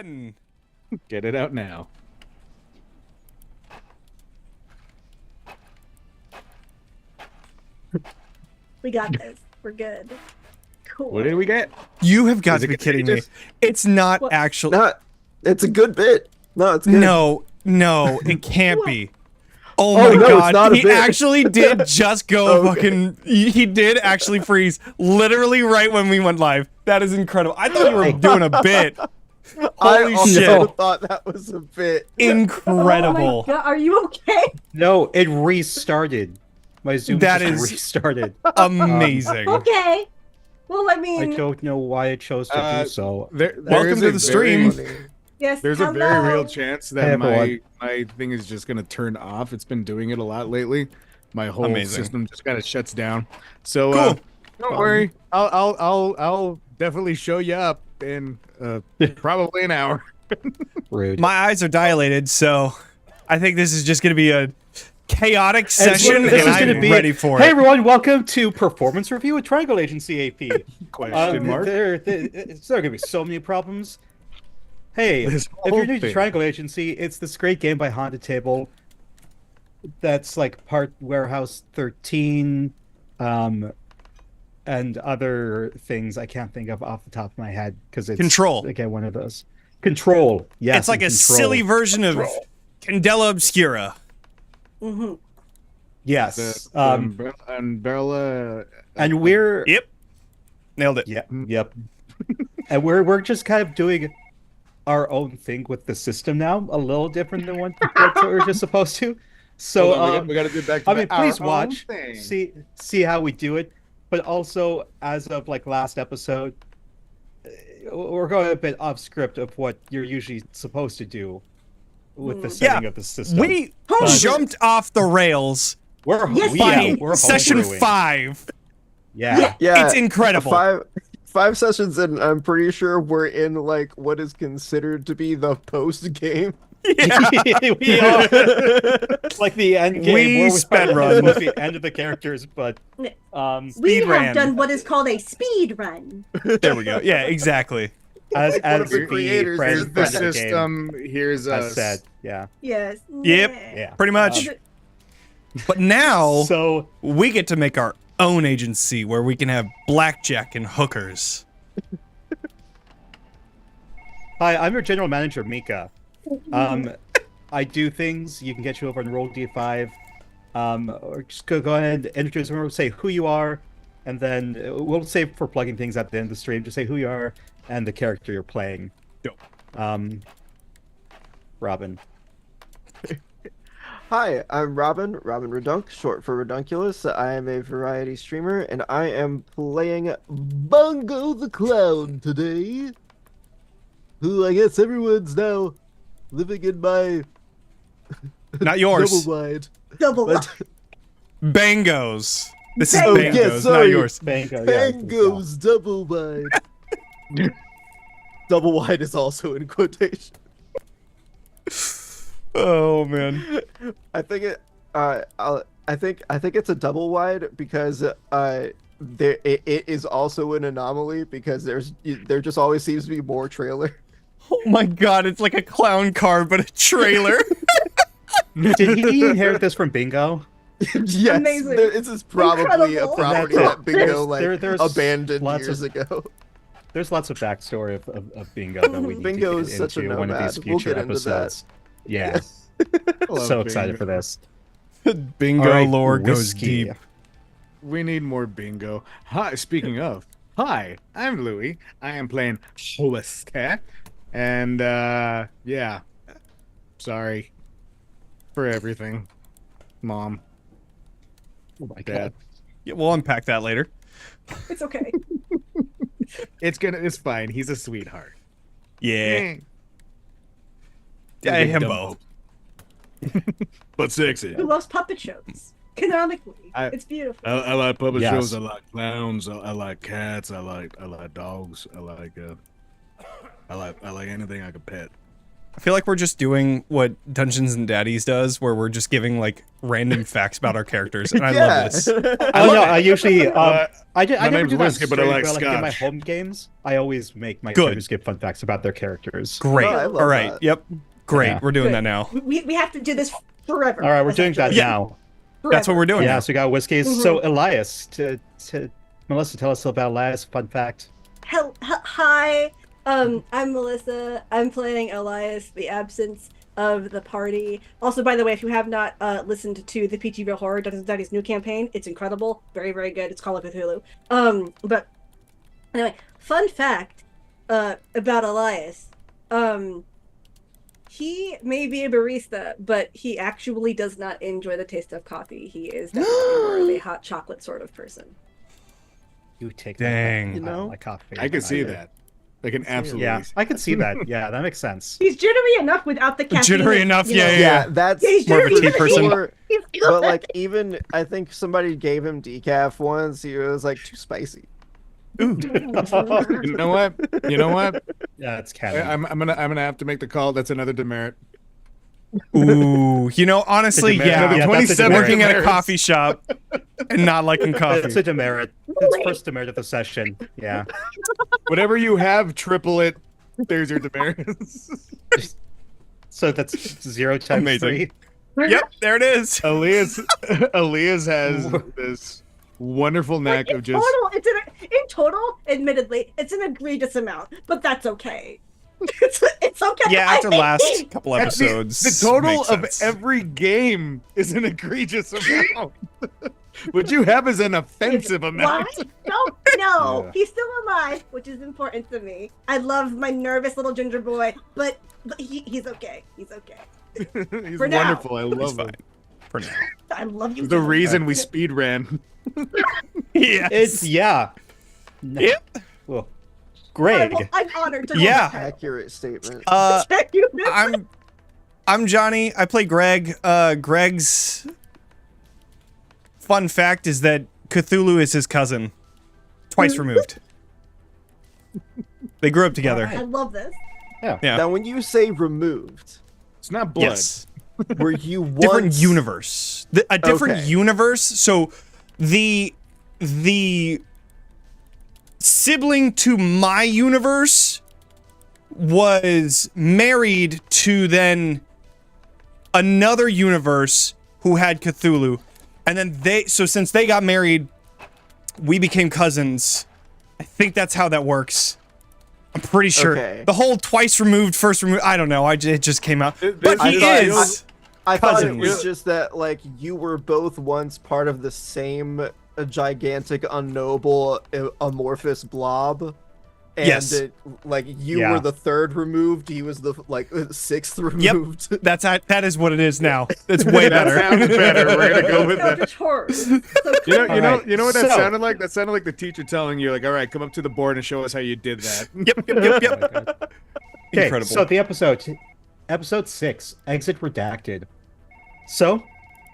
done. Get it out now. We got this. We're good. Cool. What did we get? You have got Is to it be kidding me. contagious? It's not What? actually. Not. It's a good bit. No, it's good. No, it can't be. Oh Oh, my no, it's god, not a he bit. actually did just go Okay. fucking. He did actually freeze literally right when we went live. That is incredible. I thought you were doing a bit. I Holy also shit. thought that was a bit. Incredible. Oh my God, are you okay? No, it restarted. My Zoom That just is- restarted. Amazing. Okay. Well, I mean, I don't know why it chose to do so. Welcome is to a the stream. yes. There's a hello. very real chance Hey, that everyone. my thing is just gonna turn off. It's been doing it a lot lately. My whole Amazing. system just kind of shuts down. So Cool. don't worry. I'll definitely show you up in probably an hour. Rude. My eyes are dilated, so I think this is just going to be a chaotic session, This and is gonna I'm be ready for Hey it. everyone, welcome to Performance Review with Triangle Agency AP. Question mark. There are gonna be so many problems. Hey, This if whole you're new to thing. Triangle Agency, it's this great game by Haunted Table. That's like part Warehouse 13, and other things I can't think of off the top of my head because it's Control. Again, one of those. Control. Yes, It's like a and Control. silly version of Candela Obscura. Mm-hmm. Yes. The umbrella. And we're Yep. Nailed it. Yep. And we're just kind of doing our own thing with the system now, a little different than what we're just supposed to. So Hold on, we got to do back to I mean, please our watch, own thing. see how we do it. But also, as of like last episode, we're going a bit off script of what you're usually supposed to do with the setting of the system. We But- jumped off the rails Yes, by we're session homebrewing. 5. Yeah. Yeah, It's incredible. Five sessions in. I'm pretty sure we're in like what is considered to be the post game. We are like the end game. We where sped are run. supposed to be end of the characters, but We Speed have ran. done what is called a speed run. There we go. Yeah, exactly. as Like one of the the creators friend is Here's the the of the game system. Here's has us. said. Yeah. Yes. Yep. Yeah. Pretty much. Um, But now So we get to make our own agency where we can have blackjack and hookers. hi, I'm your general manager, Mika. I do things. You can get you over on Roll D5. Or just go ahead and introduce them. Say who you are, and then we'll save for plugging things at the end of the stream. Just say who you are and the character you're playing. Dope. Robin. Hi, I'm Robin Redunk, short for Redunculus. I am a variety streamer, and I am playing Bungo the Clown today. Who I guess everyone's now living in my Not yours. double wide. Double. But Bangos. This is Oh, Bangos, yes, not sorry. yours. Bango. Yeah, Bango's double wide. Double wide is also in quotation. Oh man. I think it. I think it's a double wide because it is also an anomaly because there just always seems to be more trailer. Oh my god, it's like a clown car but a trailer. Did he inherit this from Bingo? Yes, Amazing. this is probably Incredible. a property That's that Bingo there's abandoned lots years of- ago. There's lots of backstory of Bingo that we need Bingo to is get such a into one of these nomad. We'll future get into that. episodes. Yeah, Love so excited bingo. for this. Bingo All right, lore goes whiskey. deep. We need more bingo. Hi, speaking of, hi, I'm Louie. I am playing Whiskey. And yeah. Sorry for everything. Mom. Oh my Dad. Yeah, we'll unpack that later. It's okay. It's fine. He's a sweetheart. Yeah. He's a I big himbo. But sexy. Who loves puppet shows? Canonically, I- it's beautiful. I like puppet Yes. shows. I like clowns. I like cats. I like dogs. I like anything I could pet. I feel like we're just doing what Dungeons and Daddies does, where we're just giving like random facts about our characters, and I love this. I usually I never name's do that Whiskey, but I like straight, in my scotch. home games, I always make my Good. characters give fun facts about their characters. Great. No, I love All right. that. Yep. Great. Yeah. We're doing Good. that now. We have to do this forever. All right, we're doing that essentially. now. That's what we're doing. Yeah, now. so we got whiskeys. Mhm. So Elias, to Melissa, tell us about Elias. Fun fact. Hi, I'm Melissa. I'm playing Elias, the absence of the party. Also, by the way, if you have not listened to the PTV Horror Dungeons and Daddies new campaign, it's incredible. Very, very good. It's Call of Cthulhu. But anyway, fun fact about Elias. He may be a barista, but he actually does not enjoy the taste of coffee. He is definitely more of a hot chocolate sort of person. You take Dang. that. You know? like coffee. I can see either. that. I can absolutely. Yeah, see I can see that. Yeah, that makes sense. He's jittery enough without the caffeine. Jittery enough, you know. yeah. Yeah, that's Yeah, he's More of a jittery, tea person. Or- He's good. but like even I think somebody gave him decaf once. He was like too spicy. You know what? You know what? Yeah, it's canon. I'm gonna have to make the call. That's another demerit. Ooh, you know, honestly, demerit. yeah. Yeah, that's a 27 demerit. Working at a demerits. coffee shop and not liking coffee. It's a demerit. It's first demerit of the session. Yeah. Whatever you have, triple it. There's your demerits. So that's 0 times Amazing. 3. Yep, there it is. Elias has this wonderful knack of just. In total, admittedly, it's an egregious amount, but that's okay. It's okay. Yeah, after I think last couple episodes. The total makes of sense. every game is an egregious amount. What you have is an offensive amount. Why? No. Yeah. He's still alive, which is important to me. I love my nervous little ginger boy, but he's okay. He's okay. He's For now. wonderful. I It's love fine him. for now. I love you. The too. reason we speed ran. Yes. It's yeah. No. Yep. Well, Greg. I'm honored to know Yeah. that. Accurate statement. Thank you. I'm Johnny. I play Greg. Greg's fun fact is that Cthulhu is his cousin, twice removed. They grew up together. I love this. Yeah. Now, when you say removed, It's not blood. Yes. were you Different once universe. A different Okay. universe. So the sibling to my universe was married to then another universe who had Cthulhu. And then since they got married, we became cousins. I think that's how that works. I'm pretty sure. Okay. The whole twice removed, first removed, I don't know. It just came out. But I he thought- is. I thought it Cousins. was just that, like, you were both once part of the same gigantic, unknowable, amorphous blob. And Yes. like, you Yeah. were the third removed, he was the, like, sixth removed. That is what it is now. It's way That better. sounds better. We're gonna go with that. Eldritch horror. So You know what that So- sounded like? That sounded like the teacher telling you, like, all right, come up to the board and show us how you did that. Yep. Okay, Incredible. so the episode 6, Exit Redacted. So,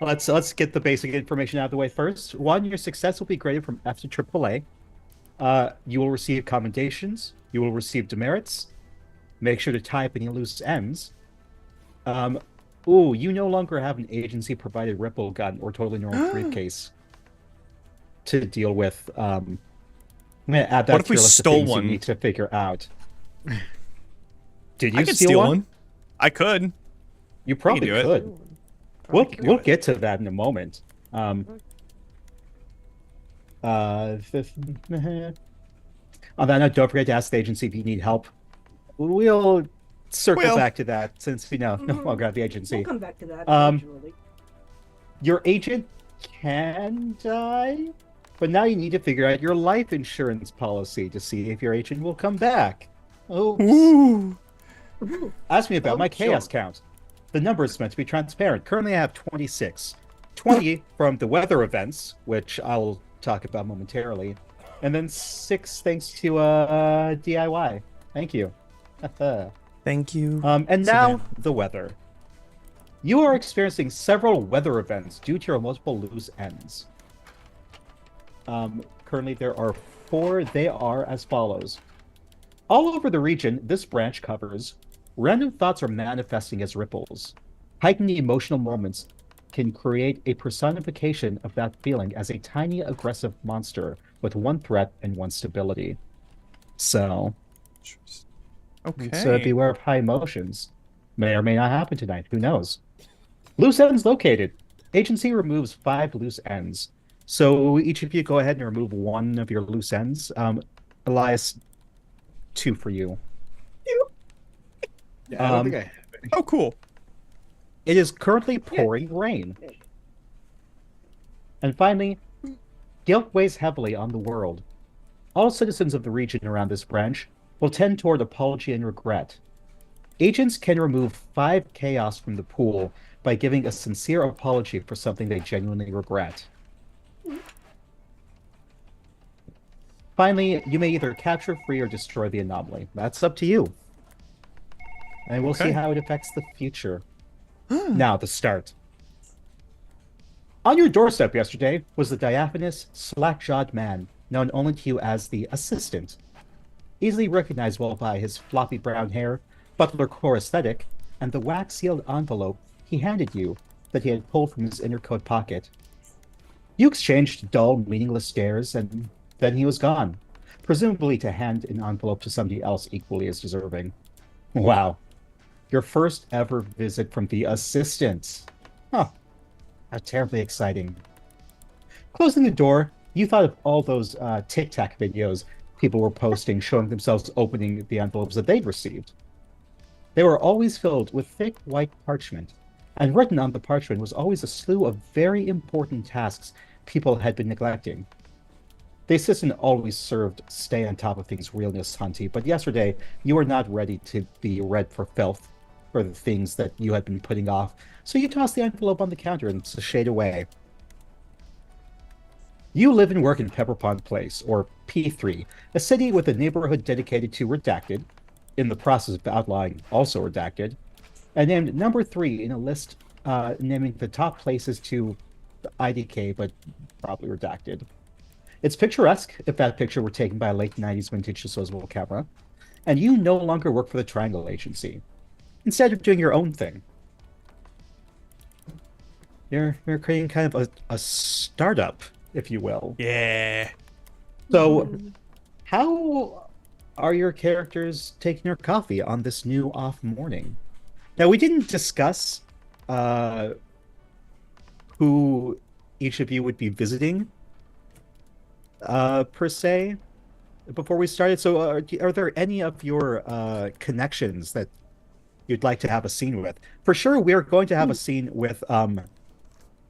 let's get the basic information out of the way first. 1, your success will be graded from F to AAA. You will receive commendations. You will receive demerits. Make sure to type any loose ends. You no longer have an agency-provided ripple gun or totally normal briefcase to deal with. I'm gonna add that What if to we your list of stole things one? you need to figure out. Did you I could steal, steal one? one. I could. You probably do it. could. We'll get to that in a moment. On that note, don't forget to ask the agency if you need help. We'll circle Well. back to that since we no longer have the agency. we'll come back to that Um, eventually. Your agent can die, but now you need to figure out your life insurance policy to see if your agent will come back. Oops. Ooh. Ask me about Oh, my chaos sure. count. The number is meant to be transparent. Currently, I have 26. 20 from the weather events, which I'll talk about momentarily, and then 6 thanks to DIY. Thank you. Thank you. And now, the weather. You are experiencing several weather events due to your multiple loose ends. Currently, there are 4. They are as follows. All over the region, this branch covers Random thoughts are manifesting as ripples. Heightened emotional moments can create a personification of that feeling as a tiny aggressive monster with one threat and one stability. So, Okay. beware of high emotions. May or may not happen tonight. Who knows? Loose ends located. Agency removes 5 loose ends. So each of you go ahead and remove one of your loose ends. Elias, 2 for you. Yeah, I don't think I have any. Oh, cool. It is currently pouring rain. And finally, guilt weighs heavily on the world. All citizens of the region around this branch will tend toward apology and regret. Agents can remove 5 chaos from the pool by giving a sincere apology for something they genuinely regret. Finally, you may either capture, free, or destroy the anomaly. That's up to you. And we'll see Okay. how it affects the future. Now, the start. On your doorstep yesterday was the diaphanous, slack-jawed man known only to you as the assistant. Easily recognizable by his floppy brown hair, butler core aesthetic, and the wax-sealed envelope he handed you that he had pulled from his inner coat pocket. You exchanged dull, meaningless stares, and then he was gone, presumably to hand an envelope to somebody else equally as deserving. Wow. Your first ever visit from the assistant. Huh. How terribly exciting. Closing the door, you thought of all those Tic Tac videos people were posting showing themselves opening the envelopes that they'd received. They were always filled with thick white parchment, and written on the parchment was always a slew of very important tasks people had been neglecting. The assistant always served stay on top of things realness hunty, but yesterday you were not ready to be read for filth for the things that you had been putting off, so you tossed the envelope on the counter and sashayed away. You live and work in Pepper Pond Place, or P3, a city with a neighborhood dedicated to Redacted, in the process of outlawing also Redacted, and named number 3 in a list naming the top places to IDK, but probably Redacted. It's picturesque if that picture were taken by a late 90s vintage disposable camera, and you no longer work for the Triangle Agency. Instead of doing your own thing, you're creating kind of a startup, if you will. Yeah. So, how are your characters taking their coffee on this new off morning? Now, we didn't discuss who each of you would be visiting, per se, before we started. So, are there any of your connections that you'd like to have a scene with? For sure, we're going to have a scene with,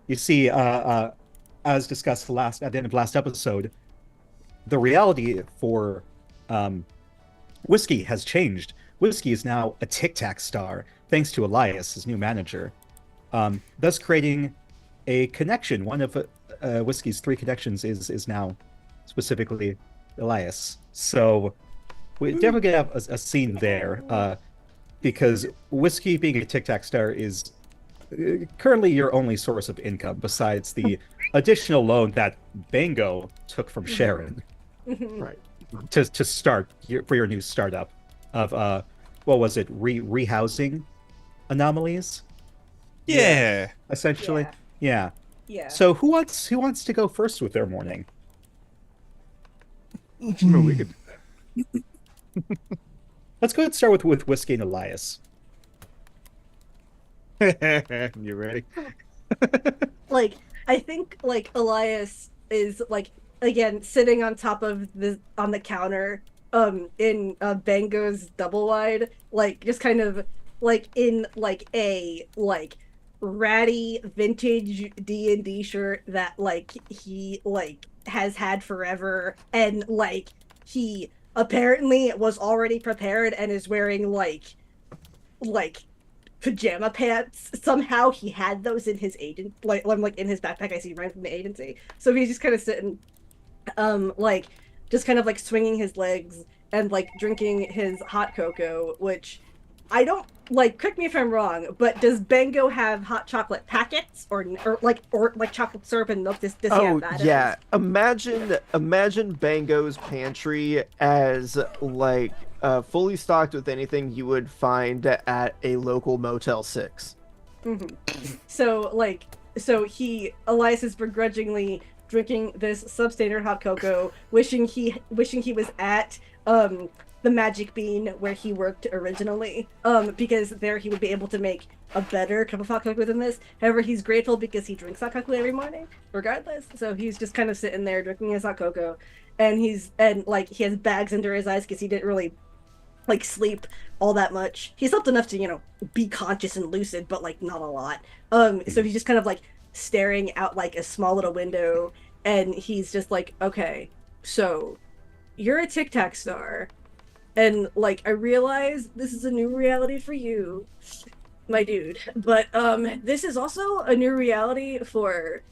you see, as discussed at the end of last episode, the reality for Whiskey has changed. Whiskey is now a Tic Tac star, thanks to Elias, his new manager, thus creating a connection. One of Whiskey's 3 connections is now specifically Elias. So we're definitely gonna have a scene there, because Whiskey being a Tic Tac star is currently your only source of income besides the additional loan that Bango took from Sharon Right. to start for your new startup of what was it, rehousing anomalies, Yeah. essentially. Yeah. Yeah. So who wants to go first with their morning? Well, we could do Let's go ahead and start with Whiskey and Elias. that. You ready? Like, I think like Elias is like again sitting on top of the counter in Bango's double wide, like just kind of like in like a like ratty vintage D&D shirt that like he like has had forever, and like he apparently was already prepared and is wearing like pajama pants. Somehow he had those in his agent, like in his backpack. I see right from the agency. So he's just kind of sitting, like just kind of like swinging his legs and like drinking his hot cocoa, which I don't like. Correct me if I'm wrong, but does Bango have hot chocolate packets or like chocolate syrup and milk? Does he Oh have that? yeah, imagine Bango's pantry as like fully stocked with anything you would find at a local Motel 6. So Elias is begrudgingly drinking this substandard hot cocoa, wishing he was at the Magic Bean where he worked originally, because there he would be able to make a better cup of hot cocoa than this. However, he's grateful because he drinks hot cocoa every morning, regardless. So he's just kind of sitting there drinking his hot cocoa, and he has bags under his eyes because he didn't really like sleep all that much. He slept enough to be conscious and lucid, but like not a lot. So he's just kind of like staring out like a small little window, and he's just like, okay, so you're a Tic Tac star. And, like, I realize this is a new reality for you, my dude. But, this is also a new reality for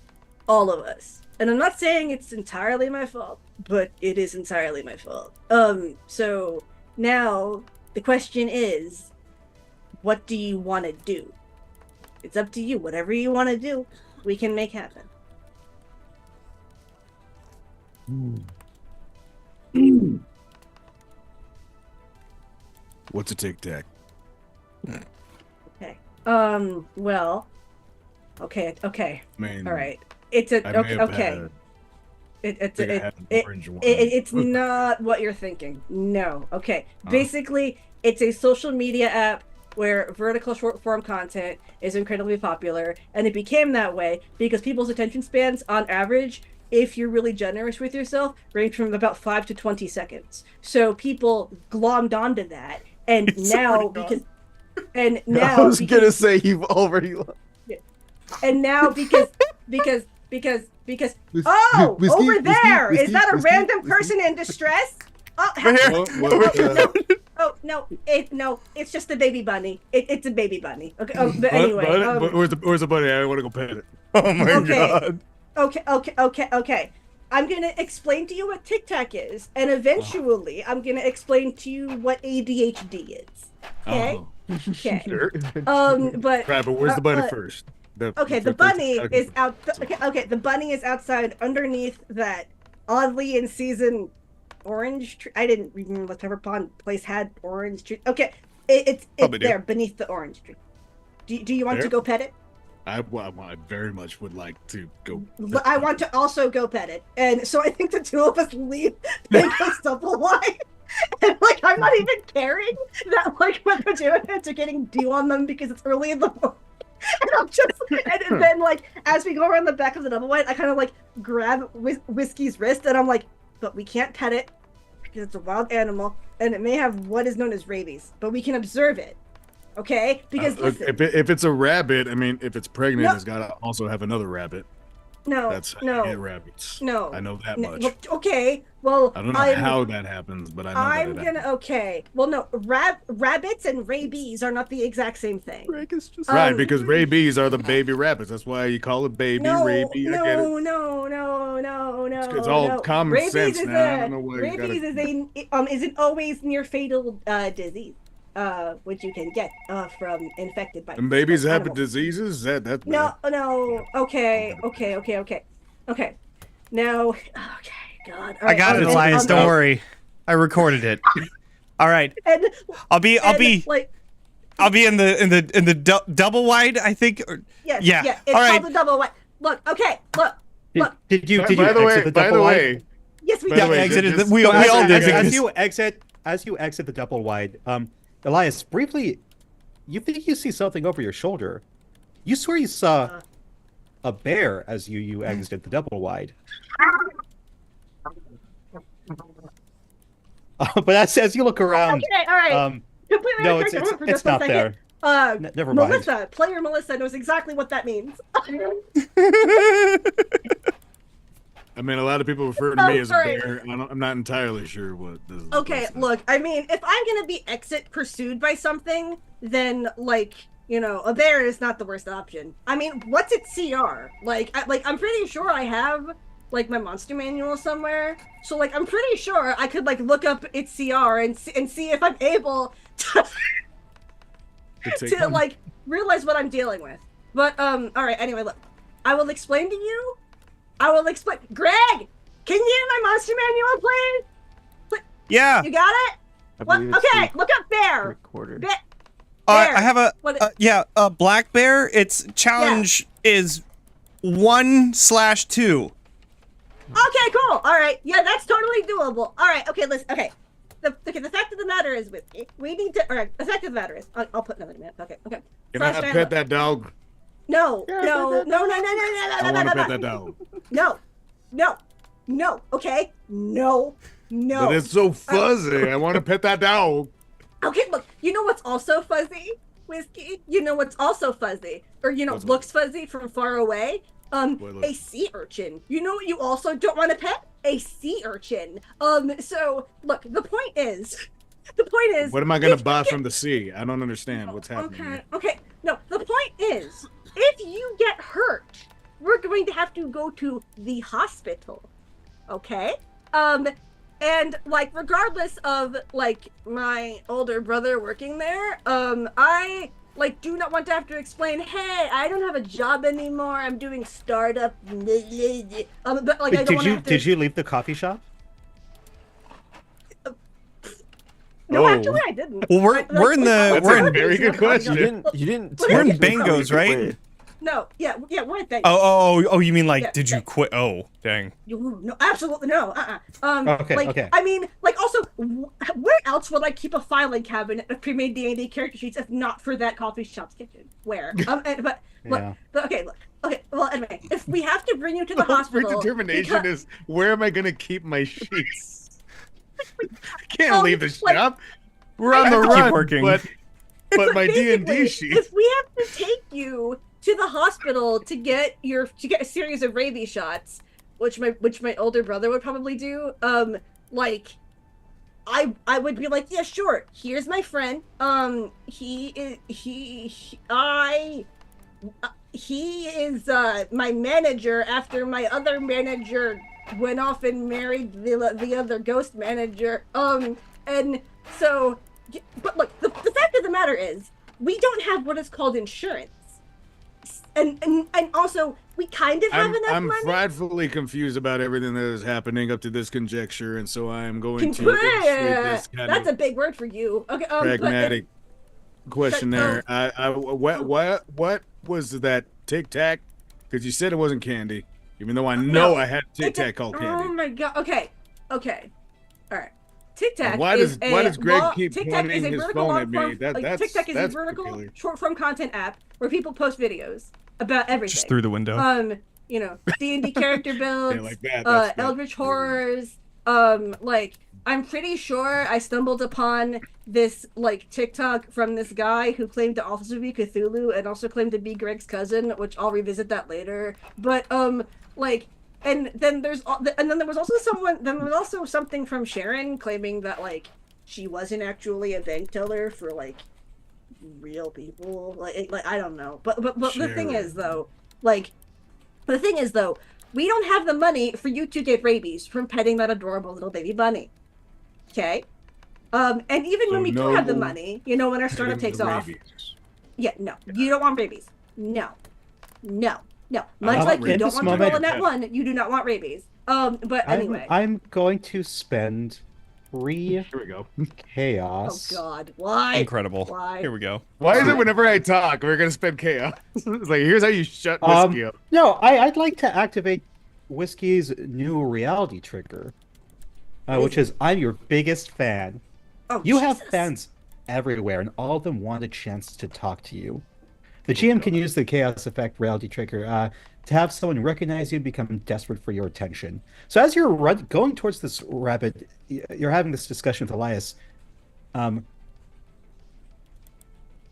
all of us. And I'm not saying it's entirely my fault, but it is entirely my fault. So now the question is, what do you want to do? It's up to you. Whatever you want to do, we can make happen. What's a tic tac? Okay. Well. Okay. I mean, All right. It's a I may okay. have Okay. had orange one. It's not what you're thinking. No. Okay. Basically, it's a social media app where vertical short form content is incredibly popular, and it became that way because people's attention spans, on average, if you're really generous with yourself, range from about 5 to 20 seconds. So people glommed onto that, and now because, and now I was gonna say you've already. And now because Whiskey, over there, whiskey, is that a whiskey, random whiskey. person in distress? Oh, no, it's just a baby bunny. It's a baby bunny. Okay. Oh, but anyway, where's the bunny? I want to go pet it. Oh my Okay. god. Okay. I'm gonna explain to you what Tic Tac is, and eventually I'm gonna explain to you what ADHD is. Okay. Oh. Okay. Sure. But Right, but where's the bunny but- first? the bunny is out. Okay, the bunny is outside underneath that oddly in season orange tree. I didn't remember the Pepper Pond place had orange tree. Okay, it's Probably do. there beneath the orange tree. Do you want to There? go pet it? I very much would like to go. I want to also go pet it, and so I think the two of us leave Bango's double wide. And like I'm not even caring that like what they're doing are getting dew on them because it's early in the morning. And I'm just, and then like as we go around the back of the double wide, I kind of like grab Whiskey's wrist, and I'm like, but we can't pet it because it's a wild animal, and it may have what is known as rabies, but we can observe it, okay? Because listen, if it's a rabbit, I mean, if it's pregnant, No. it's got to also have another rabbit. That's how you get rabbits. No. I know that No, much. well, okay, well, I don't know how that happens, but I know I'm that it gonna okay. Well, no, rabbits and rabies are not the exact same thing. Greg is just Right, because rabies are the baby rabbits. That's why you call it baby rabies. I get it. No. It's all common Rabies sense, is man. I don't know why you rabies gotta- is an always near fatal disease, which you can get from infected by. And babies have animals. diseases? That's No, bad. no. Okay. Now, okay, God. All I got it, Elias. Don't worry. I recorded it. All right. And, I'll be like, in the double wide, I think. Or, yes, yeah. yeah. It's All right. called the double wide. Look, okay, look. Did you By exit the way, the double wide? Yes, we By did. the way, exited. just- We all did. As you exit the double wide, Elias, briefly, you think you see something over your shoulder. You swear you saw a bear as you exited the double wide. But as you look around, Okay, all right. Completely no, out of character for it's just one not second. there. Never mind. Melissa, player Melissa knows exactly what that means. I mean, a lot of people refer to me as a bear. I'm not entirely sure what this is. Okay, look, I mean, if I'm gonna be exit pursued by something, then like, a bear is not the worst option. I mean, what's its CR? I'm pretty sure I have like my monster manual somewhere. So like, I'm pretty sure I could like look up its CR and see if I'm able to. take to one. like realize what I'm dealing with. But all right. Anyway, look, I will explain to you. I will explain. Greg, can you get my monster manual, please? Yeah. You got it? I What? believe it's Okay, look up bear. recorder. Bear. I have a What- a black bear. Its challenge is 1/2. Okay, cool. All right. Yeah, that's totally doable. All right. Okay, listen. Okay. The fact of the matter is, Whiskey, we need to. All right. The fact of the matter is, I'll put another minute. Okay. Okay. Can I Frost pet Rambler. that dog? No. Yeah, No. pet No. No. that No. No. No. I No. want No. to pet No. that dog. No. No. No. Okay. No. No. But it's so fuzzy. I want to pet that dog. Okay. Look. You know what's also fuzzy, Whiskey? You know what's also fuzzy, or What's looks fuzzy from far away? What looks- A sea urchin. You know what you also don't want to pet? A sea urchin. So look, the point is, What am I gonna if you buy get- from the sea? I don't understand what's happening. Okay, here. okay. No, the point is, if you get hurt, we're going to have to go to the hospital. Okay? And like regardless of like my older brother working there, I like do not want to have to explain, hey, I don't have a job anymore. I'm doing startup. But like I don't want to have to. Did you leave the coffee shop? No, Oh. actually, I didn't. Well, we're in the That's we're a in very good question. You didn't. We're in Bangos, right? No, yeah, we're at that. Oh, you mean like Yeah, did you yeah. quit? Oh, dang. No, absolutely no. Okay, like, okay. I mean, like, also, where else would I keep a filing cabinet of pre-made D&D character sheets if not for that coffee shop's kitchen? Where? But Yeah. okay, look. Okay, well, anyway, if we have to bring you to the My hospital, determination because- is where am I gonna keep my sheets? I can't leave the like- shop. We're on I the have to keep run, working. but my D and D basically, sheets. if we have to take you to the hospital to get a series of rabies shots, which my older brother would probably do, like I would be like, yeah, sure. Here's my friend. He is my manager after my other manager went off and married the other ghost manager. And so, but look, the fact of the matter is, we don't have what is called insurance. And also, we kind of have enough I'm money. frightfully confused about everything that is happening up to this conjecture, and so I am going to Yeah, illustrate this kind that's of a big word for you. Okay, pragmatic question there. What was that Tic Tac? Because you said it wasn't candy, even though I know I had Tic Tac called Oh candy. my god. Okay. All right. Tic Tac. And why does Greg keep Tic Tac is pointing a his vertical phone at me? long-form- That's Tic Tac is a vertical peculiar. short form content app where people post videos about everything. Just through the window. You know, D&D character builds, like that, that's Eldritch weird. horrors, like I'm pretty sure I stumbled upon this like TikTok from this guy who claimed to also be Cthulhu and also claimed to be Greg's cousin, which I'll revisit that later. But like, and then there was also something from Sharon claiming that like she wasn't actually a bank teller for like real people. Like I don't know. But the thing is though, we don't have the money for you to get rabies from petting that adorable little baby bunny. Okay? And even when we do have the money, you know, when our startup takes off. Yeah, no. You don't want rabies. No. Much like you in don't this want to moment- roll in that one, you do not want rabies. But anyway. I'm going to spend 3 Here we go. Oh chaos. god. Why? Incredible. Why? Here we go. Why is it whenever I talk, we're gonna spend chaos? It's like, here's how you shut whiskey up. No, I'd like to activate Whiskey's new reality trigger, which is I'm your biggest fan. Oh, You have Jesus. fans everywhere, and all of them want a chance to talk to you. The GM can use the Chaos Effect reality trigger to have someone recognize you and become desperate for your attention. So as you're going towards this rabbit, you're having this discussion with Elias.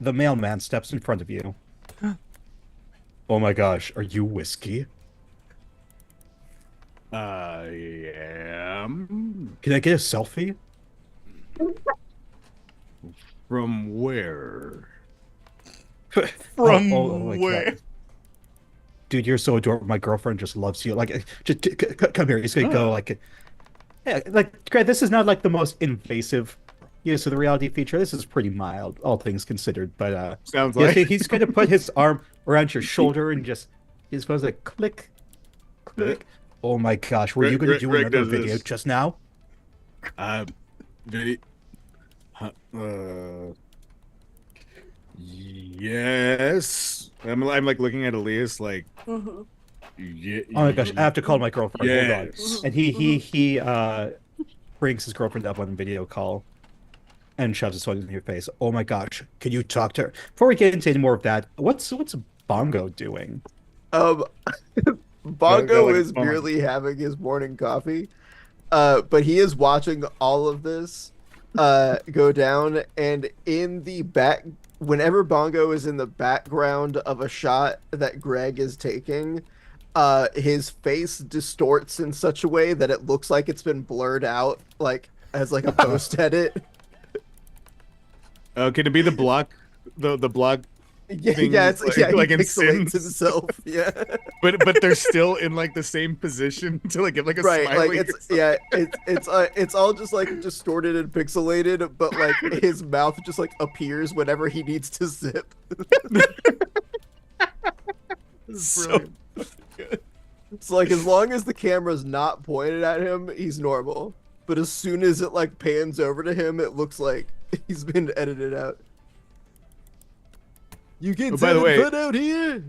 The mailman steps in front of you. Oh my gosh, are you Whiskey? I am. Can I get a selfie? From where? From my God. where? Dude, you're so adorable. My girlfriend just loves you. Like, come here. He's gonna go like, yeah, like, Greg. This is not like the most invasive use of the reality feature. This is pretty mild, all things considered. But Sounds yes, like he's going to put his arm around your shoulder and just he's going to click, click. Oh my gosh, were you going to do Greg another does video this. just now? Video. Yes. I'm like looking at Elias like. Mm-hmm. Yeah, Oh my gosh, I have to call my girlfriend. Hold on. Yes. And he brings his girlfriend up on video call and shoves his phone in your face. Oh my gosh, can you talk to her? Before we get into any more of that, what's Bongo doing? Bongo like is fun. merely having his morning coffee, but he is watching all of this go down, and in the back, whenever Bongo is in the background of a shot that Greg is taking, his face distorts in such a way that it looks like it's been blurred out, like as like a post edit. Can it be the block? The block. Yeah, Thing, yeah, it's like- he like in pixelates Sims? himself. Yeah. But they're still in like the same position to like get like a Right, smiley. like it's all just like distorted and pixelated, but like his mouth just like appears whenever he needs to zip. So It's like as long as the camera's not pointed at him, he's normal. But as soon as it like pans over to him, it looks like he's been edited out. You can by the way- put out here.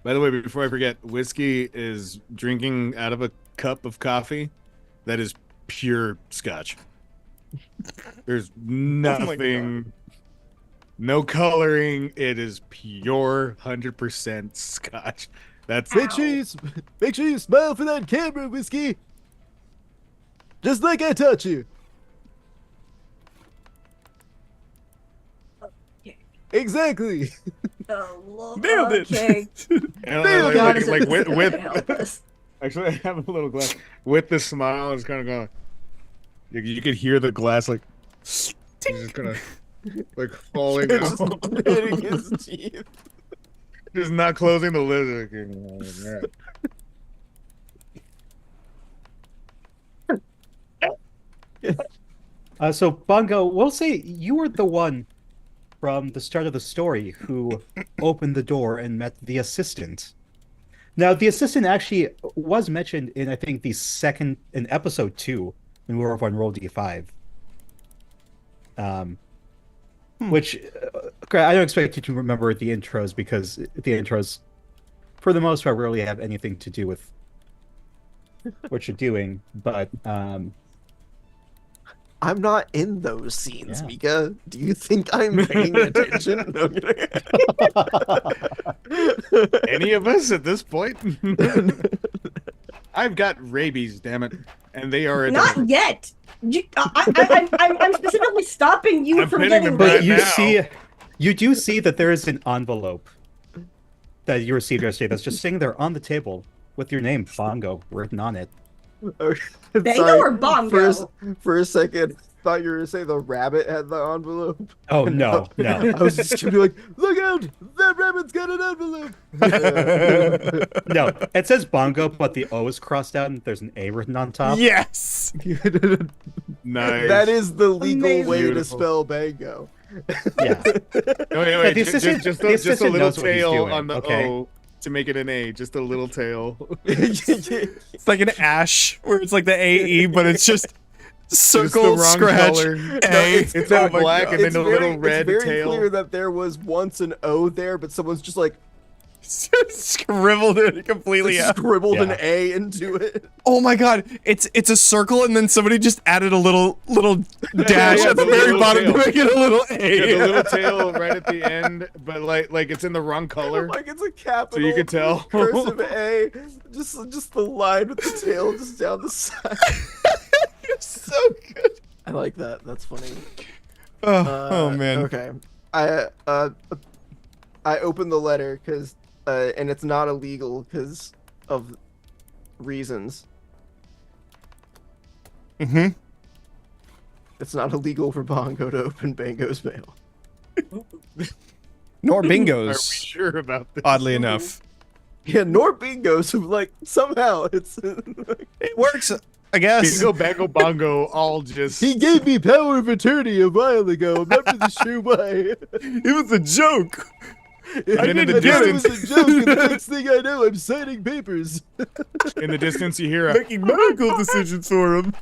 By the way, before I forget, Whiskey is drinking out of a cup of coffee that is pure scotch. There's nothing, no coloring. It is pure 100% scotch. That's Make sure you smile for that camera, Whiskey. Just like I taught you. Exactly. Oh, Lord. Nailed it. Okay. And God, with help us. actually, I have a little glass with the smile. It's kind of going. You could hear the glass like. It's just kind of like falling Just out. gritting his teeth. Just not closing the lid. So Bongo, we'll say you were the one from the start of the story who opened the door and met the assistant. Now, the assistant actually was mentioned in, I think, in episode 2 when we were over on Roll D5. Which, I don't expect you to remember the intros because the intros, for the most part, rarely have anything to do with what you're doing. But I'm not in those scenes, Yeah. Mika. Do you think I'm paying attention? No, I'm kidding. Any of us at this point? I've got rabies, damn it, and they are Not yet. I'm specifically stopping you I'm from pinning getting them right raped. now. you do see that there is an envelope that you received yesterday that's just sitting there on the table with your name, Bongo, written on it. Bango Sorry, or bongo? For a second, I thought you were gonna say the rabbit had the envelope. Oh, no. I was just gonna be like, look out! That rabbit's got an envelope. No, it says Bongo, but the O is crossed out and there's an A written on top. yes. Nice. That is the legal Amazing. way to Beautiful. spell bango. Yeah. Oh, wait, the just assistant- just the a assistant little knows what he's tail doing, on the okay? O to make it an A. Just a little tail. It's like an ash where it's like the AE, but it's just Just the circle, wrong scratch, color. A. It's in Oh my black God. and then a little red it's very tail. clear that there was once an O there, but someone's just like Scribbled it completely out. scribbled an Yeah. A into it. Oh my god, it's a circle and then somebody just added a little dash yeah, at the the very little bottom tail. to make it a little Yeah, A. the little tail right at the end, but like it's in the wrong color. Like it's a capital. can tell. Cursive A. Just the line with the tail just down the side. You're so good. I like that. That's funny. Oh man. Okay. I opened the letter because and it's not illegal because of reasons. Mm-hmm. It's not illegal for Bongo to open Bango's mail. Nor Are we bingos, sure about this? oddly enough. Yeah, nor Bingo's. Like somehow it's. It works. I guess. Bingo, bango, bongo, all just. He gave me power of attorney a while ago. I'm not really sure why. It was a joke. then in the I thought it distance- was a joke, and the next thing I know, I'm signing papers. In the distance, you hear a. Making medical decisions for him.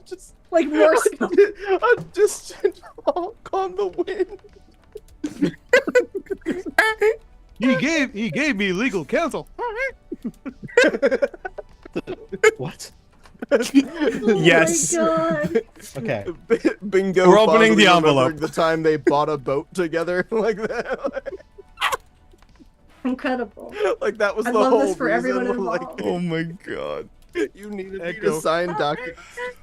Just, Like Morse code. I'm just honk on the wind. He gave me legal counsel. What? Yes. Oh my god. Okay. Bingo. We're opening fondly the envelope. remembering the time they bought a boat together like that. Incredible. Like that was I the love whole this for everyone reason, involved. Oh my god. You needed me Echo. to sign documents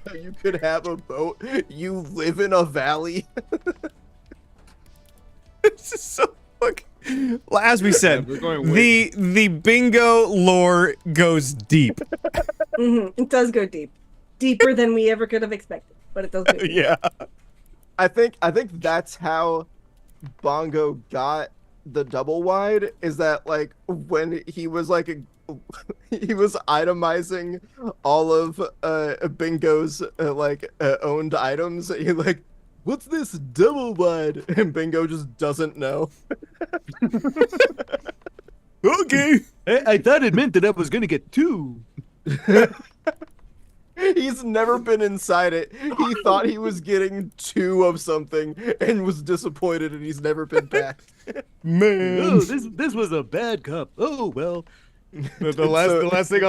so you could have a boat. You live in a valley. This is so fucking. Well, as we said, we're going way- the bingo lore goes deep. It does go deep. Deeper than we ever could have expected. But it does go deep. Yeah. I think that's how Bongo got the double wide, is that like when he was like he was itemizing all of Bingo's owned items. He like, what's this double wide? And Bingo just doesn't know. Okay. I thought it meant that I was gonna get 2. He's never been inside it. He thought he was getting 2 of something and was disappointed, and he's never been back. Man. This was a bad cup. Oh well. The So- last thing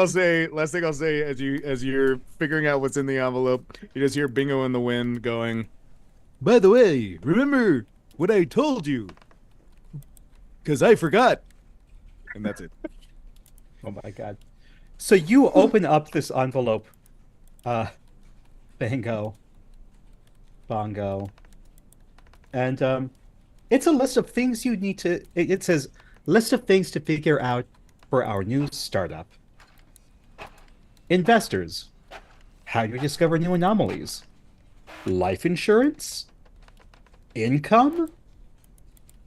I'll say as you're figuring out what's in the envelope, you just hear Bingo in the wind going, by the way, remember what I told you? Because I forgot. And that's it. Oh my god. So you open up this envelope. Bingo. Bongo. And it's a list of things you need to it says list of things to figure out for our new startup. Investors. How do you discover new anomalies? Life insurance? Income?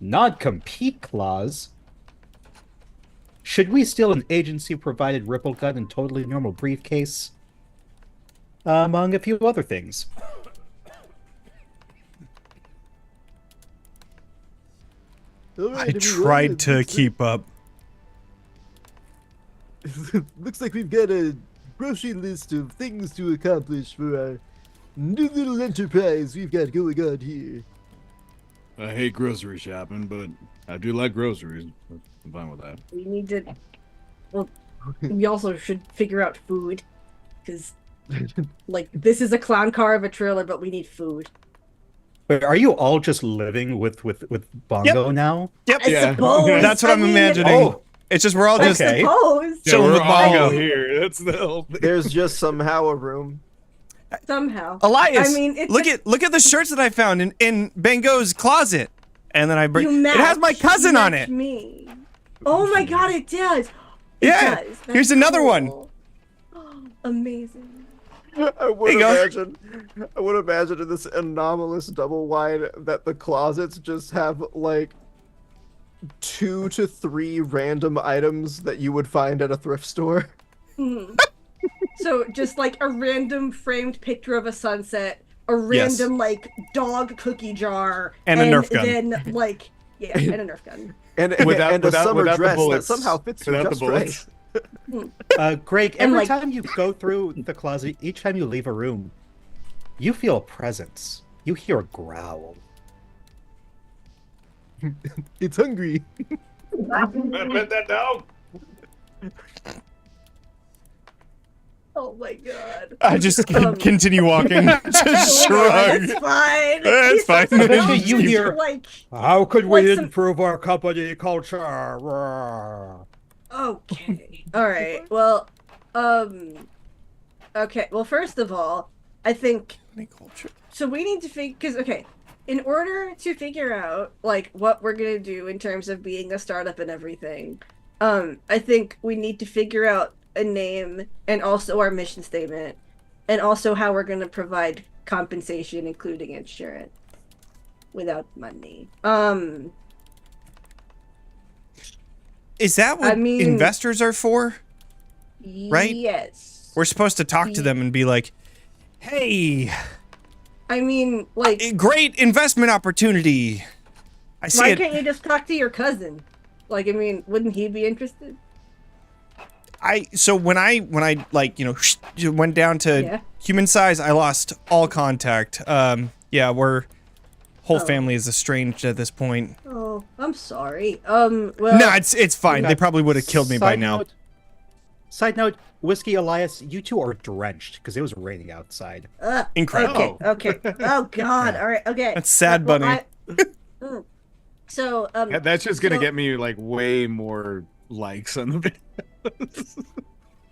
Non-compete clause? Should we steal an agency-provided ripple gun and totally normal briefcase? Among a few other things. I tried to keep up. Looks like we've got a grocery list of things to accomplish for our new little enterprise we've got going on here. I hate grocery shopping, but I do like groceries. I'm fine with that. We need to. Well, we also should figure out food, because like this is a clown car of a trailer, but we need food. But are you all just living with Bongo now? Yep. I Yeah. suppose. That's what I'm imagining. Oh. It's just we're all just Okay. I suppose. So we're with all Bongo. here. That's the whole thing. There's just somehow a room. Somehow. Elias. I mean, it's look at the shirts that I found in Bengo's closet, and then I bring. You It has my match- cousin you on match it. Me. Oh my god, it does. It Yeah, does. That's here's another one. cool. Amazing. I would you go. imagine in this anomalous double wide that the closets just have like 2 to 3 random items that you would find at a thrift store. So just like a random framed picture of a sunset, a random like dog cookie jar, And a Nerf gun. then like and a Nerf gun. And Without- and a without- summer without the dress that bullets. somehow fits you Without the just bullets. right. Greg, And, every like- time you go through the closet, each time you leave a room, you feel a presence. You hear a growl. It's hungry. I bet that down. Oh my god. I just continue walking. Just shrug. It's fine. It's fine. Eventually you hear, Like, how could Like we some- improve our company culture? okay. All right. Well, okay. Well, first of all, I think so. We need to figure because in order to figure out like what we're gonna do in terms of being a startup and everything, I think we need to figure out a name and also our mission statement, and also how we're gonna provide compensation, including insurance, without money. Is that what I mean- investors are for? Right? Yes. we're supposed to talk to them and be like, hey, I mean, like, great investment opportunity. I see why it. can't you just talk to your cousin? Like, I mean, wouldn't he be interested? So when I like, you know, went down to human size, I lost all contact. Yeah, whole family is estranged at this point. Oh, I'm sorry. Well, No, it's fine. They probably would have killed me by now. Side note, Whiskey Elias, you two are drenched because it was raining outside. Incredible. Okay. Oh God. All right. Okay. That's sad, Bunny. So That's just gonna get me like way more likes on the video.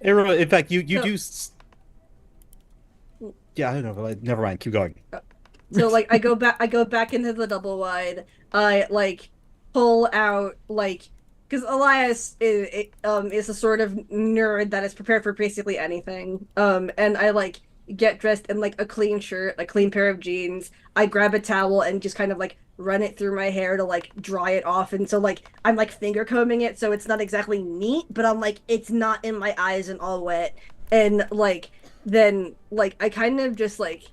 In fact, you do. Yeah, I don't know. But never mind. Keep going. So like I go back into the double wide. I like pull out like because Elias is a sort of nerd that is prepared for basically anything. And I like get dressed in like a clean shirt, a clean pair of jeans. I grab a towel and just kind of like run it through my hair to like dry it off. And so like I'm like finger combing it, so it's not exactly neat, but I'm like it's not in my eyes and all wet. And like then like I kind of just like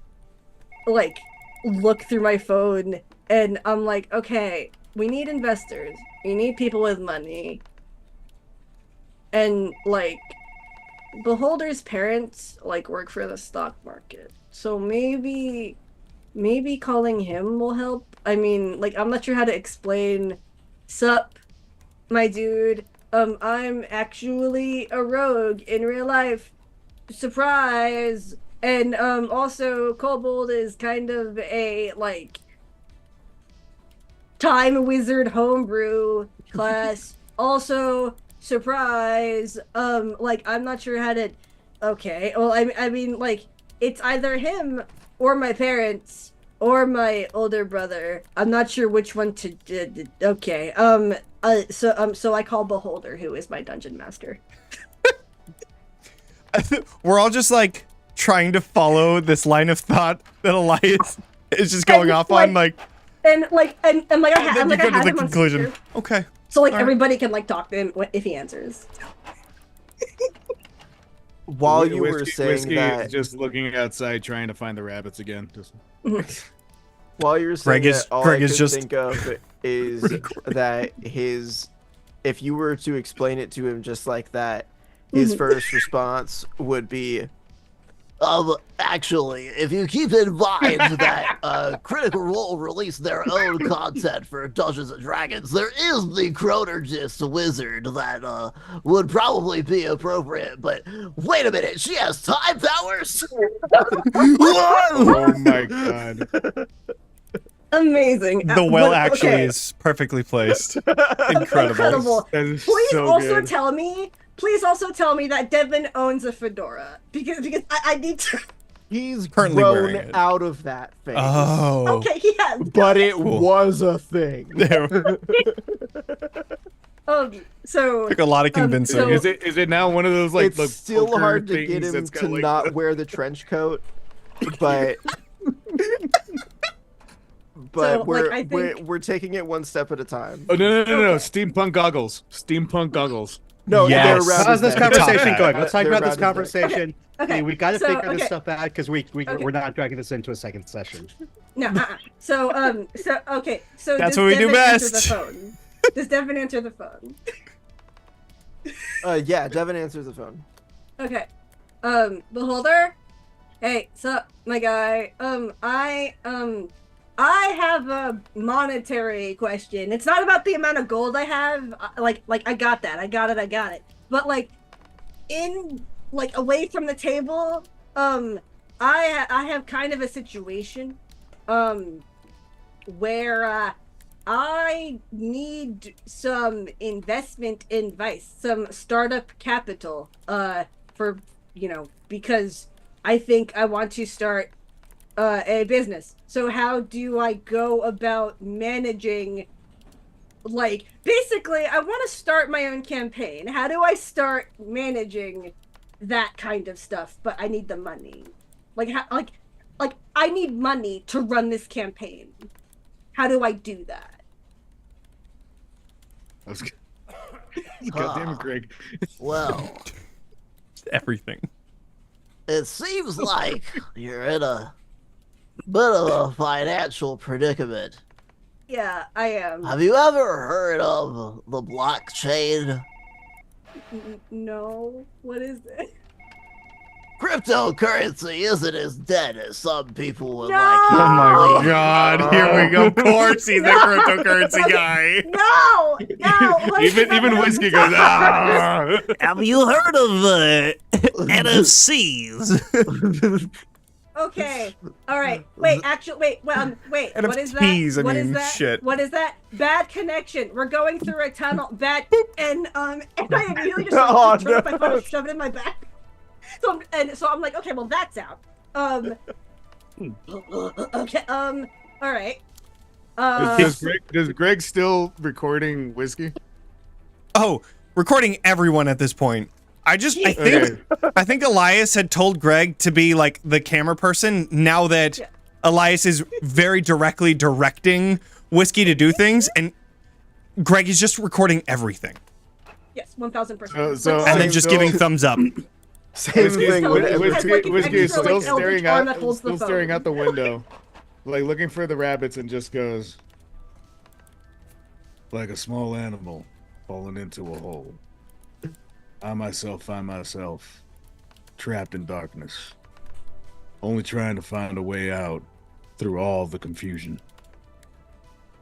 look through my phone and I'm like, okay, we need investors. We need people with money. And like Beholder's parents like work for the stock market. So maybe calling him will help. I mean, like I'm not sure how to explain. Sup, my dude. I'm actually a rogue in real life. Surprise. And also Kobold is kind of a like time wizard homebrew class. Also surprise. Like I'm not sure how to. Okay. Well, I mean like it's either him or my parents or my older brother. I'm not sure which one to. Okay. So I call Beholder, who is my dungeon master. We're all just like trying to follow this line of thought that Elias is just going off on, like. And I then you had go to the him on conclusion. speaker. Okay. So like All right. everybody can like talk to him if he answers. While you were Whiskey saying that, is just looking outside trying to find the rabbits again. while you were saying Greg is- that, all Greg I is could just think of is that if you were to explain it to him just like that, his first response would be, actually, if you keep in mind that Critical Role released their own content for Dungeons and Dragons, there is the Chronergist wizard that would probably be appropriate. But wait a minute, she has time powers. Oh my god. Amazing. The well But, actually okay. is perfectly placed. Incredible. That is Please so also good. tell me. Please also tell me that Devin owns a fedora because I need to. he's Currently wearing grown it. out of that phase. Oh. Okay, he has. But it Cool. was a thing. There So took a lot of convincing. so- Is it now one of those like It's the still poker hard to things get him that's got, to like, not wear the trench coat, but So, we're, like, I think- we're taking it one step at a time. Oh no! Steampunk goggles. Steampunk goggles. No, Yes. they're around How's his this neck. conversation Top going? hat. Let's talk They're about this around his neck. conversation. Okay, Hey, we got to so, figure this okay. stuff out because Okay. we're not dragging this into a second session. No. So okay. So That's does what we do Devin answer best. The phone? Does Devin answer the phone? Yeah, Devin answers the phone. Okay. Beholder? Hey, sup, my guy. I have a monetary question. It's not about the amount of gold I have. Like I got that. I got it. But like away from the table, I have kind of a situation where I need some investment advice, some startup capital for because I think I want to start a business. So how do I go about managing, like, basically I want to start my own campaign. How do I start managing that kind of stuff? But I need the money. Like I need money to run this campaign. How do I do that? I was God damn it, Greg. Well, Everything. it seems like you're in a bit of a financial predicament. Yeah, I am. Have you ever heard of the blockchain? No, what is it? Cryptocurrency isn't as dead as some people would No! like you Oh to my believe. god, here we go. Of course he's a cryptocurrency guy. No, no. Even Whiskey goes, ah! Have you heard of NFCs? Okay. All right. Wait. Actually, wait. Wait. What is that? NFTs, I What is mean, that? shit. What is that? Bad connection. We're going through a tunnel. Bad. And I immediately just Oh, turn up my no. phone, and shove it in my back. So I'm like, okay, well that's out. Okay. All right. Does Greg still recording Whiskey? Oh, recording everyone at this point. I think Elias had told Greg to be like the camera person now that Yeah. Elias is very directly directing Whiskey to do things, and Greg is just recording everything. Yes, 1000%. So- And then just giving thumbs up. Same Whiskey, thing with Whiskey- every like an Whiskey is extra, still like, eldritch staring arm out, that holds the still staring phone. out the window, like looking for the rabbits, and just goes like a small animal falling into a hole. I myself find myself trapped in darkness, only trying to find a way out through all the confusion.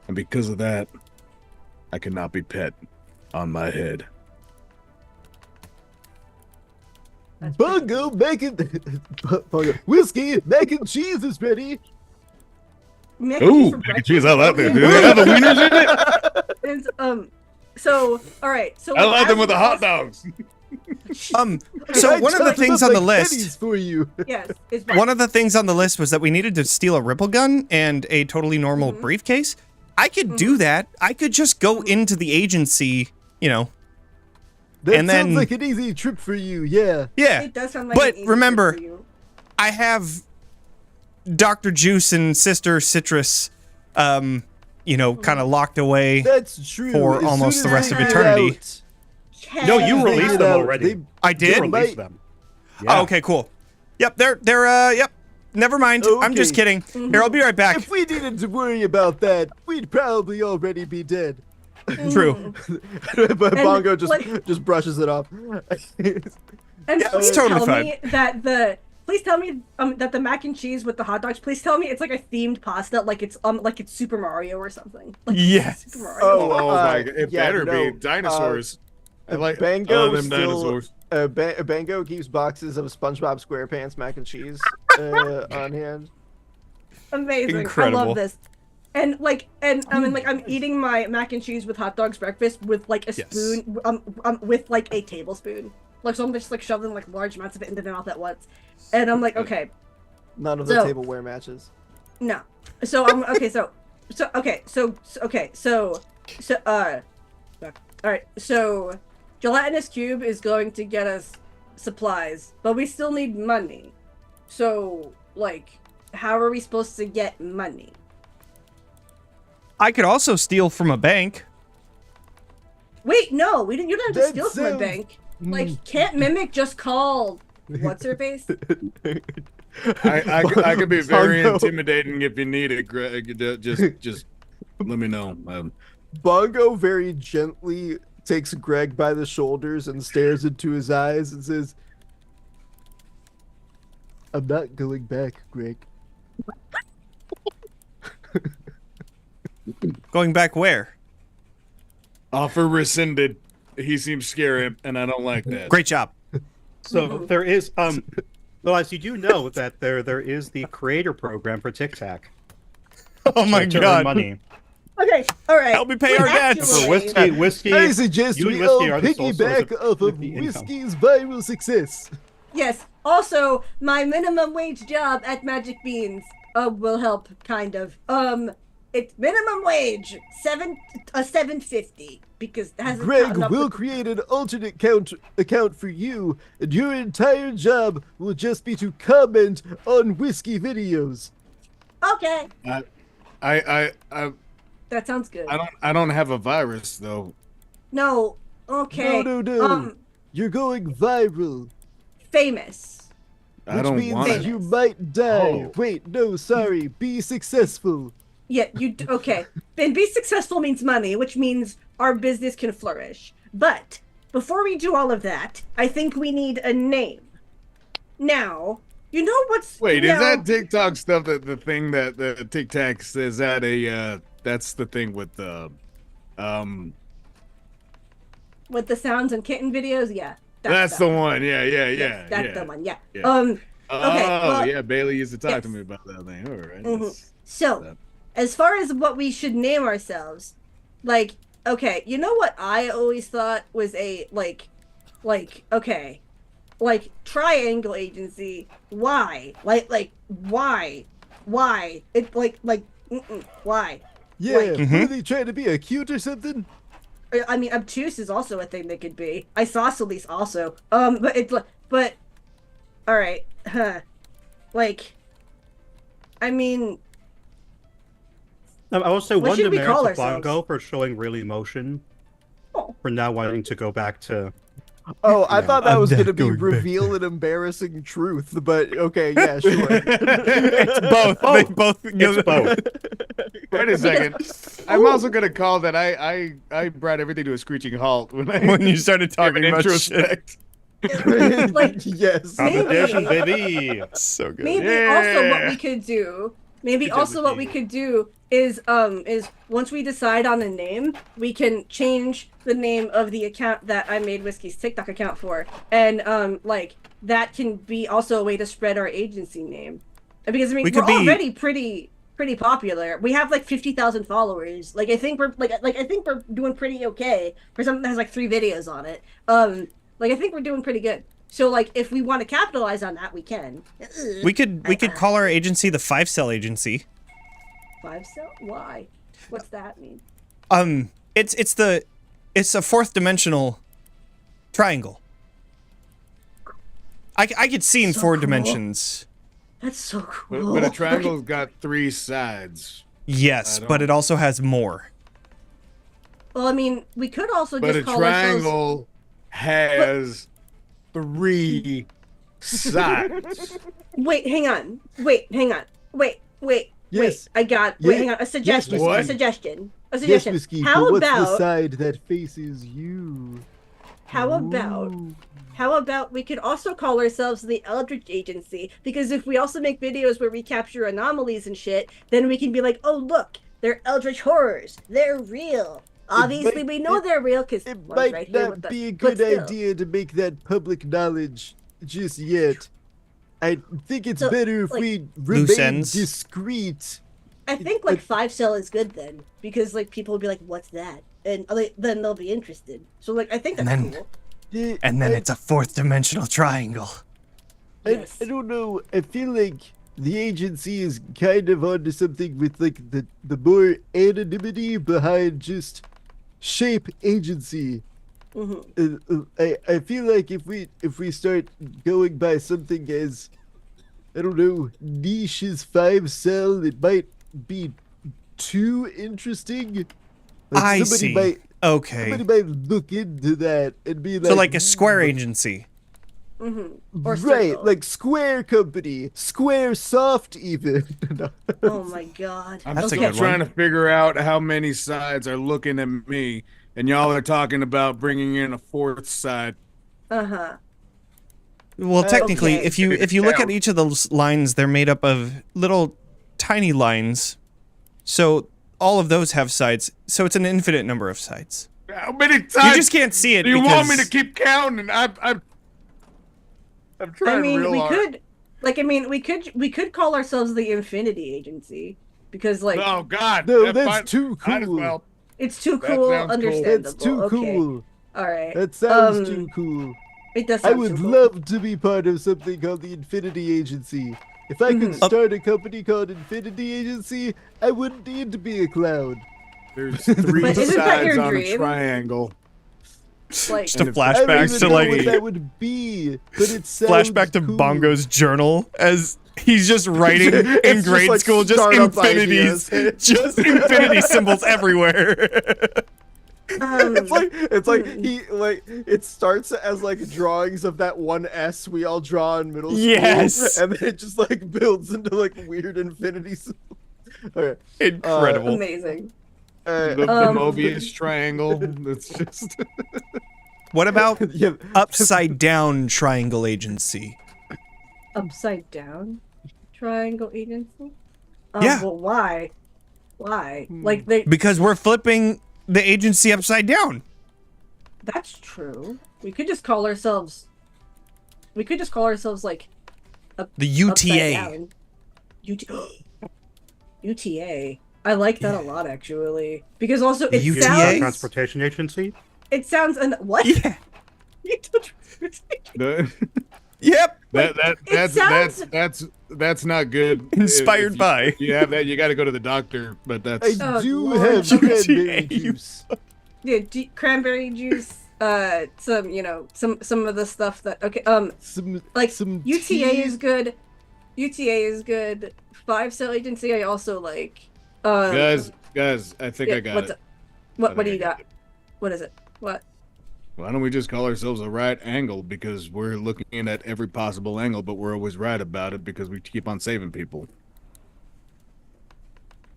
And because of that, I cannot be pet on my head. Bungo making Bungo. Whiskey mac and cheese is ready. Mac and cheese Ooh, for mac and breakfast? cheese! I love it. Okay. Do they have the wieners in it? And so all right. So I love them with the hot as- dogs. So I one of the chopped things up on the like list, pennies for you. Yes. Is one of the things on the list was that we needed to steal a ripple gun and a totally normal briefcase. I could do that. I could just go into the agency, you know. That And sounds then- like an easy trip for you. Yeah. Yeah. It does sound like But an easy remember- trip for you. I have Dr. Juice and Sister Citrus, you know, kind of locked away. That's true. For As almost soon the as rest they of get eternity. out, No, you Hell they released get them out, already. they- I You did? released them. Oh, okay, cool. Yep, yep. Never mind. I'm just Okay. kidding. Here, I'll be right back. If we needed to worry about that, we'd probably already be dead. True. But Bongo like- just brushes it off. And Yeah, please it's totally tell me that please tell me that the mac and cheese with the hot dogs. Please tell me it's like a themed pasta, like it's Super Mario or something. Like Yes. Super Mario. Oh my god! It yeah, better no, be dinosaurs. I like Bango them still- dinosaurs. Bango keeps boxes of SpongeBob SquarePants mac and cheese on hand. Amazing. I Incredible. love this. And I mean, like I'm eating my mac and cheese with hot dogs breakfast with like a Yes. spoon, with like a tablespoon. Like so I'm just like shoving like large amounts of it into my mouth at once. And I'm like, okay, None of the So- tableware matches. no. So I'm okay. All right. So, Gelatinous Cube is going to get us supplies, but we still need money. So, like, how are we supposed to get money? I could also steal from a bank. Wait, no, we didn't. You don't have to That steal from a sounds- bank. Like, can't Mimic just call what's her face? I could be very Bongo. intimidating if you need it, Greg. Just let me know. Bongo very gently takes Greg by the shoulders and stares into his eyes and says, "I'm not going back, Greg." Going back where? Offer rescinded. He seems scary, and I don't like that. Great job. So there is well, as you do know that there is the creator program for Tic Tac. Oh my to earn god. money. Okay, all right. Help me pay our debts. For whiskey, I suggest you and we all whiskey are the sole source piggyback off of the income. Whiskey's viral success. Yes. Also, my minimum wage job at Magic Beans will help, kind of. It's minimum wage $7.50 because it hasn't Greg gotten up will with- create an alternate account for you, and your entire job will just be to comment on Whiskey videos. Okay, I that sounds good. I don't have a virus though. No, okay. No. You're going viral. Famous. I Which don't means want it. you might die. Oh. Wait, no, sorry. Be successful. Yeah, okay. Then be successful means money, which means our business can flourish. But before we do all of that, I think we need a name. Now, you know what's Wait, now, is that TikTok stuff that the thing that the TikTok says that that's the thing with the with the sounds and kitten videos? Yeah. that's the one. Yeah. Yes, that's yeah. the one. Yeah. Yeah. Okay. Well, Yeah, Bailey used to talk yes. to me about that thing. All right. Mhm. So, as far as what we should name ourselves, like, okay, you know what I always thought was a triangle agency. Why? Why? It why? Yeah, Like- what are they trying to be, a cute or something? I mean, obtuse is also a thing they could be. Isosceles also. But all right, huh? Like, I mean, I will say What one should we demerit call to ourselves? Bongo for showing real emotion. Oh. For now wanting to go back to. Oh, I thought that I'm was not gonna be going back reveal an embarrassing truth, but okay, yeah, sure. It's both. They both. It's both. Wait a second. I'm also gonna call that I brought everything to a screeching halt when I When you started talking about shit. introspect. Like, Yes. Competition, Maybe. baby! So good. maybe also what Yeah. we could do. Maybe Good job, also what we Whiskey. could do is once we decide on a name, we can change the name of the account that I made Whiskey's TikTok account for, and like that can be also a way to spread our agency name. Because I mean, We we're could be- already pretty popular. We have like 50,000 followers. Like I think we're I think we're doing pretty okay for something that has like 3 videos on it. Like I think we're doing pretty good. So like if we want to capitalize on that, we can. We could call our agency the 5-cell agency. 5 cell? Why? What's that mean? It's a fourth dimensional triangle. I could see in So 4 cool. dimensions. That's so cool. But a triangle's got 3 sides. Yes, I but don't- it also has more. Well, I mean, we could also But a just call ourselves. triangle has 3 sides. Wait, hang on. Wait, hang on. Wait. Yes. I got. Yeah. Wait, hang on. A suggestion. Yes, a what? suggestion. A Yes, suggestion. Whiskey, How but what's the about? side that faces you? How about? Ooh. How about we could also call ourselves the Eldritch Agency? Because if we also make videos where we capture anomalies and shit, then we can be like, oh look, they're Eldritch horrors. They're real. Obviously, we know they're real because It one's might right here with not us. be a But good still. idea to make that public knowledge just yet. I think it's So, better if like- we Loose remain ends? discreet. I think like 5 cell is good then because like people will be like, "What's that?" and then they'll be interested. So like I think that's And then- cool. Yeah, And then I- it's a fourth dimensional triangle. Yes. I don't know. I feel like the agency is kind of onto something with like the more anonymity behind just shape agency. Mhm. I feel like if we start going by something as, I don't know, niche as 5 cell, it might be too interesting. I somebody see. Might, Okay. somebody might look into that and be like, So like a square "Hmm, agency. Or right, circle. like Square Company, Square Soft even. Oh my god. I'm That's a still good trying one. to figure out how many sides are looking at me, and y'all are talking about bringing in a 4th side. Uh-huh. Well, technically, Okay. if you look at each of those lines, they're made up of little tiny lines. So all of those have sides. So it's an infinite number of sides. How many times You just can't see it do you want me to because- keep counting? I'm trying I mean, real we hard. could like I mean, we could call ourselves the Infinity Agency because like Oh God! No, that that's might- too might as cool. well. it's too that cool, sounds cool. understandable. That's too okay. cool. All right. That sounds Um, too cool. It does I sound would too cool. love to be part of something called the Infinity Agency. If I could Mhm. start a company called Infinity Agency, I wouldn't need to be a clown. There's 3 But isn't that sides your on dream? a triangle. Like Just a And if- I don't flashback even to know what like that would be, but it sounds flashback to cool. Bongo's journal as he's just writing in It's just grade like school, just startup infinities, ideas. just infinity symbols everywhere. It's like it starts as like drawings of that one S we all draw in middle school. Yes. And then it just like builds into like weird infinity symbols. Okay. Incredible. Amazing. The Mobius triangle. It's just. What about Yeah. upside down triangle agency? Upside down triangle agency? Yeah. Well, why? Why? Like they. Because we're flipping the agency upside down. That's true. We could just call ourselves. We could just call ourselves like. The UTA. Upside down. UTA. I like that a lot, actually, because also it UTA? sounds. Transportation Agency. It sounds what? Yeah. The- Yep. That's not good. Inspired If by. If you have that, you got to go to the doctor. But that's. I Oh, do Lord. have cranberry juice. Yeah, cranberry juice. Some some of the stuff that Some UTA tea. is good. UTA is good. 5-cell agency I also like. Guys, I think yeah, I got what's it. up? What I do think you I got? it. What is it? What? Why don't we just call ourselves a right angle, because we're looking at every possible angle, but we're always right about it because we keep on saving people.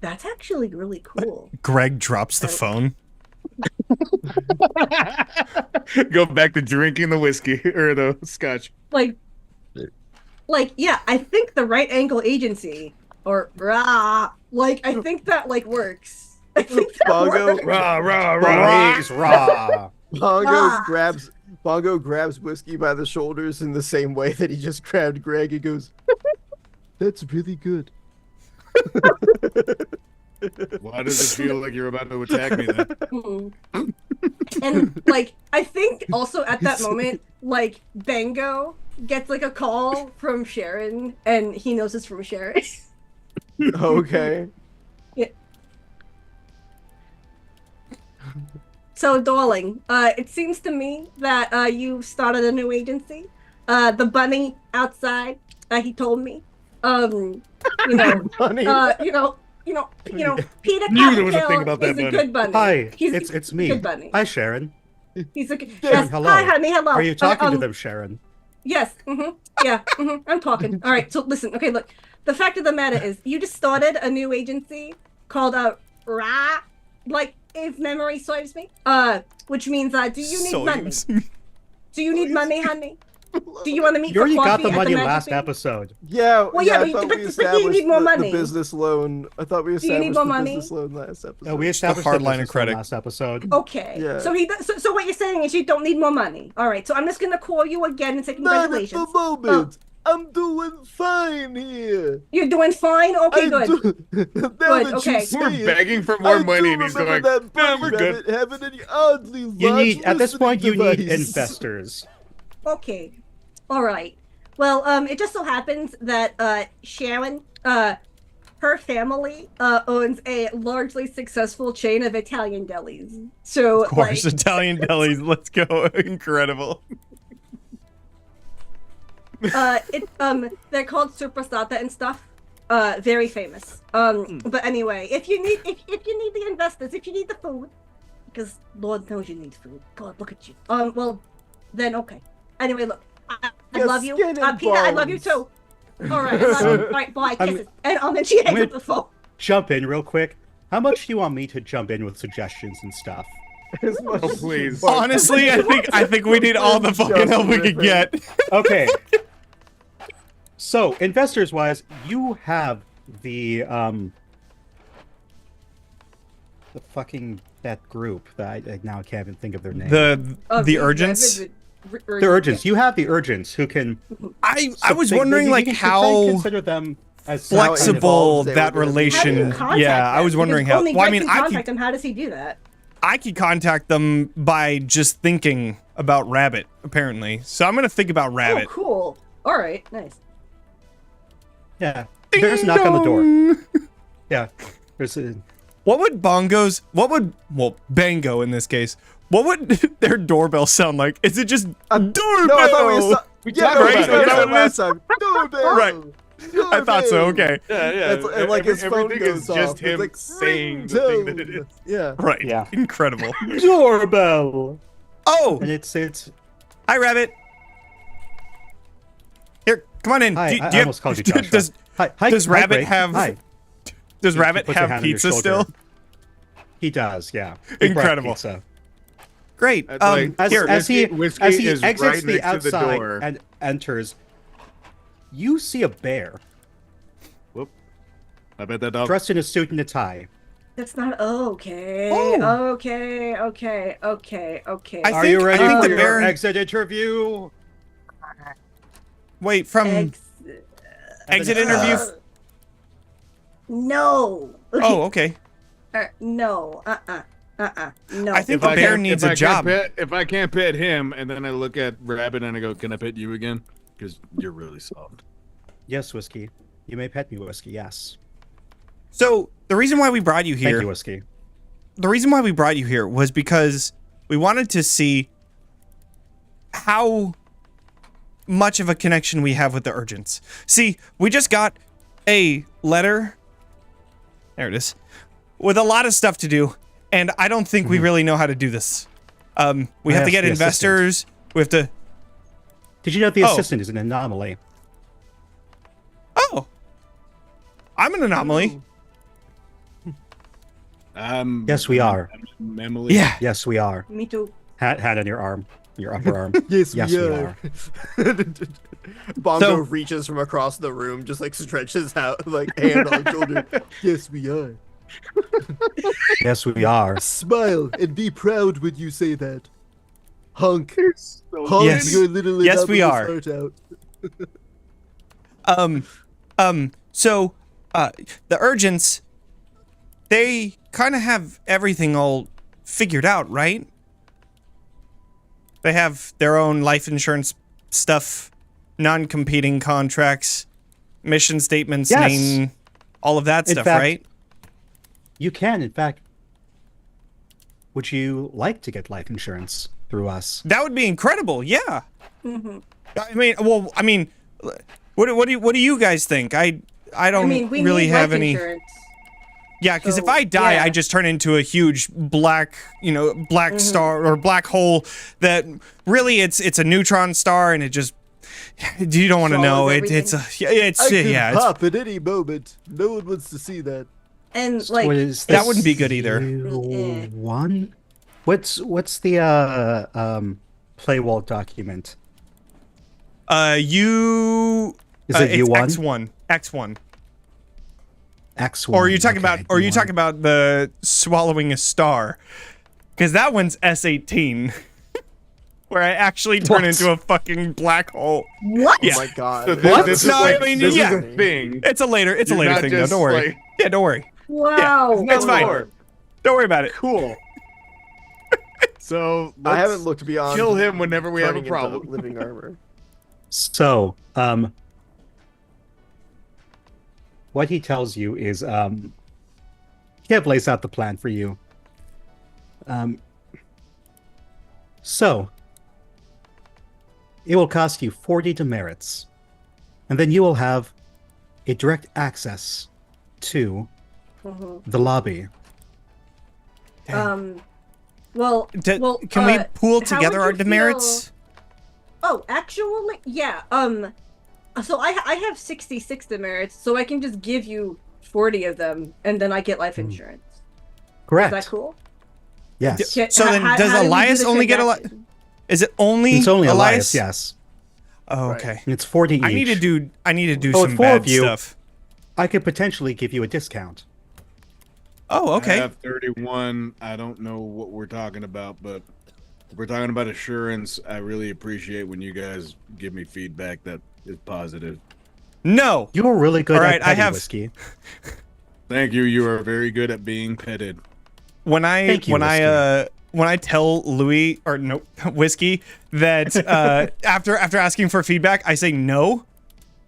That's actually really cool. Greg drops the phone. Go back to drinking the whiskey or the scotch. Like yeah, I think the right angle agency or I think that works. I think that Bongo. works. Rah rah rah. He's raw. Bongo grabs Whiskey by the shoulders in the same way that he just grabbed Greg and goes, "That's really good." Why does it feel like you're about to attack me then? Mm. And I think also at that moment, Bango gets a call from Sharon, and he knows it's from Sharon. Okay. Yeah. So, darling, it seems to me that you've started a new agency. The bunny outside, he told me. Bunny. Peter Knew there was a Cottontail thing about that is a bunny. good bunny. Hi, He's it's a me. good bunny. Hi, Sharon. He's a Sharon, yes. hello. Hi, honey. Hello. Are you talking to um, them, Sharon? Yes. Yeah. I'm talking. All right. So listen. Okay. Look. The fact of the matter is, you just started a new agency called Ra. If memory serves me. Which means do you need money? Do you need money, honey? Do you want to meet You already for got coffee the at money Magic last Bean? episode. Yeah, Well, yeah, I but- thought but we you established need more the money. business loan. I thought we Do you need established more the money? business loan last episode. No, we established hard the line of business loan credit. last episode. Okay. Yeah. So what you're saying is you don't need more money. All right. So I'm just gonna call you again and say Not at congratulations. the moment. I'm doing fine here. You're doing fine. Okay, good. Now Good, that you okay. say We're it, begging for more I money, do and he's remember going, that "Nah, bunny we're good." rabbit having an oddly You large need at this point you listening need device. investors. Okay. All right. Well, it just so happens that Sharon, her family owns a largely successful chain of Italian delis. So Of course, Italian delis. Let's go. Incredible. they're called Superstata and stuff. Very famous. But anyway, if you need the investors, if you need the food, because Lord knows you need food. God, look at you. Well, then okay. Anyway, look, I Your love you. skin and Peter, I love you bones. too. All right, I love you. All right, bye, kisses. And then she hangs up the phone. Jump in real quick. How much do you want me to jump in with suggestions and stuff? As much Oh, as you please. want. Honestly, I think we need all the fucking help we could get. Okay. So, investors wise, you have the fucking that group that I now can't even think of their name. The urgents. The urgents. You have the urgents who can. I so was they- wondering you can how consider them as flexible involved they that were gonna be. How do you relation. contact Yeah, I them? was wondering Because how. only Well, I Greg mean, can I contact could them. How does he do that? contact them by just thinking about Rabbit. Apparently, so I'm gonna think about Rabbit. Oh, cool. All right, nice. Yeah. There's a knock on the door. Yeah. There's a. What would Bango in this case, what would their doorbell sound like? Is it just doorbell? No, I thought we We yeah, talked no, about we it. talked Yeah, about it last time. Doorbell. Right. I thought so. Okay. Yeah, yeah. And, like, his phone everything goes is just off. It's him like, saying the thing that it is. Yeah. Right. Yeah. Incredible. Doorbell. Oh, And it's. hi, Rabbit. Here, come on in. Hi, Do- I do you- almost called you Joshua. Does Hi, does hi, Rabbit Greg. have- Hi. Does Rabbit Puts your have hand on your pizza shoulder. still? He does, yeah. He brought Incredible. pizza. Great. Like, Here. As he Whiskey as he is exits right the next to the outside door. and enters, you see a bear Whoop. I bet that dog. dressed in a suit and a tie. That's not okay. Oh. Okay. Okay. I Are think- you ready I think for the your bear- exit interview? Wait, from exit interview. No. Oh, okay. No. No. I think If the I bear can't- needs if a I job. can't pet- if I can't pet him, and then I look at Rabbit and I go, "Can I pet you again?" Because you're really soft. Yes, Whiskey. You may pet me, Whiskey, yes. So the reason why we brought you Thank here, you, Whiskey. the reason why we brought you here was because we wanted to see how much of a connection we have with the Urgents. See, we just got a letter. There it is. With a lot of stuff to do, and I don't think we really know how to do this. We I have to asked get the investors. We have to. Did you know the Oh. assistant is an anomaly? Oh, I'm an anomaly. Yes, we are. Emily. Yeah. Yes, we are. Me too. Hat on your arm. Your upper arm. Yes, Yes, we we are. are. Bongo So- reaches from across the room, just like stretches out, like hand on shoulder. Yes, we are. Yes, we are. Smile and be proud when you say that. Hunk. Hunk Yes. your little Yes, we anomalous are. heart out. So, the Urgents, they kind of have everything all figured out, right? They have their own life insurance stuff, non-competing contracts, mission statements, Yes. name, all of that In stuff, fact- right? You can, in fact. Would you like to get life insurance through us? That would be incredible. Yeah. Mm-hmm. I mean, what do you guys think? I don't we really need have life any. insurance. Yeah, because if So, I die, yeah. I just turn into a huge black, black star or black hole that really it's a neutron star and it just you don't want to know. Swallows It's I could it's pop at any moment. No one wants to see that. And like, What is That this wouldn't be good either. One? What's the play wall document? you Is it it's U1? X1. X1. Or are you talking okay, about U1. about the swallowing a star? Because that one's S18. Where I actually turn What? into a fucking black hole. what? Yeah. Oh my god. So What? this is No, like, I mean, this yeah. is a thing. It's a later You're not thing though. just, Don't worry. like- Yeah, don't worry. Wow. It's fine. Lord. Don't worry about it. Cool. So I let's haven't looked beyond. kill him whenever we have a turning into problem. Living armor. So, what he tells you is, he kind of lays out the plan for you. So, it will cost you 40 demerits, and then you will have a direct access to the lobby. Well, Can we pool how together would our you demerits? Oh, actually, yeah. So I have 66 demerits, so I can just give you 40 of them, and then I get life insurance. Correct. Is that cool? Yes. So then does do we do Elias the only get transaction? Is it only It's only Elias? Elias, yes. Oh, Right. okay. And it's 40 each. I need to do Oh, some with four bad of you. stuff. I could potentially give you a discount. Oh, I okay. have 31. I don't know what we're talking about, but if we're talking about assurance, I really appreciate when you guys give me feedback that is positive. No. You're really good All right, at I petty have- whiskey. Thank you. You are very good at being petted. When I Thank you, when I tell Louis or no Whiskey that after asking for feedback, I say no,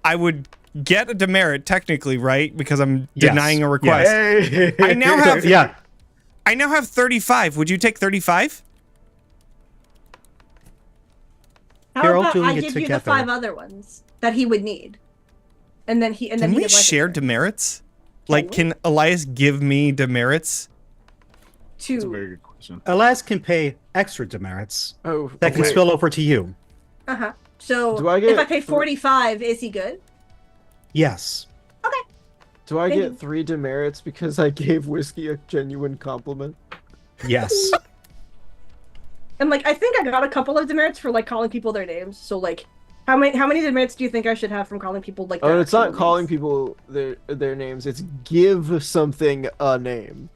I would get a demerit technically, right? Because I'm Yes. denying a request. Hey. I now have Yeah. I now have 35. Would you take 35? How You're all about doing I it give you the together. 5 other ones that he would need? And then he Can we did life share insurance. demerits? Like, we? can Elias give me demerits? That's a to very good question. Elias can pay extra demerits Oh, that can wait. spill over to you. uh-huh. So Do I if get I pay 45, is he good? Yes. Do I Thank get you. 3 demerits because I gave Whiskey a genuine compliment? Yes. And like I think I got a couple of demerits for like calling people their names. So like how many demerits do you think I should have from calling people like their Oh, it's not actual calling names? people their names. It's give something a name.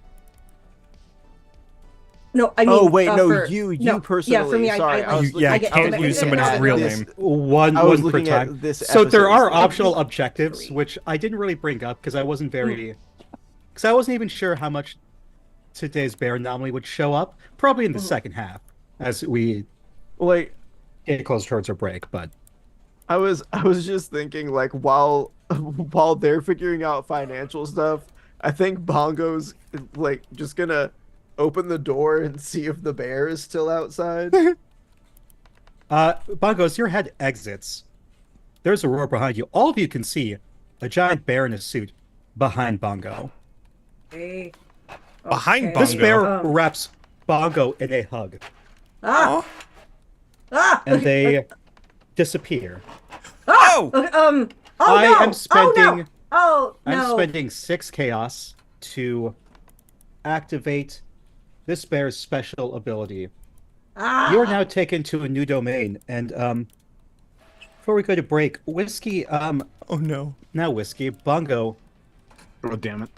No, I mean Oh wait, no, for, you no, personally. Yeah, for me, Sorry, I I was like, Yeah, I I get can't demerits. use somebody's I get real demerits. name. One I was per looking time. at this. So there are episode's name. optional objectives, which I didn't really bring up because I wasn't very, because I wasn't even sure how much today's bear anomaly would show up. Probably in the second half, as we Like, get close towards our break. But I was just thinking, like, while they're figuring out financial stuff, I think Bongo's like just gonna open the door and see if the bear is still outside. Bongo, as your head exits, there's a roar behind you. All of you can see a giant bear in a suit behind Bongo. Hey. Behind Okay. This Bongo. bear Um. wraps Bongo in a hug, Ah! Ah! and they disappear. Oh! Okay, oh I no! am spending. Oh no! Oh I'm no! spending 6 chaos to activate this bear's special ability. Ah! You are now taken to a new domain, and before we go to break, Whiskey, Oh no. now Whiskey, Bongo, Oh damn it!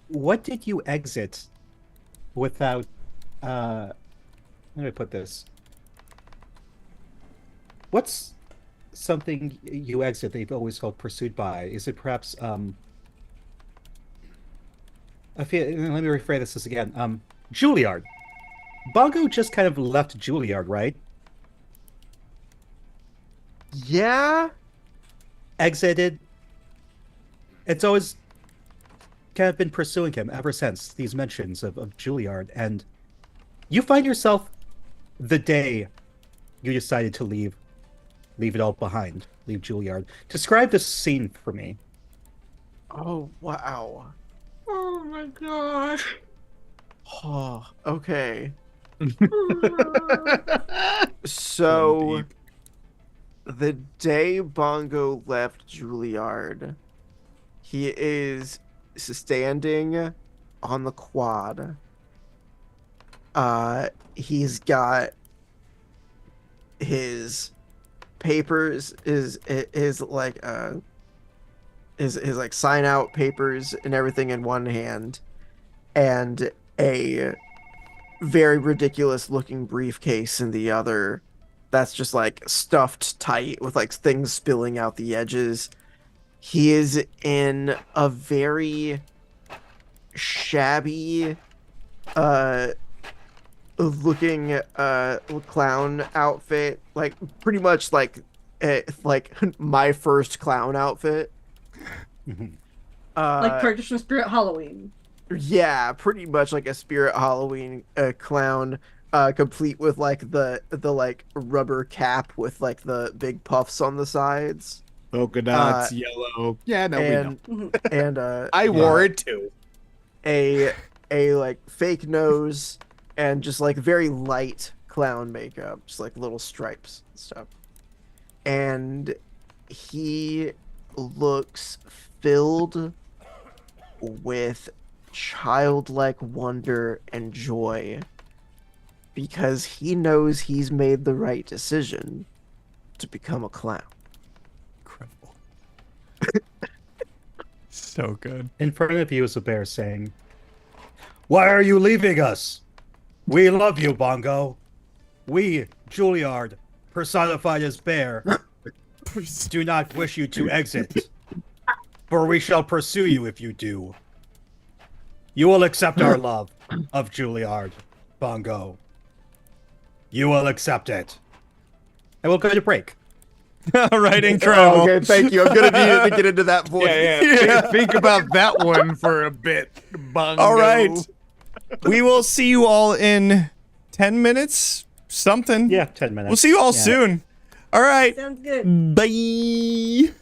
what did you exit without? How do I put this? What's something you exit that you've always felt pursued by? Is it perhaps I feel. Let me rephrase this again. Juilliard. Bongo just kind of left Juilliard, right? Yeah. Exited. It's always kind of been pursuing him ever since these mentions of Juilliard, and you find yourself the day you decided to leave it all behind, leave Juilliard. Describe this scene for me. Oh wow. Oh my god! Oh, okay. Going So deep. the day Bongo left Juilliard, he is standing on the quad. He's got his papers, his like sign out papers and everything in one hand, and a very ridiculous looking briefcase in the other that's just like stuffed tight with like things spilling out the edges. He is in a very shabby looking clown outfit, like pretty much like my first clown outfit. Like purchased from Spirit Halloween. Yeah, pretty much like a Spirit Halloween clown, complete with like the like rubber cap with like the big puffs on the sides. Polka dots, yellow. Yeah, no, we know. And I wore it too. a like fake nose and just like very light clown makeup, just like little stripes and stuff. And he looks filled with childlike wonder and joy because he knows he's made the right decision to become a clown. Incredible. So good. In front of you is a bear saying, "Why are you leaving us? We love you, Bongo. We, Juilliard, personified as bear, do not wish you to exit, for we shall pursue you if you do. You will accept our love of Juilliard, Bongo. You will accept it." And we'll go to break. All right, incredible. Oh, okay, thank you. I'm gonna need it to get into that point. Yeah. Think about that one for a bit, Bongo. All right. We will see you all in 10 minutes. Something. Yeah, 10 minutes. We'll see you all Yeah. soon. All right. Sounds good. Bye.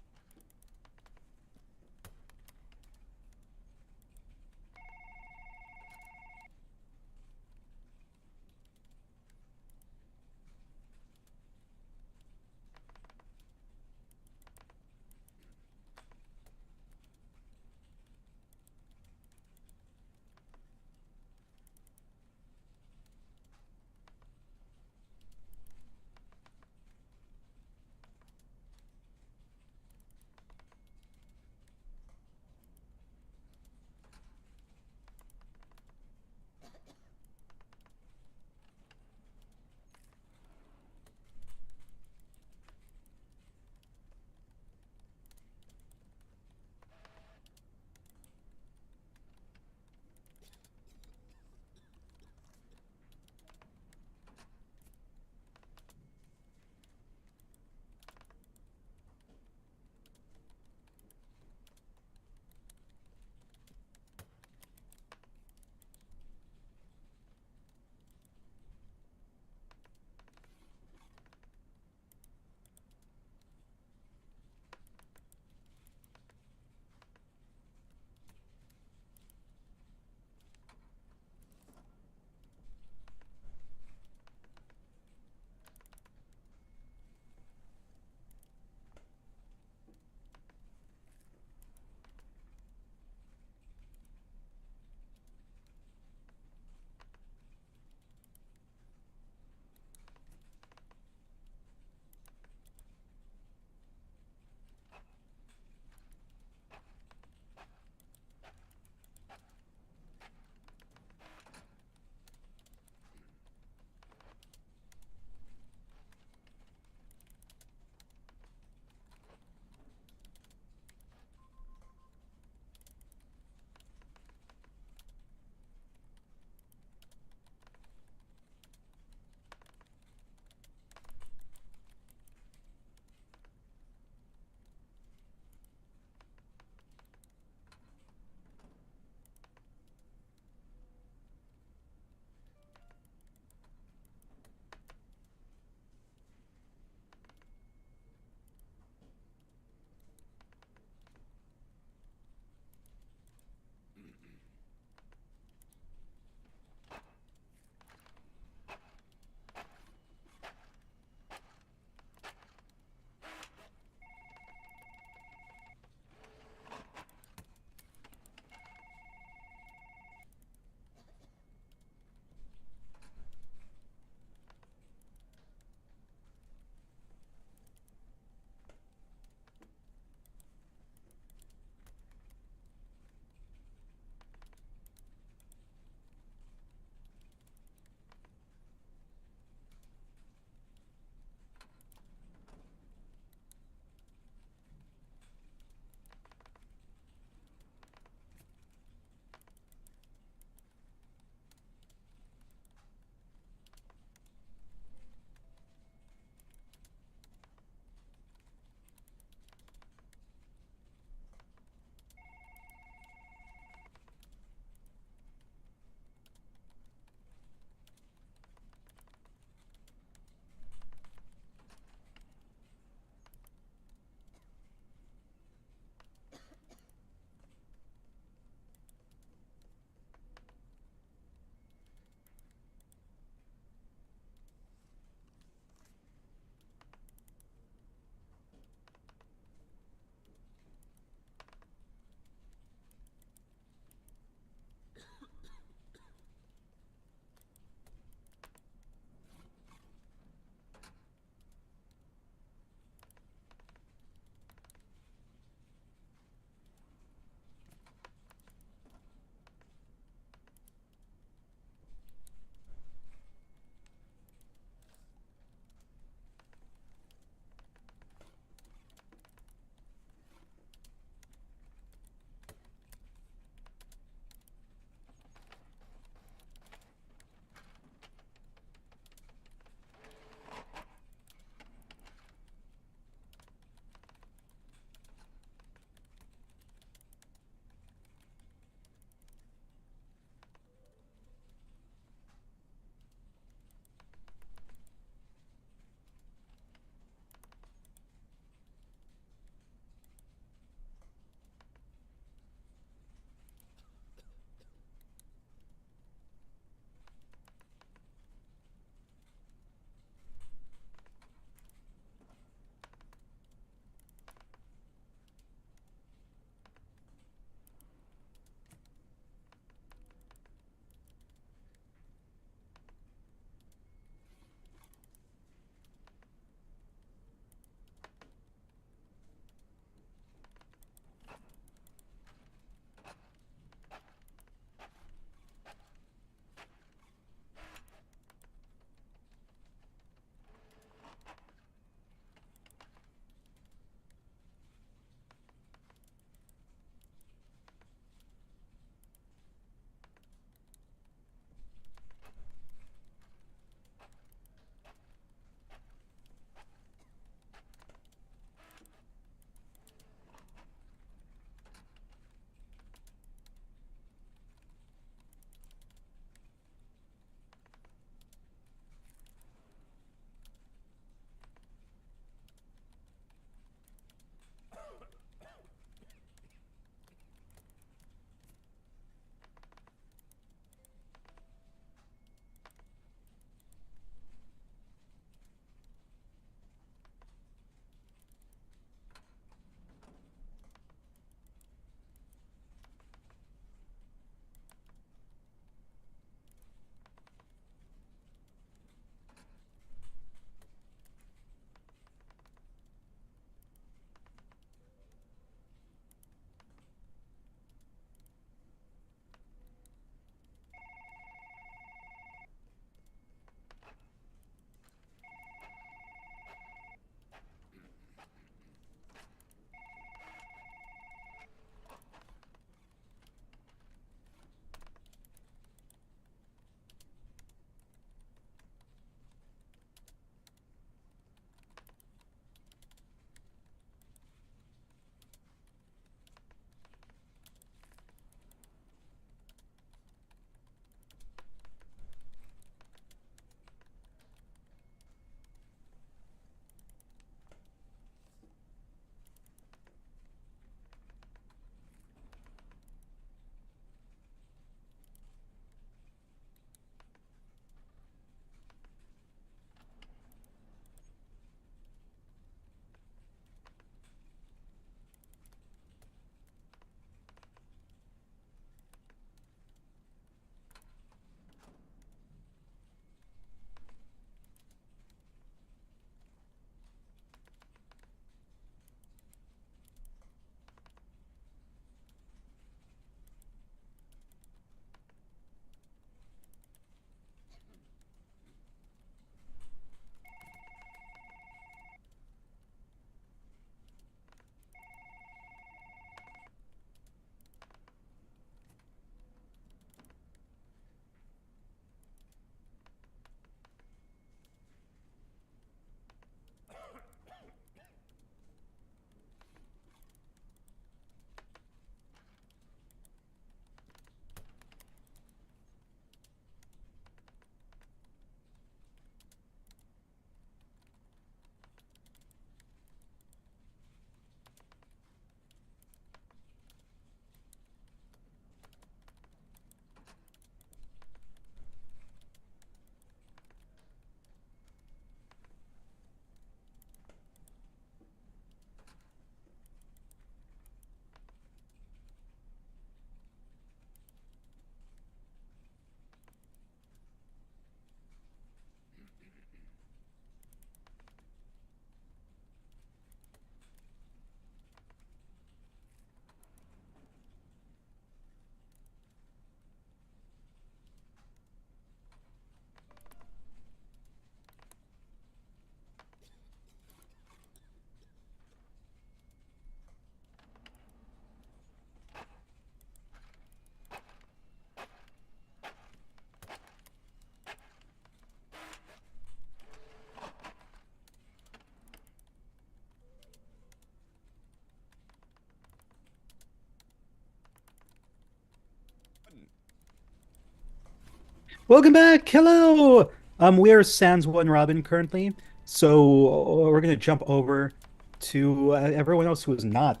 Welcome back. Hello. We are Sans One Robin currently, so we're gonna jump over to everyone else who is not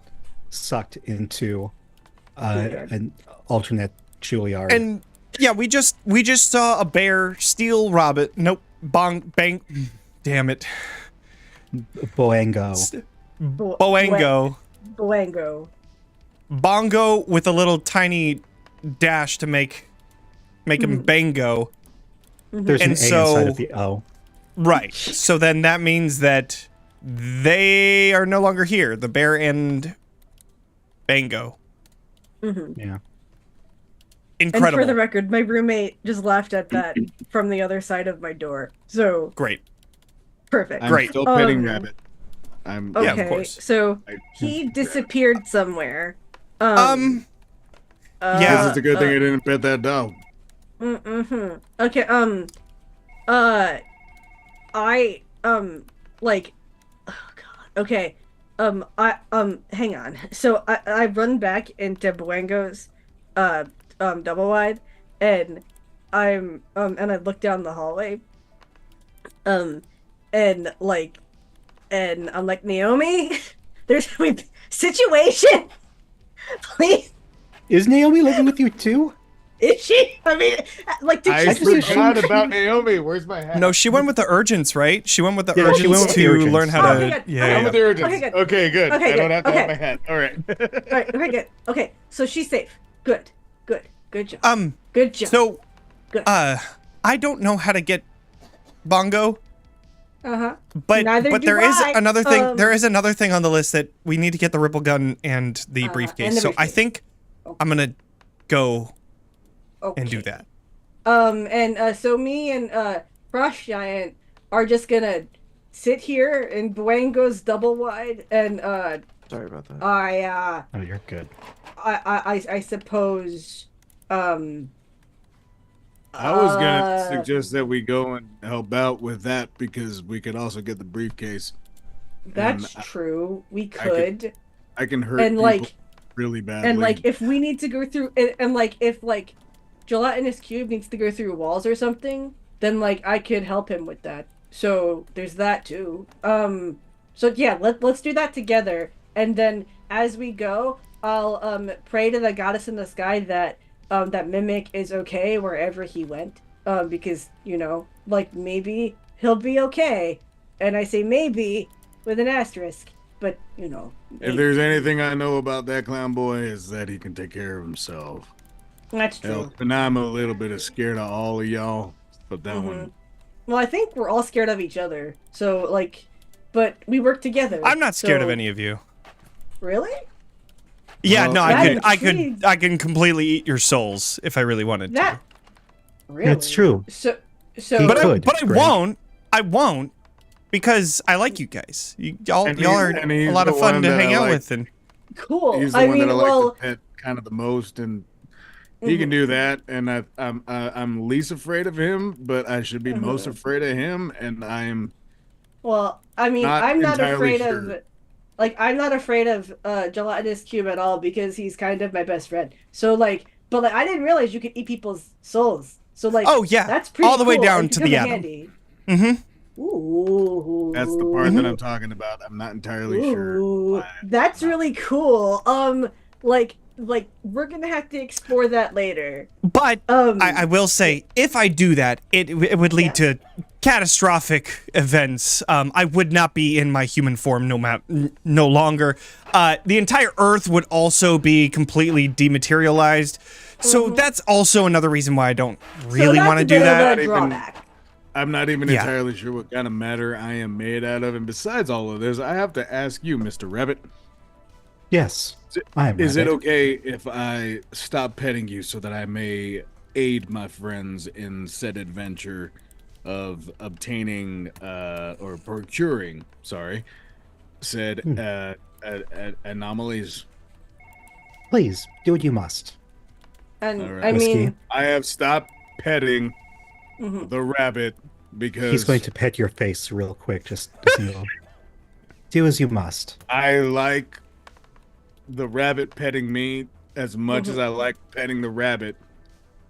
sucked into an alternate Juilliard. And yeah, we just saw a bear steal Robin. Nope. Bang. Damn it. Boango. Boango. Boango. Bongo with a little tiny dash to make him bango. There's And an A so- inside of the O. Right. So then that means that they are no longer here. The bear and Bango. Yeah. Incredible. And for the record, my roommate just laughed at that from the other side of my door. So Great. perfect. I'm Great. still petting Um, Rabbit. I'm Okay, Yeah, of course. so I- he disappeared somewhere. Yeah. Guess it's a good thing I didn't pet that dog. Okay, I, like, oh god, okay, hang on. So I run back into Buengo's, double wide, and and I look down the hallway, and I'm like, Naomi, there's a situation, please. Is Naomi living with you too? Is she? I mean, like, did I she? forgot about Naomi. Where's my hat? No, she went with the urgents, right? She went with the Yeah, she urgents went with the to urgents. learn how Oh, to. okay, good. Yeah, I'm yeah. with the urgents. Okay, good. Okay, good. Okay, I good. don't have to Okay. have my hat. All right. Alright, okay, good. Okay, so she's safe. Good job. Good job. So, Good. I don't know how to get Bongo, Uh-huh. but Neither but do there is I. another thing. There is another thing on the list that we need to get the ripple gun and the briefcase. and the So I briefcase. think I'm gonna go Okay. and do that. So me and Frost Giant are just gonna sit here in Buengo's double wide, and Sorry about that. Oh, you're good. I suppose I was gonna Uh, suggest that we go and help out with that because we could also get the briefcase. that's And true. We I could- could. I can hurt And, people like- really badly. And like, if we need to go through, and like, if like Gelatinous Cube needs to go through walls or something, then like I could help him with that. So there's that too. So yeah, let's do that together, and then as we go, I'll pray to the goddess in the sky that that Mimic is okay wherever he went, because like maybe he'll be okay, and I say maybe with an asterisk, but if maybe. there's anything I know about that clown boy is that he can take care of himself. That's true. Hell, and I'm a little bit scared of all of y'all, but that one. Well, I think we're all scared of each other. So, like, but we work together. I'm not scared of so- any of you. Really? Yeah, Well, no, that I intrigues- can completely eat your souls if I really wanted to. That. Really? That's true. So. He But could, I Greg. won't. I won't because I like you guys. Y'all And are and a he's lot of the fun one to that hang I out like. with, and Cool. He's the I one mean, that I like well. to pet kind of the most, and he can do that. And I'm least afraid of him, but I should be most afraid of him. And I'm Well, I mean, not I'm not entirely afraid of. sure. Like, I'm not afraid of Gelatinous Cube at all because he's kind of my best friend. So, like, but like, I didn't realize you could eat people's souls. So, like, oh yeah, that's pretty all the way cool. down It to could the come in atom. handy. Mm-hmm. Ooh. that's the part that I'm talking about. I'm not entirely sure. Ooh, why. that's really cool. Like we're gonna have to explore that later. But I will say, if I do that, it would lead to catastrophic events. I would not be in my human form no longer. The entire Earth would also be completely dematerialized. So that's also another reason why I don't really want to do that. Drawback. I'm not even Yeah. entirely sure what kind of matter I am made out of. And besides all of this, I have to ask you, Mr. Rabbit. Yes, I am. Is it Rabbit. okay if I stop petting you so that I may aid my friends in said adventure of obtaining or procuring, said anomalies? Please do what you must. And All right. I Whiskey. mean, I have stopped petting mhm. the rabbit because He's going to pet your face real quick. Just you know. Do as you must. I like the rabbit petting me as much Mm-hmm. as I like petting the rabbit.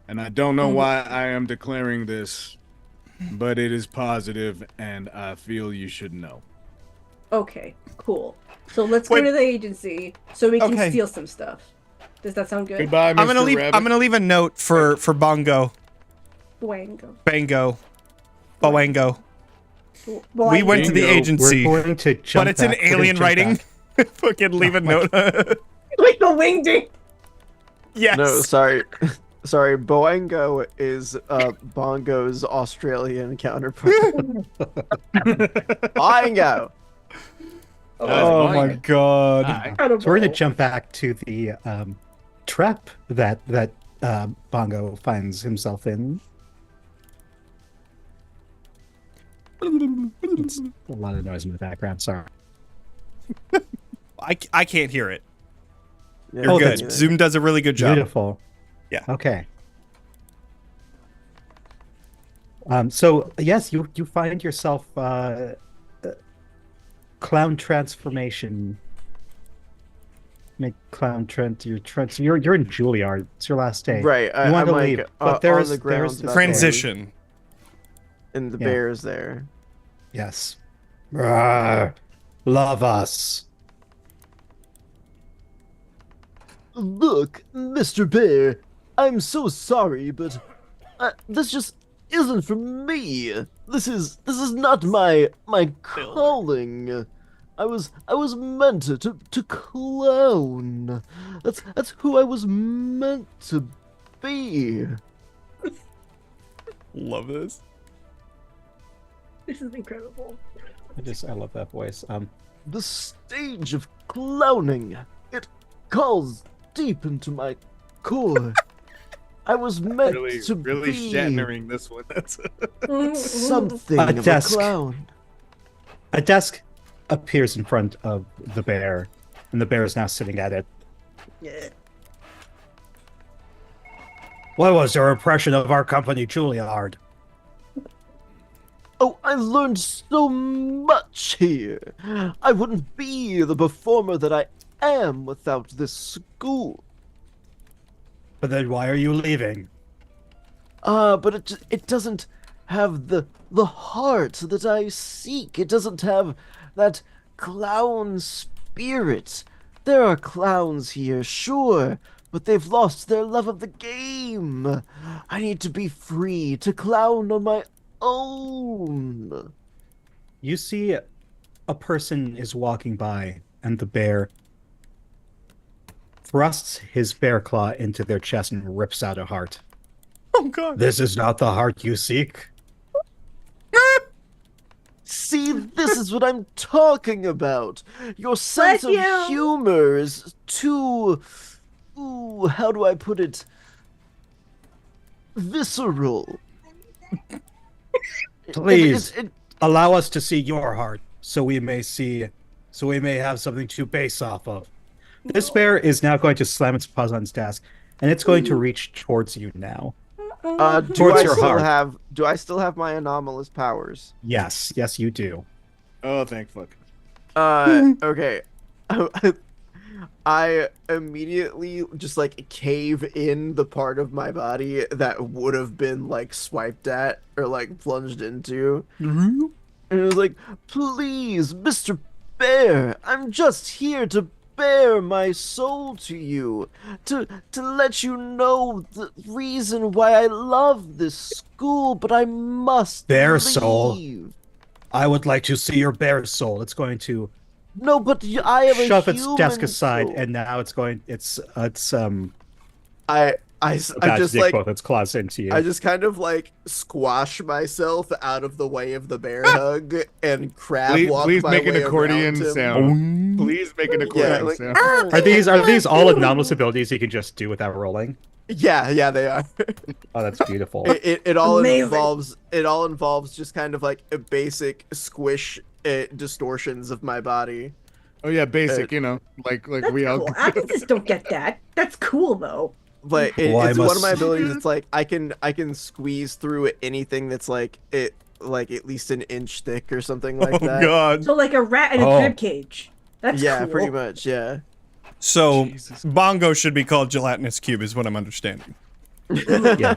And I don't know why I am declaring this, but it is positive, and I feel you should know. Okay, cool. So let's Wait. go to the agency so we can Okay. steal some stuff. Does that sound good? Goodbye, Mr. I'm gonna leave. Rabbit. I'm gonna leave a note for Bongo, Wango. Bango, Bowango. Well, We went to the Bingo. agency, We're going to jump but it's in back. We're gonna alien jump writing. back. Fucking leave a note. Like the wingding. Yes. No, sorry. Sorry, Boango is Bongo's Australian counterpart. Boango! Oh my god. Incredible. So we're going to jump back to the trap that Bongo finds himself in. It's a lot of noise in the background. Sorry. I can't hear it. Yeah, You're Oh, good. that's Zoom does a really good job. Beautiful. Yeah. Okay. So yes, you find yourself clown transformation. Make clown trend. You're in Juilliard. It's your last day. Right, You want I'm to like leave, on but there's the grounds this about Transition. and the Yeah. bear's there. Yes. Rawr. Love us. Look, Mr. Bear, I'm so sorry, but this just isn't for me. This is not my calling. I was meant to clown. That's who I was meant to be. Love this. This is incredible. I love that voice. The stage of clowning, it calls deep into my core. I was meant Really, to really be Shatnering this one. That's something A of desk. a clown. A desk appears in front of the bear, and the bear is now sitting at it. Yeah. What was your impression of our company, Juilliard? Oh, I learned so much here. I wouldn't be the performer that I am without this school. But then why are you leaving? But it doesn't have the heart that I seek. It doesn't have that clown spirit. There are clowns here, sure, but they've lost their love of the game. I need to be free to clown on my own. You see a person is walking by, and the bear thrusts his bear claw into their chest and rips out a heart. Oh god. This is not the heart you seek. See, this is what I'm talking about. Your sense Bless of you. humor is too... Ooh, how do I put it? Visceral. Please It- allow us to see your heart, so we may have something to base off of. This bear is now going to slam its paws on its desk, and it's going to reach towards you now. do Towards I your still heart. have? Do I still have my anomalous powers? Yes, you do. oh, thank fuck. Okay. I immediately just like cave in the part of my body that would have been like swiped at or like plunged into. And it was like, please, Mr. Bear, I'm just here to bare my soul to you, to let you know the reason why I love this school, but I must Bear leave. soul? I would like to see your bear soul. It's going to No, but I have shove a its human desk aside, soul. and now it's I about to just dig like both its claws into you. I just kind of like squash myself out of the way of the bear hug and crab walk Please my make an way accordion around him. sound. Please make an Yeah, accordion like, sound. Are these all anomalous abilities you can just do without rolling? yeah, they are. Oh, that's beautiful. It all Amazing. involves just kind of like a basic squish distortions of my body. Oh yeah, basic, you know, like That's we all. cool. Actors don't get that. That's cool though. But Well, it's I one of must- my abilities. It's like I can squeeze through anything that's like at least an inch thick or something like Oh that. god. So like a rat in a Oh. crib cage. That's Yeah, cool. pretty much. Yeah. So Jesus. Bongo should be called gelatinous cube, is what I'm understanding. Yeah.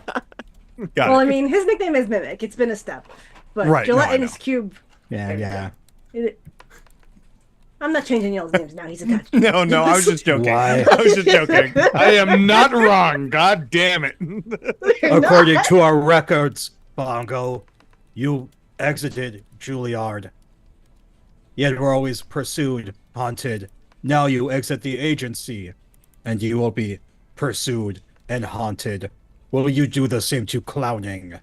Got Well, it. I mean, his nickname is Mimic. It's been a step. But Right, no, I Gelatinous know. Cube. Yeah. I'm not changing y'all's names now. He's attached. No, I was just joking. Why? I was just joking. I am not wrong. God damn it. According to our records, Bongo, you exited Juilliard. Yet were always pursued, haunted. Now you exit the agency, and you will be pursued and haunted. Will you do the same to clowning?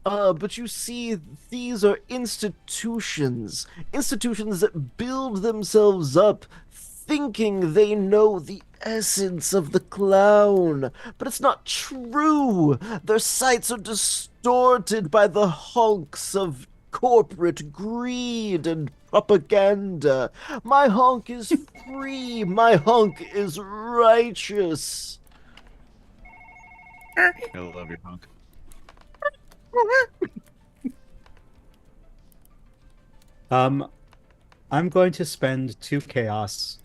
But you see, these are institutions. Institutions that build themselves up, thinking they know the essence of the clown. But it's not true. Their sights are distorted by the honks of corporate greed and propaganda. My honk is free. My honk is righteous. I love your punk. I'm going to spend 2 chaos.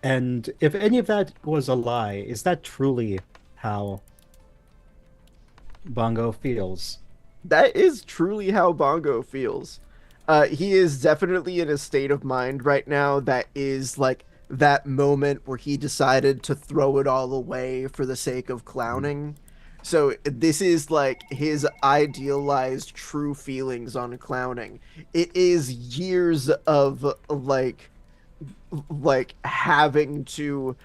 And if any of that was a lie, is that truly how Bongo feels? That is truly how Bongo feels. He is definitely in a state of mind right now that is like that moment where he decided to throw it all away for the sake of clowning. So this is like his idealized true feelings on clowning. It is years of like having to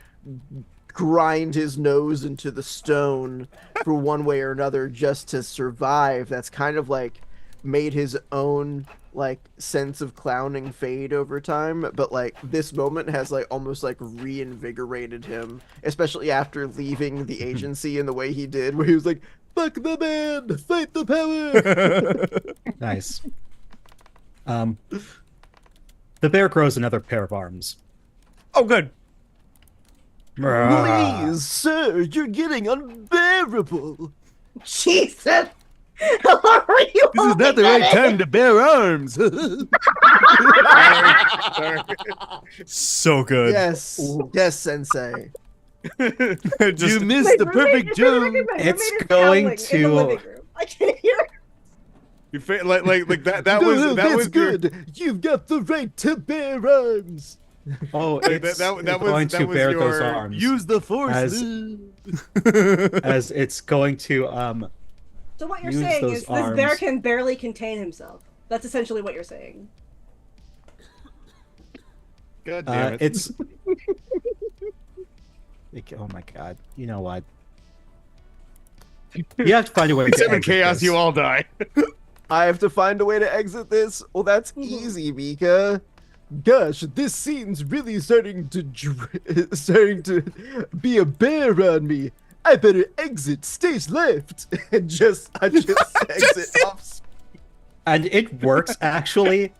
grind his nose into the stone for one way or another just to survive. That's kind of like made his own like sense of clowning fade over time, but like this moment has like almost like reinvigorated him, especially after leaving the agency in the way he did, where he was like, fuck the man, fight the power. Nice. The bear grows another pair of arms. Oh, good. Please, sir, you're getting unbearable. Jesus! How are you? This is not the right time to bear arms. Sorry. So good. Yes, yes, sensei. Just, You missed the perfect joke. It's going to- I can hear. You like that. That No, was no, that that's was your- good. You've got the right to bear arms. Oh, Like, it's that was going to bear those your arms. use the force. As- as it's going to So what you're Use saying those is this bear arms. can barely contain himself. That's essentially what you're saying. God damn it. it's oh my god. You know what? You have to find a way to Except in exit chaos, this. you all die. I have to find a way to exit this. Well, that's easy, Mika. Gosh, this scene's really starting to be a bear on me. I better exit stage left and I just exit off. And it works actually.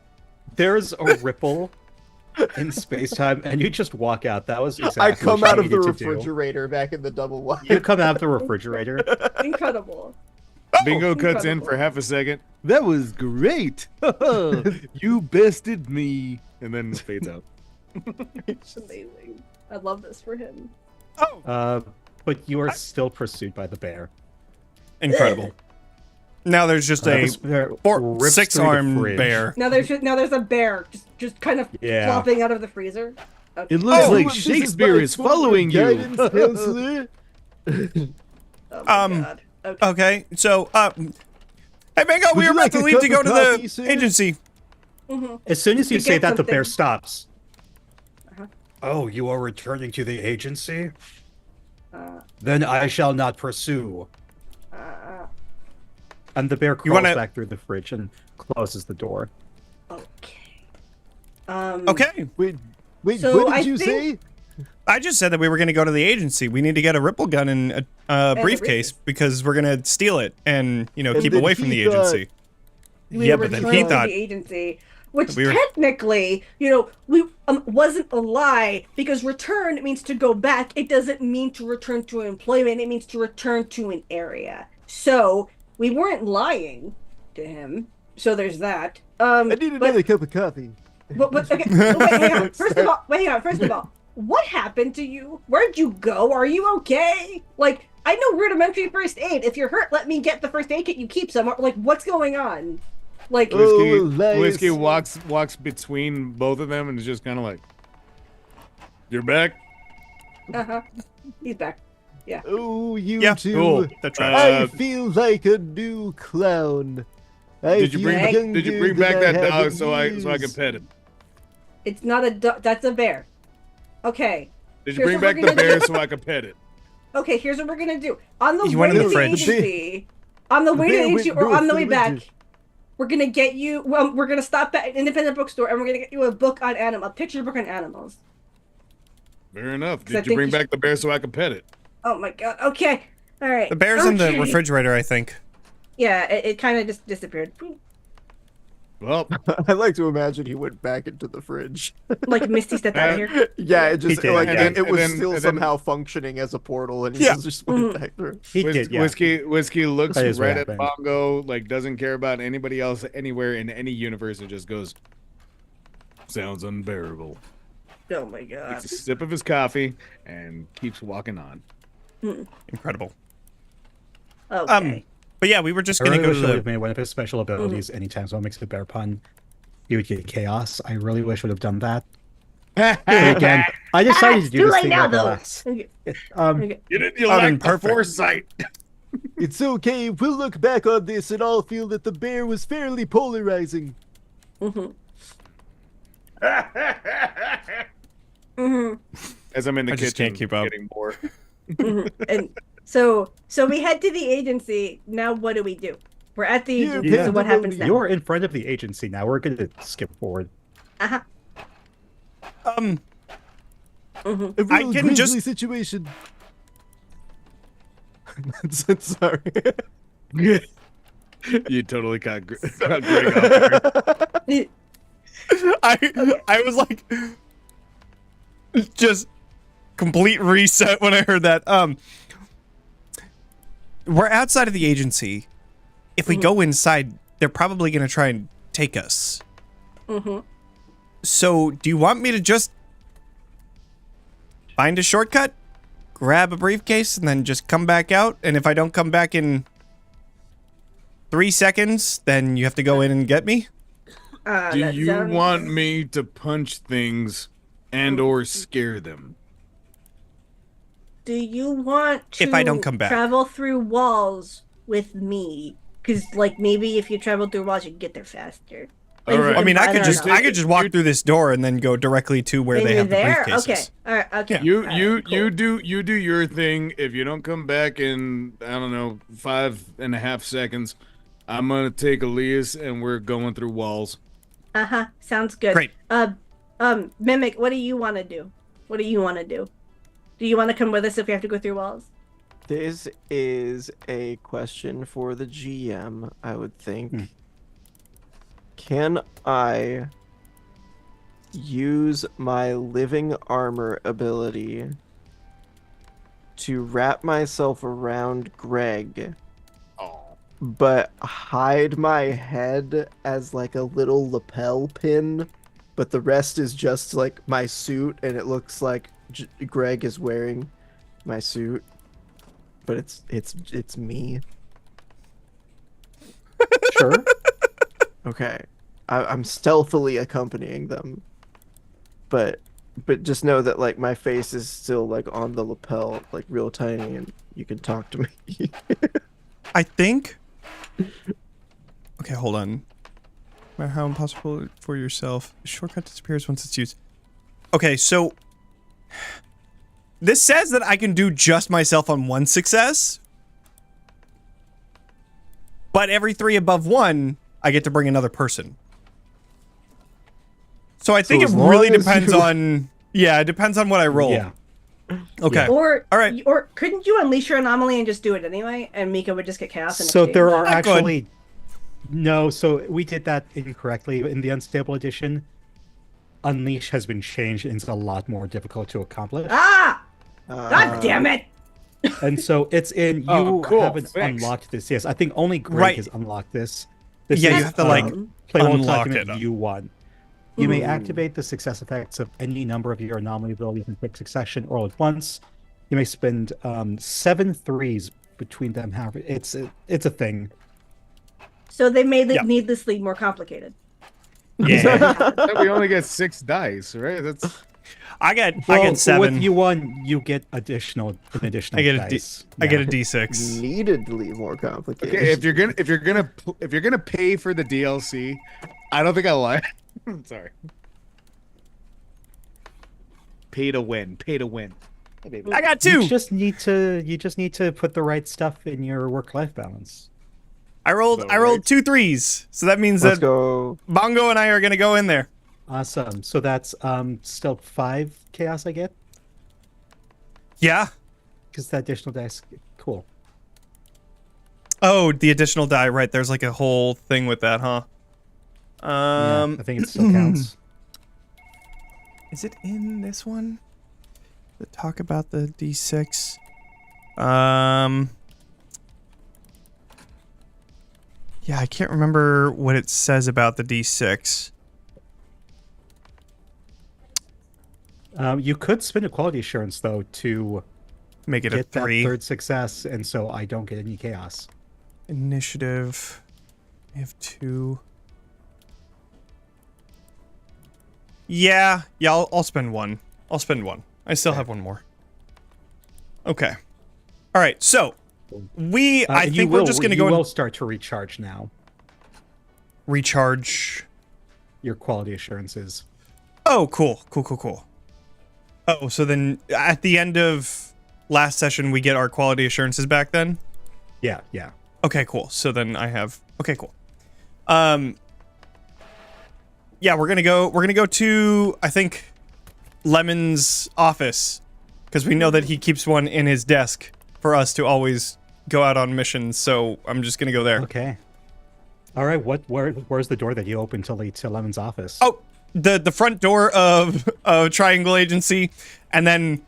There's a ripple in space-time, and you just walk out. That was exactly I come what out you of the needed to do. refrigerator back in the double wide. You come out of the refrigerator. Incredible. Bingo cuts in incredible. for half a second. That was great. You bested me, and then fades out. It's amazing. I love this for him. oh, But you are still pursued by the bear. incredible. Now there's just a This bear rips through the six-armed fridge. bear. Now there's a bear just kind of Yeah. flopping out of the freezer. Okay. It looks Oh, like this is Shakespeare my is following you. guidance counselor. Oh my um, god. Okay. Okay, so, hey, Bingo, we Would were you about like to a leave cup to go of to coffee, the sir? agency. As soon as you To say get that, the bear something. stops. Uh-huh. Oh, you are returning to the agency? Uh, Then I shall not pursue. uh, And the bear You crawls wanna- back through the fridge and closes the door. okay. Okay, Wait, So what did I you think- say? I just said that we were going to go to the agency. We need to get a ripple gun and a a briefcase briefcase. because we're going to steal it and, you know, And keep then away from he the thought- agency. We Yeah, were but then he returning to thought- the agency, which We were- technically, you know, we wasn't a lie because return means to go back. It doesn't mean to return to employment. It means to return to an area. So we weren't lying to him. So there's that. I need but- another cup of coffee. But okay, wait, hang on. First of all, what happened to you? Where'd you go? Are you okay? Like, I know rudimentary first aid. If you're hurt, let me get the first aid kit you keep somewhere. Like, what's going on? Like, Whiskey, nice. Whiskey walks between both of them and is just kind of like, "You're back." He's back. Yeah. Oh, you Yeah, two. cool. That tracks. I feel like a new clown. Did you bring back that dog so I can pet it? It's not a dog. That's a bear. Okay. Did you Here's bring what back we're the gonna bear do. so I can pet it? Okay, here's what we're gonna do. On the You way went to in the the fridge. agency, on the way to the bear went agency, or on the north way for the back, winter. we're gonna get you. Well, we're gonna stop at an independent bookstore, and we're gonna get you a book on a picture book on animals. Fair enough. 'Cause I Did you think bring you back the bear so I can pet it? Oh my god. Okay. All right. The bear's in the Okay. refrigerator, I think. Yeah, it kind of just disappeared. Well, I like to imagine he went back into the fridge. Like Misty stepped out of here. Yeah, it just did, like yeah. it was And then- still and then- somehow functioning as a portal, and he Yeah. just went back through. He did, yeah. Whiskey looks That is what right at happened. Bongo, like doesn't care about anybody else anywhere in any universe, and just goes, "Sounds unbearable." Oh my god. Takes a sip of his coffee and keeps walking on. Incredible. Okay. But yeah, we were just I gonna really go wish to I would the. have made one of his special abilities anytime someone makes a bear pun. You would get chaos. I really wish I would have done that. But again, I decided to do Too this late thing now, at the though. last. Okay. Um, You I mean, lack the perfect. foresight. It's okay. We'll look back on this and all feel that the bear was fairly polarizing. As I'm in the I kitchen, just can't keep up. getting bored. And so we head to the agency. Now what do we do? We're at the Yeah, agency. yeah. So what happens next? You're in front of the agency now. We're going to skip forward. Uh-huh. A real I can grisly just- situation. Sorry. You totally caught Greg off guard. I was like, just complete reset when I heard that. We're outside of the agency. If we go inside, they're probably gonna try and take us. So, do you want me to just find a shortcut, grab a briefcase, and then just come back out? And if I don't come back in 3 seconds, then you have to go in and get me? Do That you sounds- want me to punch things and or scare them? Do you want to If I don't come back. travel through walls with me? Because like maybe if you travel through walls, you can get there faster. Like, All right. I mean, I could don't just know. I could just walk through this door and then go directly to where And they you're have the there. briefcases. Okay. All right. Okay. Yeah. You All right, you cool. you do your thing. If you don't come back in, I don't know, 5.5 seconds, I'm gonna take Elias and we're going through walls. Uh-huh. Sounds good. Great. Mimic, what do you want to do? What do you want to do? Do you want to come with us if we have to go through walls? This is a question for the GM, I would think. Can I use my living armor ability to wrap myself around Greg, but hide my head as like a little lapel pin, but the rest is just like my suit, and it looks like Greg is wearing my suit, but it's me. Sure. Okay, I'm stealthily accompanying them, but just know that like my face is still like on the lapel, like real tiny, and you can talk to me. I think. Okay, hold on. No matter how impossible for yourself, the shortcut disappears once it's used. Okay, so this says that I can do just myself on one success, but every 3 above 1, I get to bring another person. So I think as it long really as depends you- on. Yeah, it depends on what I roll. Yeah. Okay. Or All right. Or couldn't you unleash your anomaly and just do it anyway, and Mika would just get chaos? In So exchange? there are Not good. actually no. So we did that incorrectly in the unstable edition. Unleash has been changed and it's a lot more difficult to accomplish. Ah! God damn it! And so it's in you Oh, cool. haven't Thanks. unlocked this. Yes, I think only Greg Right. has unlocked this. This Yeah, is, you have to, like, playable unlock document it. you want. You may activate the success effects of any number of your anomaly abilities in quick succession or all at once. You may spend 7 threes between them. However, it's a thing. So they made it Yeah. needlessly more complicated. Yeah. We only get 6 dice, right? That's I get Well, 7. With U1, you get an additional I get a dice. I get a Yeah. D6. Neededly more complicated. okay. If you're gonna pay for the DLC, I don't think I like. Sorry. Pay to win. Pay to win. Hey, baby. I got You 2. just need to put the right stuff in your work-life balance. I rolled 2 3s. So that means Let's that go. Bongo and I are going to go in there. Awesome. So that's still 5 chaos I get Yeah. because that additional dice. Cool. Oh, the additional die, right. There's like a whole thing with that, huh? Yeah, I think it still counts. Is it in this one? The talk about the D6. Yeah, I can't remember what it says about the D6. You could spend a quality assurance though to Make it a get that 3. third success, and so I don't get any chaos. Initiative. I have 2. Yeah, I'll spend 1. I'll spend 1. I still have 1 more. Okay. All right, so I think we're just gonna go You will and start to recharge now. recharge. Your quality assurances. Oh, cool. Oh, so then at the end of last session, we get our quality assurances back then? Yeah. Okay, cool. So then I have... Okay, cool. Yeah, we're gonna go to, I think, Lemon's office. Because we know that he keeps one in his desk for us to always go out on missions, so I'm just gonna go there. Okay. All right. Where's the door that you opened to lead to Lemon's office? Oh, the front door of Triangle Agency, and then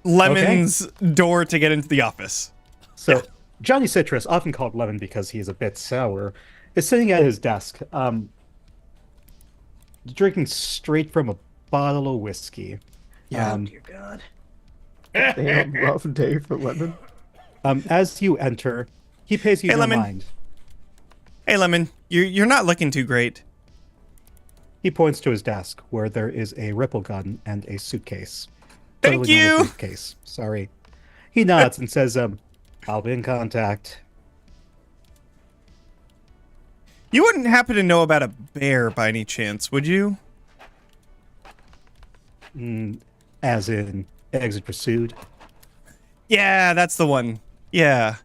Lemon's door to get into the office. So Johnny Citrus, often called Lemon because he's a bit sour, is sitting at his desk, drinking straight from a bottle of whiskey. Yeah. Dear God. Damn, rough day for Lemon. As you enter, he pays you Hey, no Lemon. mind. Hey, Lemon, you're not looking too great. He points to his desk where there is a ripple gun and a suitcase. Thank Totally normal you. Suitcase. Sorry. He nods and says, "I'll be in contact." You wouldn't happen to know about a bear by any chance, would you? As in, exit pursued. Yeah, that's the one. Yeah.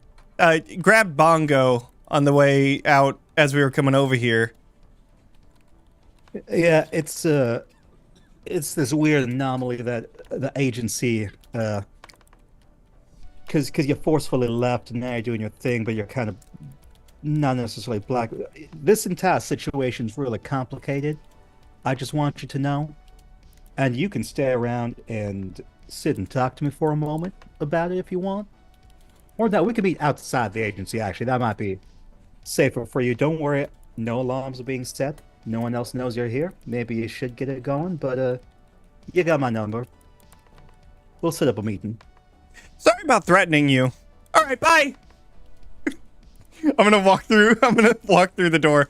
Grabbed Bongo on the way out as we were coming over here. Yeah, it's this weird anomaly that the agency, because you forcefully left and now you're doing your thing, but you're kind of not necessarily black. This entire situation's really complicated. I just want you to know, and you can stay around and sit and talk to me for a moment about it if you want. Or no, we could meet outside the agency. Actually, that might be safer for you. Don't worry, no alarms are being set. No one else knows you're here. Maybe you should get it going, but you got my number. We'll set up a meeting. Sorry about threatening you. All right, bye. I'm gonna walk through the door,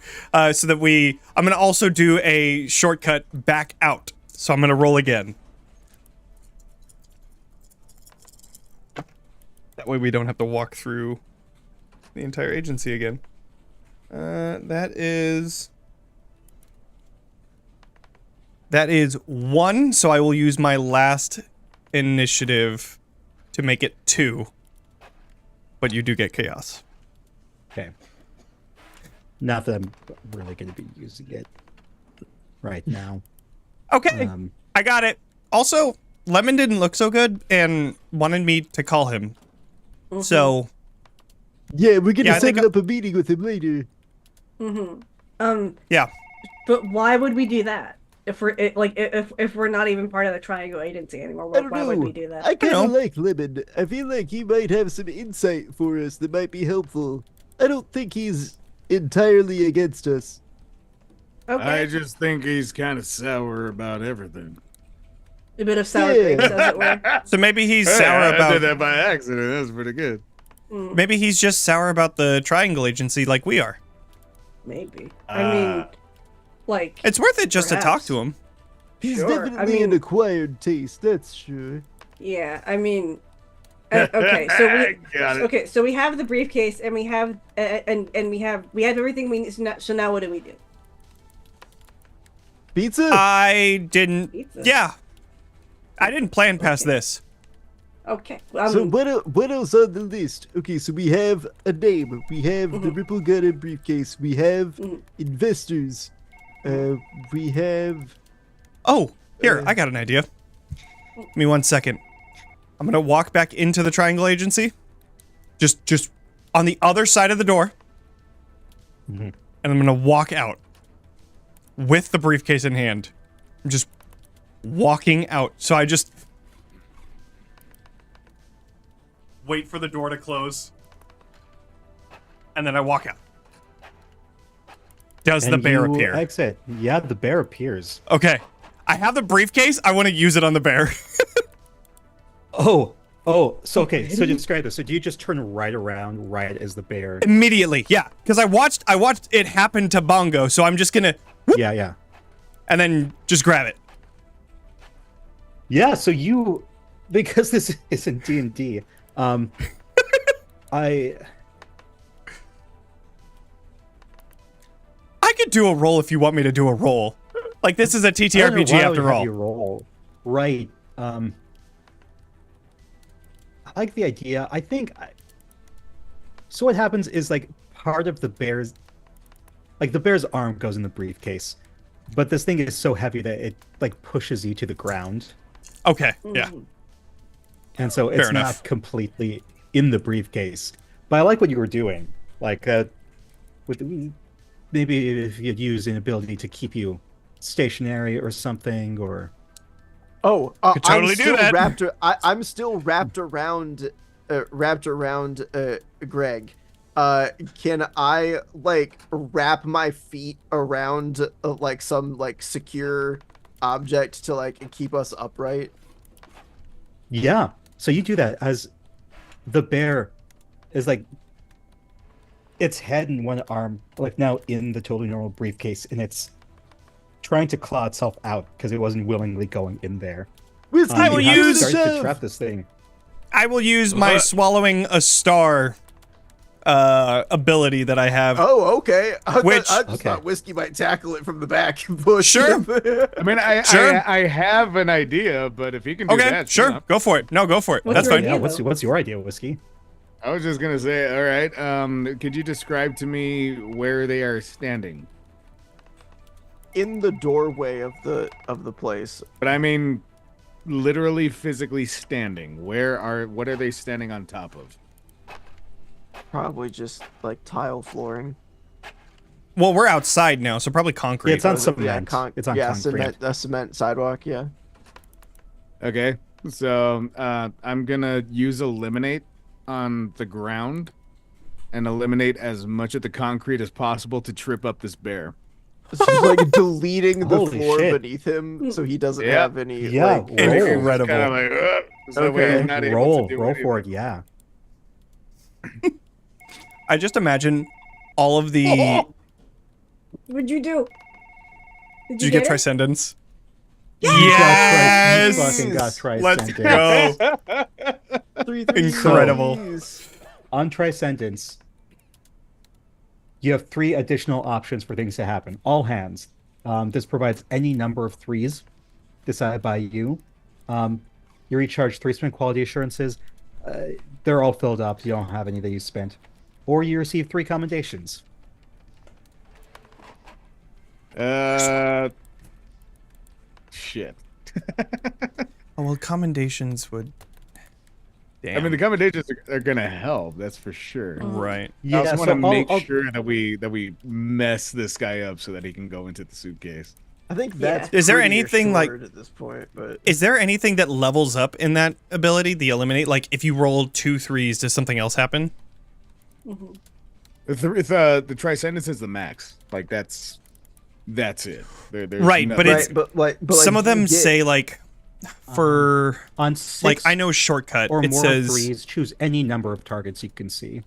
so that I'm gonna also do a shortcut back out. So I'm gonna roll again. That way we don't have to walk through the entire agency again. That is 1, so I will use my last initiative to make it 2. But you do get chaos. Okay. Not that I'm really going to be using it right now. Okay, I got it. Also, Lemon didn't look so good and wanted me to call him. So, Yeah, we're gonna Yeah, I set think up a meeting with him later. yeah. But why would we do that? If we're if we're not even part of the Triangle Agency anymore, I don't why know. would we do that? I kind of know. like Lemon. I feel like he might have some insight for us that might be helpful. I don't think he's entirely against us. Okay. I just think he's kind of sour about everything. A bit of sour Yeah. grapes, as it were. So maybe he's Hey, sour I about. did that by accident. That's pretty good. Mm, Maybe he's just sour about the triangle agency like we are. maybe. I mean, like. It's worth it just to talk Perhaps. to him. He's Sure, definitely an acquired taste, that's sure. Yeah, I mean. Okay, so we. Got it. Okay, so we have the briefcase, and we have, and we have everything we need. So now what do we do? Pizza? I didn't. Pizza. Yeah. I didn't plan past this. Okay. So what else on the list? Okay, so we have a name. We have the Ripple Gun and briefcase. We have investors. We have. Oh, here, I got an idea. Give me 1 second. I'm gonna walk back into the triangle agency. Just on the other side of the door. And I'm gonna walk out. With the briefcase in hand. I'm just walking out. So I just wait for the door to close. And then I walk out. Does the And bear you appear? Exit. Yeah, the bear appears. Okay. I have the briefcase. I want to use it on the bear. So okay, so describe this. So do you just turn right around right as the bear? Immediately. Yeah. Because I watched it happen to Bongo. So I'm just gonna whoop, Yeah. and then just grab it. Yeah, so you, because this isn't D&D, I could do a roll if you want me to do a roll. Like this is a I don't know TTRPG why I would after have all. you roll. Right. I like the idea. I think. So what happens is like part of the bear's, like the bear's arm goes in the briefcase, but this thing is so heavy that it like pushes you to the ground, Okay. Yeah. and so it's not enough. completely in the briefcase. But I like what you were doing. Like, with maybe if you'd use an ability to keep you stationary or something, or Oh, Could totally I'm do still that. I'm still wrapped around Greg. Can I like wrap my feet around like some like secure object to like keep us upright? yeah. So you do that as the bear is like its head and one arm like now in the totally normal briefcase, and it's trying to claw itself out because it wasn't willingly going in there. Whiskey, I will you have to use- start to shove. trap this thing. I will use my swallowing a star ability that I have. Oh, okay. I Which- thought Whiskey might tackle it from the back and push Sure. him. I mean, Sure. I have an idea, but if he can do Okay, that, sure. yeah. Go for it. No, go for it. What's That's your fine. idea? Yeah, what's your idea, Whiskey? I was just gonna say, all right. Could you describe to me where they are standing? In the doorway of the place. But I mean, literally, physically standing. What are they standing on top of? Probably just like tile flooring. Well, we're outside now, so probably concrete. Yeah, it's on Yeah, cement. It's on concrete. cement, a cement sidewalk. Yeah. Okay, so I'm gonna use eliminate on the ground and eliminate as much of the concrete as possible to trip up this bear. So he's like deleting the Holy floor shit. beneath him, so he doesn't Yeah. have any. Yeah, like, roll. Incredible. Kind of like, so that way Okay. he's not able roll to do for anything. it. Yeah. I just imagine all of the. What'd you do? Did you get it? Transcendence? You Yes! fucking got Transcendence. Let's go. 3 Incredible. threes. On Transcendence, you have 3 additional options for things to happen. All hands. This provides any number of 3s decided by you. You recharge 3 spent quality assurances. They're all filled up. You don't have any that you spent. Or you receive 3 commendations. Shit. Oh, well, commendations would. Damn. I mean, the commendations are gonna help. That's for sure. Right. I also want to make I'll- sure that we mess this guy up so that he can go into the suitcase. I think that's. Is there pretty anything, like- assured at this point? But Is there anything that levels up in that ability, the eliminate? Like, if you roll 2 3s, does something else happen? The Transcendence is the max. Like that's That's it. There's Right, but nothing. it's- but Some like, of them you get- say like for On 6 like I know shortcut. or It more says threes, choose any number of targets you can see.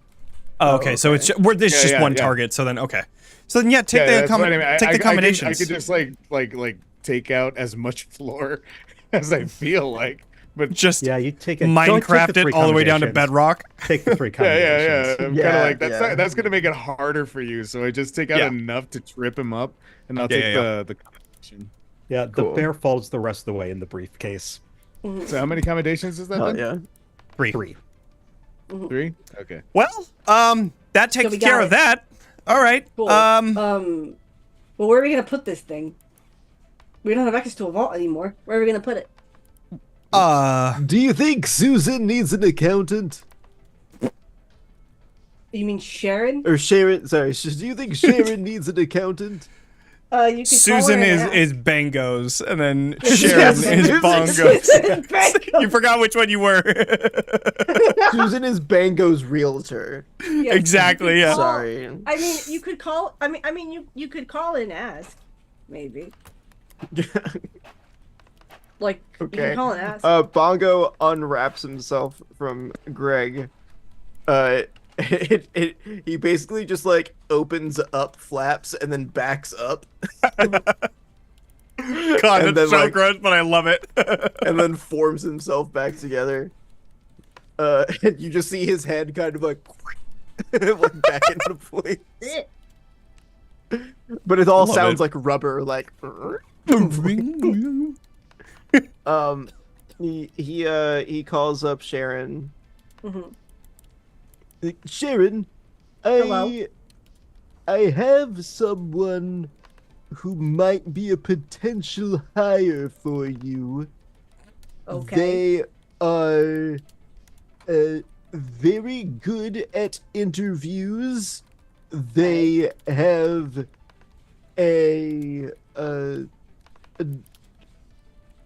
oh, okay, so it's where there's Yeah, just yeah, one yeah. target. So then okay, so then yeah, take Yeah, the that's what I mean. take the combinations. I could just like take out as much floor as I feel like, but just Yeah, you take it. Don't take the Minecraft three it all the way down to combinations. bedrock. Take the 3 yeah, combinations. I'm Yeah, kind of like yeah. that's gonna make it harder for you. So I just take out Yeah. enough to trip him up, and I'll Yeah, take yeah, the combination. Yeah, the Cool. bear falls the rest of the way in the briefcase. So how many combinations is that? Oh then? yeah. 3. 3. Okay. Well, that takes we care got of it. that. All right. Cool. Well, where are we gonna put this thing? We don't have access to a vault anymore. Where are we gonna put it? Do you think Susan needs an accountant? You mean Sharon? Or Sharon? Sorry. Do you think Sharon needs an accountant? You could Susan call her and is ask. bangos, and then Yes, Sharon yes, is Susan- bongos. Susan Bangos. You forgot which one you were. Susan is Bango's realtor. Yes. Exactly. Yeah. Sorry. I mean, you could call. You could call and ask, maybe. Like, you Okay. can call and ask. Bongo unwraps himself from Greg. He basically just like opens up flaps and then backs up. God, And that's then, so like- gross, but I love it. and then forms himself back together. And you just see his head kind of like, like back into place. But it all Love sounds it. like rubber, like. He calls up Sharon. Mhm. Sharon, Hello? I have someone who might be a potential hire for you. Okay. They are very good at interviews. They have a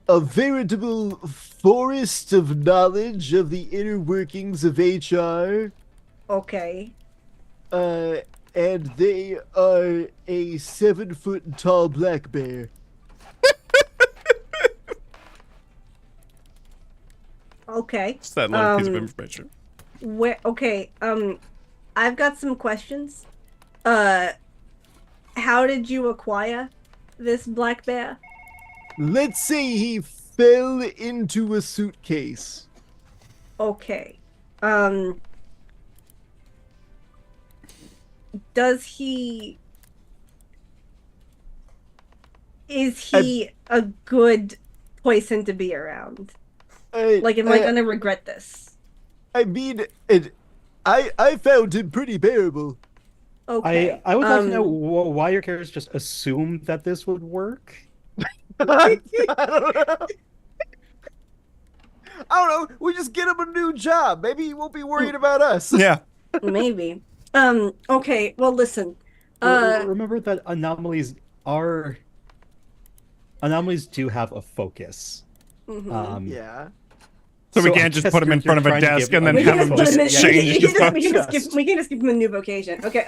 veritable forest of knowledge of the inner workings of HR. Okay. And they are a 7-foot tall black bear. Okay. Just that little piece of Um, information. Where? Okay. I've got some questions. How did you acquire this black bear? Let's say he fell into a suitcase. Okay. Does he? Is he a good person to be around? Like, am I gonna regret this? I mean, I found him pretty bearable. Okay. I would like to know why your characters just assumed that this would work. I don't know. I don't know. We just get him a new job. Maybe he won't be worried about us. Yeah. Maybe. Okay. Well, listen. Remember that anomalies do have a focus. Mhm. Yeah. So we So I can't just guess put him in you're front of a trying to desk give and then We him have can him just put just him in. change his focus. We can just give him a new vocation. Okay.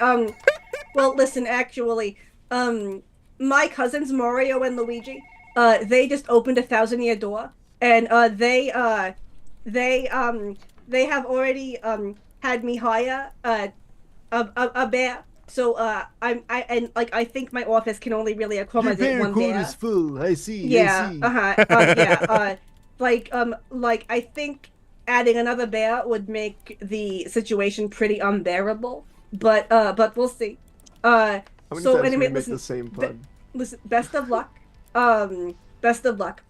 Well, listen. Actually, my cousins Mario and Luigi, they just opened a 1,000-year door, and they have already had me hire a bear. So I think my office can only really Your accommodate bear one quote bear. is full. I see. Yeah. I see. Yeah. Like I think adding another bear would make the situation pretty unbearable. But we'll see. How many So times anyway, can we make listen. the same pun? Listen. Best of luck. Best of luck.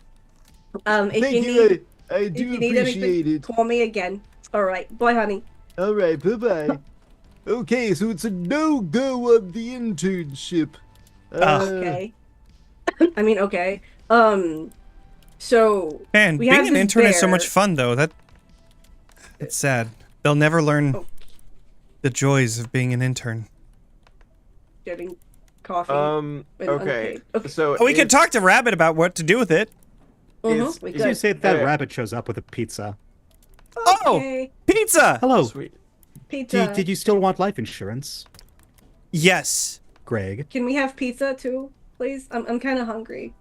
If Thank you you. need, I if do you need appreciate anything, it. call me again. All right. Bye, honey. All right. Bye bye. Okay, so it's a no-go on the internship. Okay. I mean, okay. So Man, we being have an this intern is so bear. much fun, though. It's sad. They'll never learn Oh. the joys of being an intern. Getting coffee. Okay. unpaid. Okay. So We could it's- talk to Rabbit about what to do with it. it's- We Did you could. say that Okay. rabbit shows up with a pizza? Oh! Okay. Pizza! Hello. Sweet. Pizza. Did you still want life insurance, Yes. Greg? Can we have pizza too, please? I'm kind of hungry.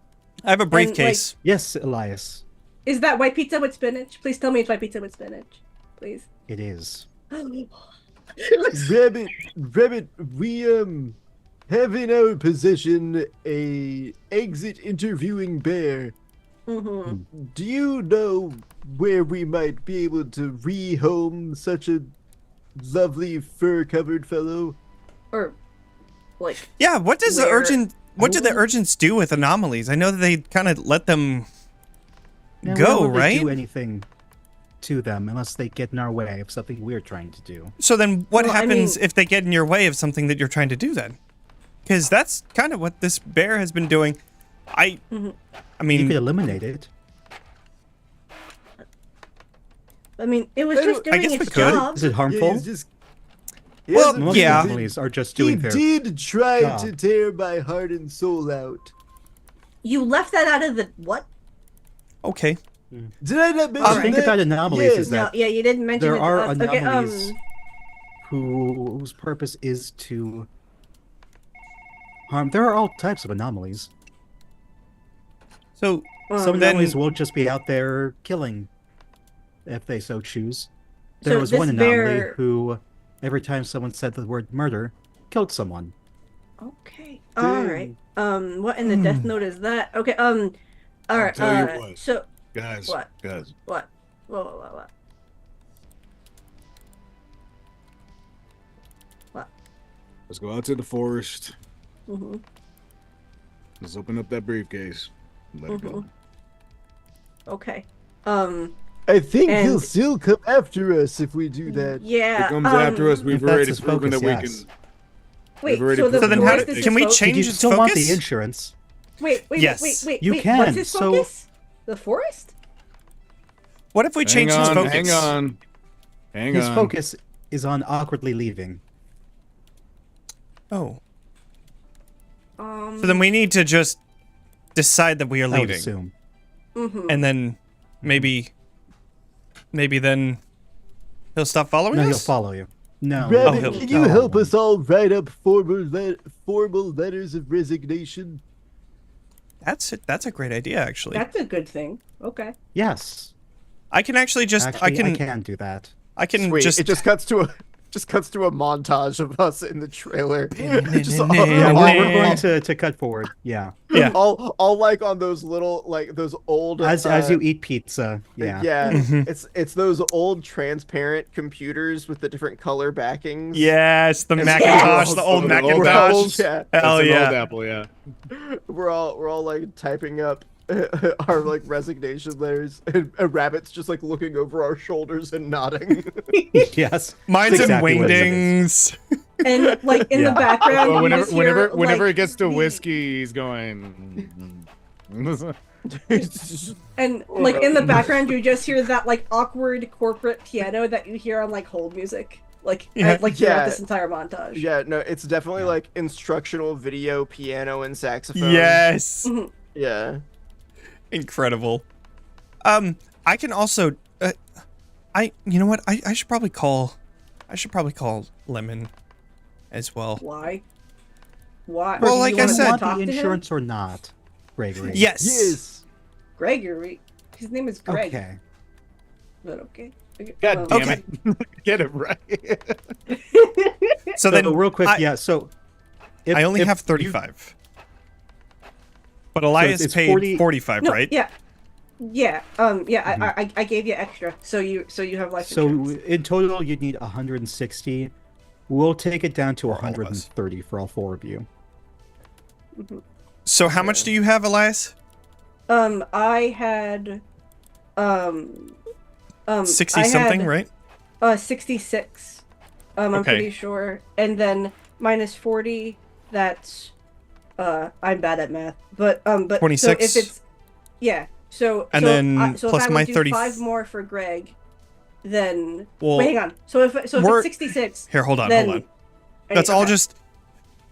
I have a briefcase. Yes, Elias, Is that white pizza with spinach? Please tell me it's white pizza with spinach. Please. it is. Rabbit, we have in our possession a exit interviewing bear. Mm-hmm. Do you know where we might be able to rehome such a lovely fur-covered fellow? Or, like, Yeah, what does the Where- urgent? What do the urgents do with anomalies? I know that they kind of let them Now, go, why would they right? do anything to them unless they get in our way of something we're trying to do. So then, what Well, I happens mean- if they get in your way of something that you're trying to do? Then, because that's kind of what this bear has been doing. I You mean, could eliminate it. I mean, it was just I doing guess we its could. job. Is it harmful? he's just. Well, Most yeah. anomalies are just He doing their did try job. to tear my heart and soul out. You left that out of the what? okay. Did I not mention The thing that? about anomalies Yes. is No, that yeah, you didn't mention there it to are us. anomalies Okay, whose purpose is to harm. There are all types of anomalies. So Some then- anomalies will just be out there killing, if they so choose. There So was this one anomaly bear- who, every time someone said the word murder, killed someone. okay, all right. What in the Hmm. Death Note is that? Okay, all right. tell you what. So Guys, What? guys, what? What? let's go out to the forest. Mm-hmm. Let's open up that briefcase. Let it go. Okay. I think he'll And- still come after us if we do that. If Yeah. it comes after us, we've If that's already his proven focus, that we yes. can. Wait. already So the proven then how forest do- is can we his focus? change You its still want focus? the insurance. Wait. Yes. Wait. You What's can, his so- focus? The forest? What if we change his focus? Hang on. Hang His on. focus is on awkwardly leaving. Oh, Um. so then we need to just decide that we are I would leaving, assume. Mhm. and then maybe then he'll stop following No, he'll us. follow you. No. Rabbit, he'll- can you help us all write up formal letters of resignation? That's it. That's a great idea, actually. That's a good thing. Okay. Yes. I can actually just Actually, I can do that. I can Sweet. just It just cuts to a montage of us in the trailer. Just all, Yeah, Oh, we're man. going to cut forward. Yeah. yeah. all like on those little like those old As you eat pizza. Yeah. Mhm. it's those old transparent computers with the different color backings. Yes, the It's Macintosh, old- the old old Macintosh. Yeah, Hell That's an yeah. old apple, yeah. we're all like typing up our like resignation letters, and Rabbit's just like looking over our shoulders and nodding. Yes. Mine's That's exactly in what it is. wingdings. And like in the Yeah. background, Well, you whenever just hear, whenever like, it gets to the- whiskey, he's going. And like in the background, you just hear that like awkward corporate piano that you hear on like hold music, like Yeah. throughout Yeah. this entire montage. Yeah, no, it's definitely like instructional video, piano, and saxophone. Yes. Yeah. Incredible. I can also you know what? I should probably call Lemon as well. Why? Why? Well, Do like you I wanna said- talk Want the to him? insurance or not, Gregory? Yes. Yes. Gregory. His name is Greg. Okay. But okay. God damn Okay. it! Get it right. So then real quick, I, yeah. So if, I only if have you- 35. But Elias it's paid 40 45, No, right? yeah. Yeah. I gave you extra, so you have life So insurance. in total, you'd need 160. We'll take it down to For all of us. 130 for all four of you. So how much do you have, Elias? I had 60 I something, had, right? 66. I'm Okay. pretty sure. And then minus 40, that's I'm bad at math. But 26? so if it's so And so then so plus if I would my do 30 5 more for Greg, then Well, wait, hang on. So if it's we're- 66, Here, hold on, then hold on. That's all okay. just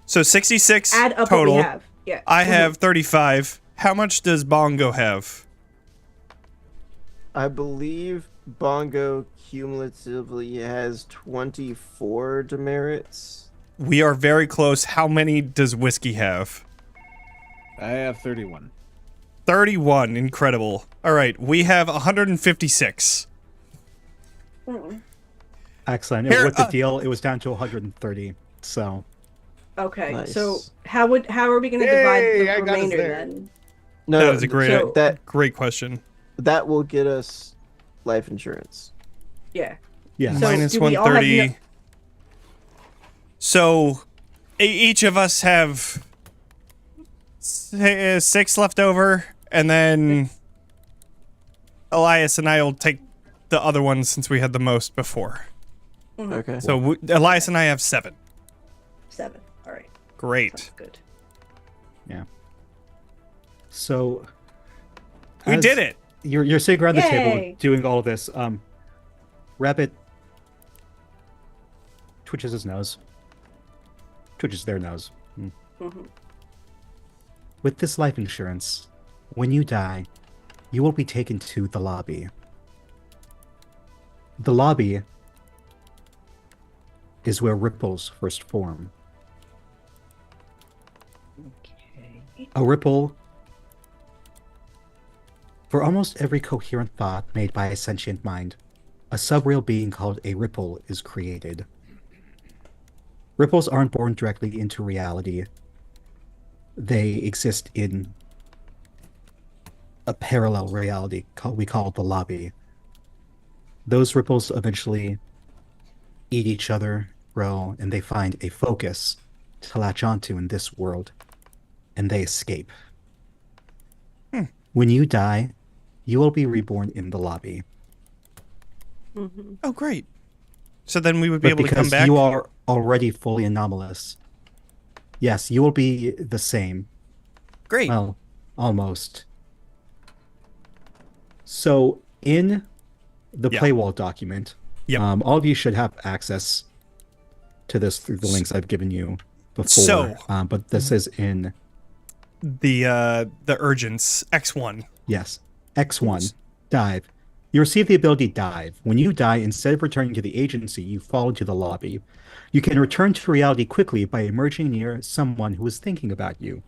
so 66 add up total. what we have. Yeah. I Mhm. have 35. How much does Bongo have? I believe Bongo cumulatively has 24 demerits. We are very close. How many does Whiskey have? I have 31. 31. Incredible. All right, we have 156. Excellent. Here, With the deal, it was down to 130. So Okay, Nice. so how are we going to divide Yay, the I got us remainder there. then? No, That is a great, So- great question. that will get us life insurance. Yeah. yeah. So- Minus do we all have 130. So, each of us have 6 left over, and then Elias and I will take the other one since we had the most before. Okay. So, Elias and I have 7. 7. All right. Great. That's good. So We as did it. You're sitting around the Yay. table doing all of this. Rabbit twitches his nose. Twitches their nose. Mhm. With this life insurance, when you die, you will be taken to the lobby. The lobby is where ripples first form. A ripple. For almost every coherent thought made by a sentient mind, a subreal being called a ripple is created. Ripples aren't born directly into reality. They exist in a parallel reality we call the lobby. Those ripples eventually eat each other, grow, and they find a focus to latch onto in this world, and they escape. When you die, you will be reborn in the lobby. Oh, great. So then we would be But able to come because back. you are already fully anomalous, yes, you will be the same. Great. Well, almost. So, in the Yeah. Playwall document, Yep. all of you should have access to this through the links I've given you before. So- but this is in, The urgence X1. yes, X1, Dive. You receive the ability Dive. When you die, instead of returning to the agency, you fall into the lobby. You can return to reality quickly by emerging near someone who is thinking about you.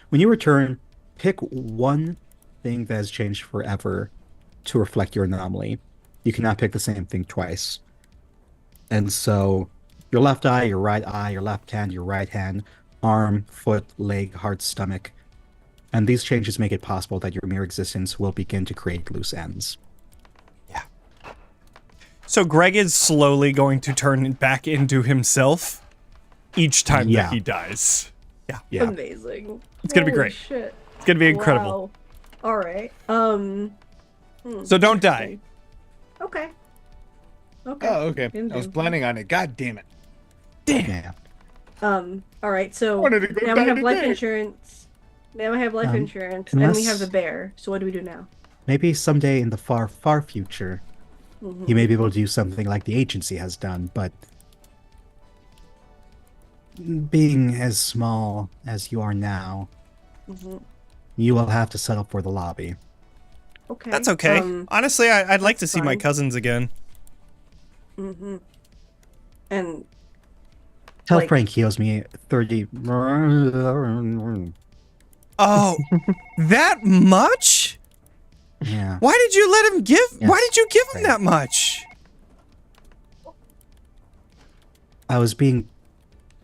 When you return, pick one thing that has changed forever to reflect your anomaly. You cannot pick the same thing twice. And so, your left eye, your right eye, your left hand, your right hand, arm, foot, leg, heart, stomach. And these changes make it possible that your mere existence will begin to create loose ends. So Greg is slowly going to turn back into himself each time Yeah. that he dies. Yeah. Amazing. It's gonna be Holy great. Shit. It's gonna be incredible. Wow. All right. So don't die. Okay. Okay. Oh, okay. Can I was do. planning on it. God damn it. Yeah. All right. So Wanted to go now we die have life today. insurance. Now we have life Um, insurance, and we unless- have the bear. So what do we do now? Maybe someday in the far, far future, Mhm. you may be able to do something like the agency has done, but being as small as you are now, Mhm. you will have to settle for the lobby. Okay. That's okay. Honestly, I'd like to that's see my fine. cousins again. And Tell Like- Frank he owes me 30. Oh, that much? Yeah. Why did you let him give? Why Yes, did you give him right. that much? I was being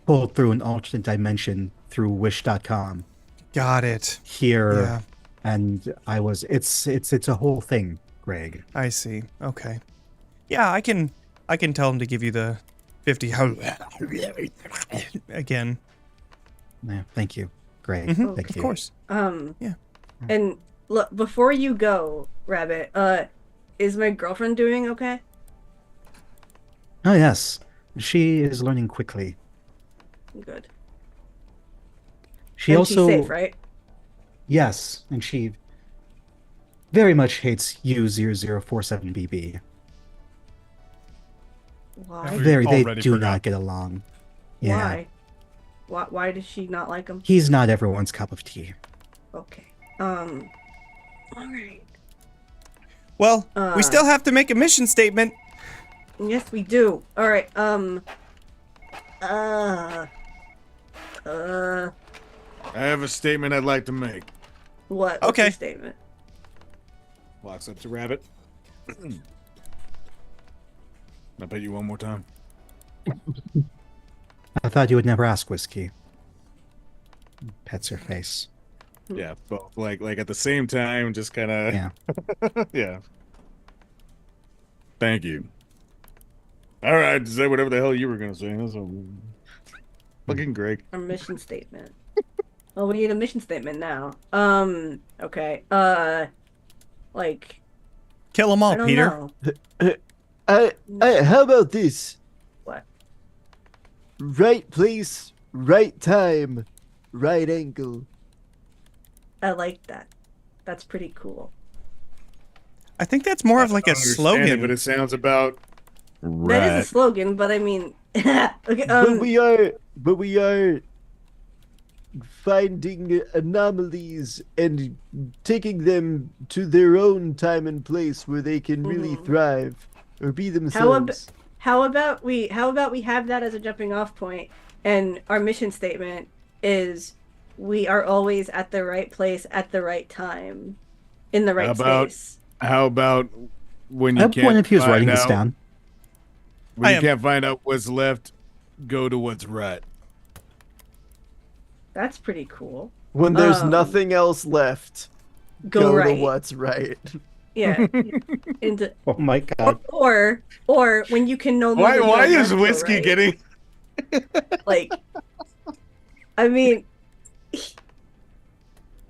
pulled through an alternate dimension through wish.com Got it. here, Yeah, and I was. It's a whole thing, Greg. I see. Okay. Yeah, I can tell him to give you the 50. How again? Yeah, thank you, Greg. Mhm, Thank of you. course. yeah. And look, before you go, Rabbit, is my girlfriend doing okay? Oh yes, she is learning quickly. Good. She and also she's safe, right? yes, and she very much hates U0047BB. Why? We're They already do forgot. not get along. Yeah, Why? Why does she not like him? he's not everyone's cup of tea. Okay. All right. Well, Uh, we still have to make a mission statement. Yes, we do. All right. I have a statement I'd like to make. What? What's Okay. your statement? Walks up to Rabbit. I'll bet you one more time. I thought you would never ask, Whiskey. Pets her face. Yeah, both like at the same time, just kind of Yeah. yeah. Thank you. All right, say whatever the hell you were gonna say. That's fucking Greg. Our mission statement. Well, we need a mission statement now. Okay. Like, Kill them I all, don't Peter. know. How about this? What? Right place, right time, right angle. I like that. That's pretty cool. I think that's more of like a I don't understand it, slogan. but it sounds about That right. is a slogan, but I mean, okay, But we are finding anomalies and taking them to their own time and place where they can really thrive or be themselves. how about we have that as a jumping off point, and our mission statement is we are always at the right place at the right time, in the right space. How about when I you have can't one if he was find writing this out- down. When I you am. can't find out what's left, go to what's right. That's pretty cool. When there's Um, nothing else left, Go right. to what's right. Yeah. Into Oh my god. or when you can no Why longer. why go is left or Whiskey right. getting Like? I mean,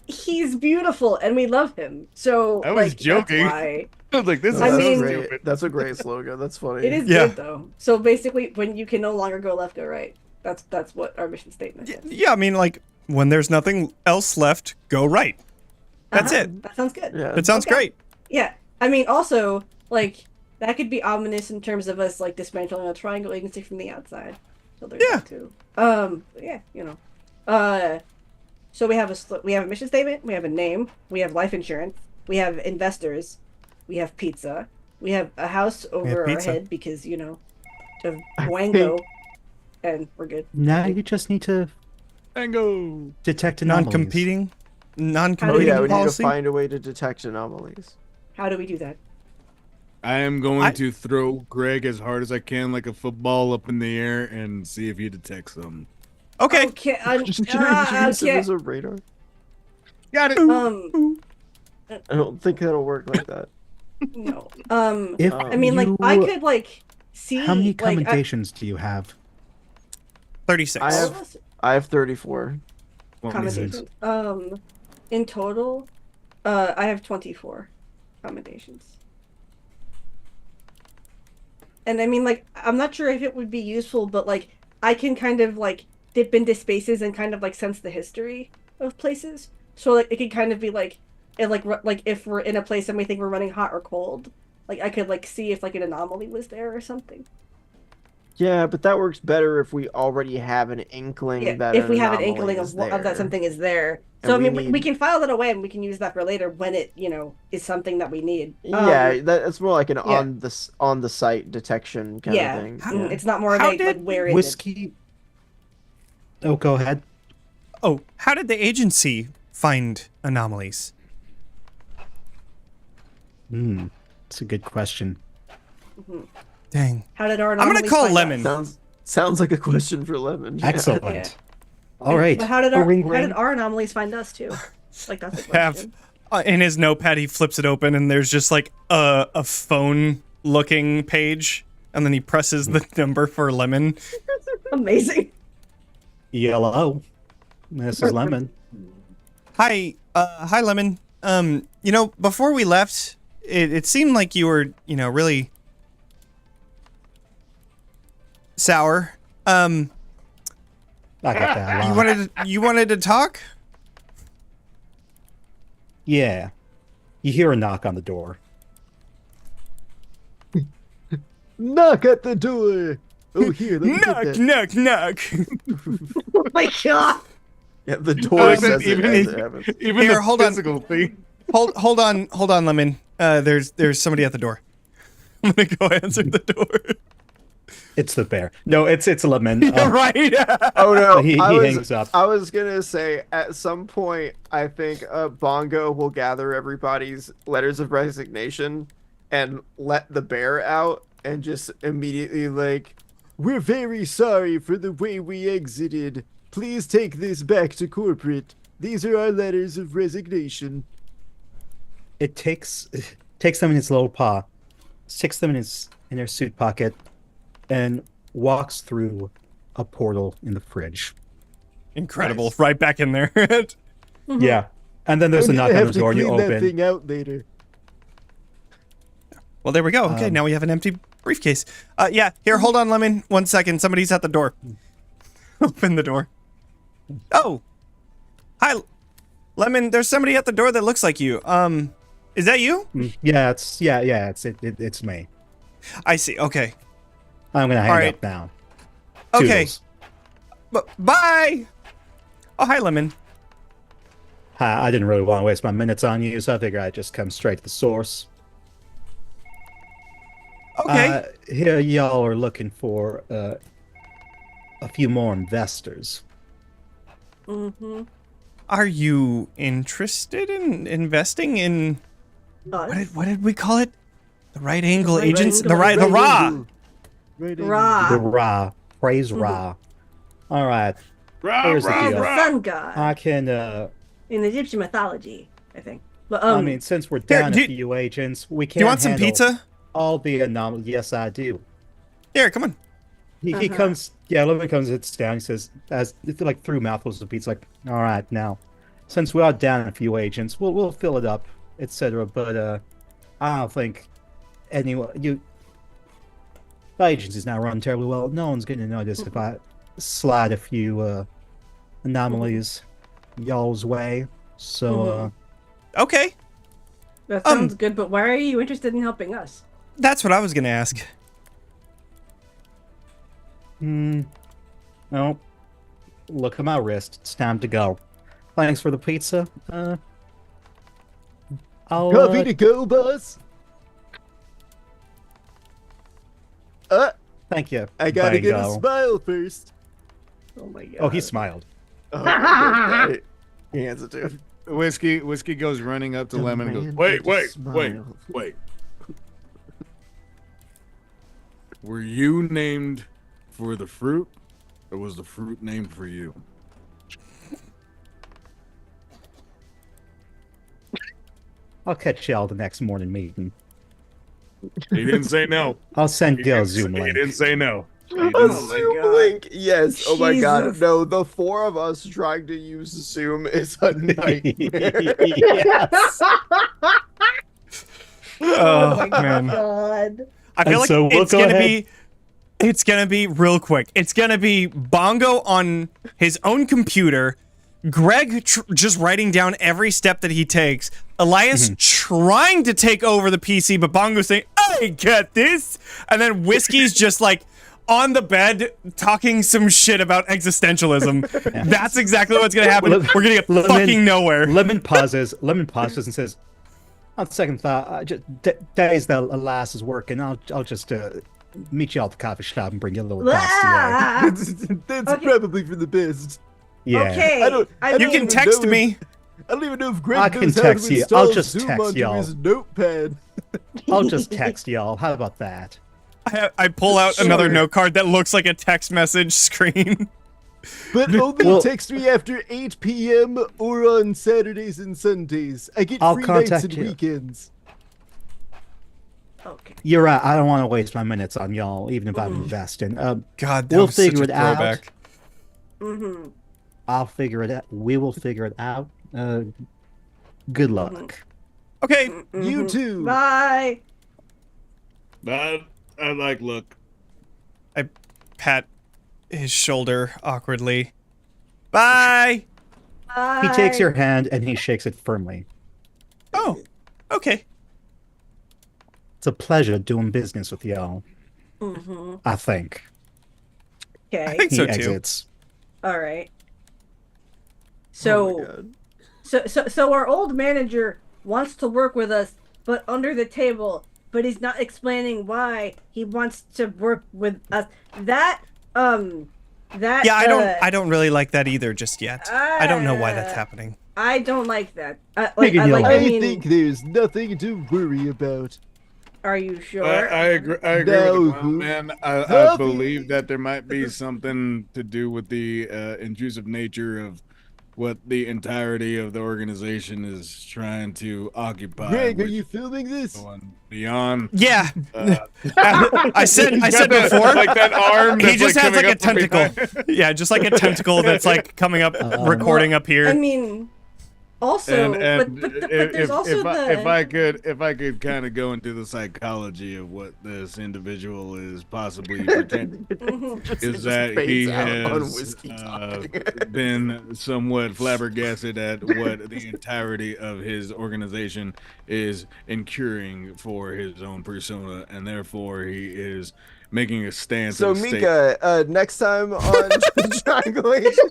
he's beautiful and we love him. So I was like, joking. That's why. I was like, this is I so mean- stupid. That's a great slogan. That's funny. It is Yeah. good though. So basically, when you can no longer go left or right, that's what our mission statement is. Yeah, I mean, like, when there's nothing else left, go right. That's Uh-huh. it. That sounds good. Yeah. It sounds Okay. great. Yeah. I mean, also, like, that could be ominous in terms of us, like, dismantling a triangle agency from the outside. So there's Yeah. that too. Yeah, you know. So we have a mission statement, we have a name, we have life insurance, we have investors, we have pizza, we have a house over our pizza. head because, you know, of Wango, and we're good. Now you just need to Tango. detect anomalies. Non-competing Oh non-competing yeah, we need to policy. find a way to detect anomalies. How do we do that? I am going to throw Greg as hard as I can, like a football, up in the air, and see if he detects them. Okay. Okay, Just use it okay. as a radar. Got it. I don't think that'll work like that. No. If I mean, like, I could, like, see, How many like, commendations do you have? 36. I have 34. commendations. In total, I have 24 commendations. And I mean, like, I'm not sure if it would be useful, but like, I can kind of like dip into spaces and kind of like sense the history of places. So like, it could kind of be like, like if we're in a place and we think we're running hot or cold, like I could like see if like an anomaly was there or something. Yeah, but that works better if we already have an inkling Yeah, that if we have an anomaly inkling is of that there. something is there. And So I we mean, we need- can file that away and we can use that for later when it, you know, is something that we need. Yeah, that's more like an yeah. on the site detection kind Yeah, of thing. mm, it's not more How like did where is it? Whiskey. Oh, go ahead. Oh, how did the agency find anomalies? It's a good question. Dang. How did our I'm gonna anomalies call find Lemon. us? Sounds like a question for Lemon. Yeah. Excellent. Yeah. All right. But how did Ring, ring. our anomalies find us too? Like that's a Have question. in his notepad, he flips it open, and there's just like a phone-looking page, and then he presses the number for Lemon. Amazing. Yellow. This is Lemon. Hi, Lemon. You know, before we left, it seemed like you were, you know, really sour. I got that. You wanted to talk? Yeah. You hear a knock on the door. Knock at the door. Oh, here, let me get Knock, that. knock, knock. Oh my god. Yeah, the door says it even- as it happens. Even Here, the hold on. physical thing. hold on, Lemon. There's somebody at the door. I'm gonna go answer the door. It's the bear. No, it's Lemon. Right. Oh no, He hangs up. I was gonna say at some point I think Bongo will gather everybody's letters of resignation and let the bear out and just immediately like, we're very sorry for the way we exited. Please take this back to corporate. These are our letters of resignation. It takes them in his little paw, sticks them in their suit pocket, and walks through a portal in the fridge. Incredible. Nice. Right back in there. Yeah. And then there's a I'm knock gonna on have the to door and you clean that open. thing out later. Well, there we go. Okay, now we have an empty briefcase. Yeah, here, hold on, Lemon. 1 second. Somebody's at the door. Open the door. Oh. Hi, Lemon. There's somebody at the door that looks like you. Is that you? Yeah, it's me. I see. Okay. I'm gonna hang Alright. up now. Okay. Toodles. Bye. Oh, hi, Lemon. I didn't really want to waste my minutes on you, so I figured I'd just come straight to the source. Okay. Here y'all are looking for a few more investors. Are you interested in investing in what did we call it? The right angle right agents? angle. The raw. Ra. The Ra. Praise Ra. Alright. Here's the And deal. the sun god I can in Egyptian mythology, I think. But I mean, since we're down do- a few agents, we can't Do you want some handle pizza? all the anomalies. Yes, I do. Here, come on. He comes, Lemon comes, sits down, he says, as like through mouthfuls of pizza, like, all right, now, since we are down a few agents, we'll fill it up, etc. But I don't think anyone, the agency's not running terribly well. No one's going to notice if I slide a few anomalies y'all's way. So, Okay. that sounds good, but why are you interested in helping us? That's what I was gonna ask. no, look at my wrist. It's time to go. Thanks for the pizza. I'll Coffee to go, boss. thank you. I gotta get a Bango. smile first. Oh my god. Oh, he smiled. Oh, okay. He hands it to him. Whiskey goes running up to Lemon and goes, Demand wait, for the wait. smile. Were you named for the fruit, or was the fruit named for you? I'll catch y'all the next morning meeting. He didn't say no. I'll send He you a didn't Zoom say- He link. didn't say no. He A didn't. Zoom link, yes. Oh my god, Jesus. no. The four of us trying to use Zoom is a nightmare. Yes. Oh man. God. I feel And like so we'll it's go gonna ahead- it's gonna be real quick. It's gonna be Bongo on his own computer, Greg just writing down every step that he takes, Elias trying to take over the PC, but Bongo saying, "I get this," and then Whiskey's just like on the bed talking some shit about existentialism. That's exactly what's gonna happen. We're gonna get fucking nowhere. Lemon pauses and says, on second thought, days that Elias is working, I'll just meet you all at the coffee shop and bring you a little dossier. Ah! That's Okay. probably for the best. Yeah. Okay. I don't You can even text know me. I don't even know if Greg I can knows how text to you. install I'll just Zoom text onto y'all. his notepad. I'll just text y'all. How about that? I pull out another Sure. note card that looks like a text message screen. But only Well- text me after 8 p.m. or on Saturdays and Sundays. I get I'll free nights contact and you. weekends. Okay. You're right. I don't want to waste my minutes on y'all, even if I'm investing. God, that We'll was such figure a it out. throwback. Mm-hmm. I'll figure it out. We will figure it out. Good luck. Okay, You too. Bye. I like look. I pat his shoulder awkwardly. Bye. Bye. He takes your hand and he shakes it firmly. Oh, okay. It's a pleasure doing business with y'all. Mm-hmm. I think. Okay. I think He so too. exits. All right. Oh my So, God. so our old manager wants to work with us, but under the table, but he's not explaining why he wants to work with us. That Yeah, I don't really like that either just yet. I don't know why that's happening. I don't like that. Make it yellow. I mean, think there's nothing to worry about. are you sure? I agree. I agree No. with the clown man. I Coffee. believe that there might be something to do with the intrusive nature of what the entirety of the organization is trying to occupy. Greg, are which you filming this? going beyond. Yeah. Uh, I said got that- before. like that arm. He that's, just has coming like a up from tentacle. behind. Yeah, just like a tentacle that's like coming up, recording up here. I mean, also, And but there's also if I could kind of go into the psychology of what this individual is possibly pretending, is that he has been somewhat flabbergasted at what the entirety of his organization is incurring for his own persona, and therefore he is making a stance. So and a statement. Mika, next time on Triangulation.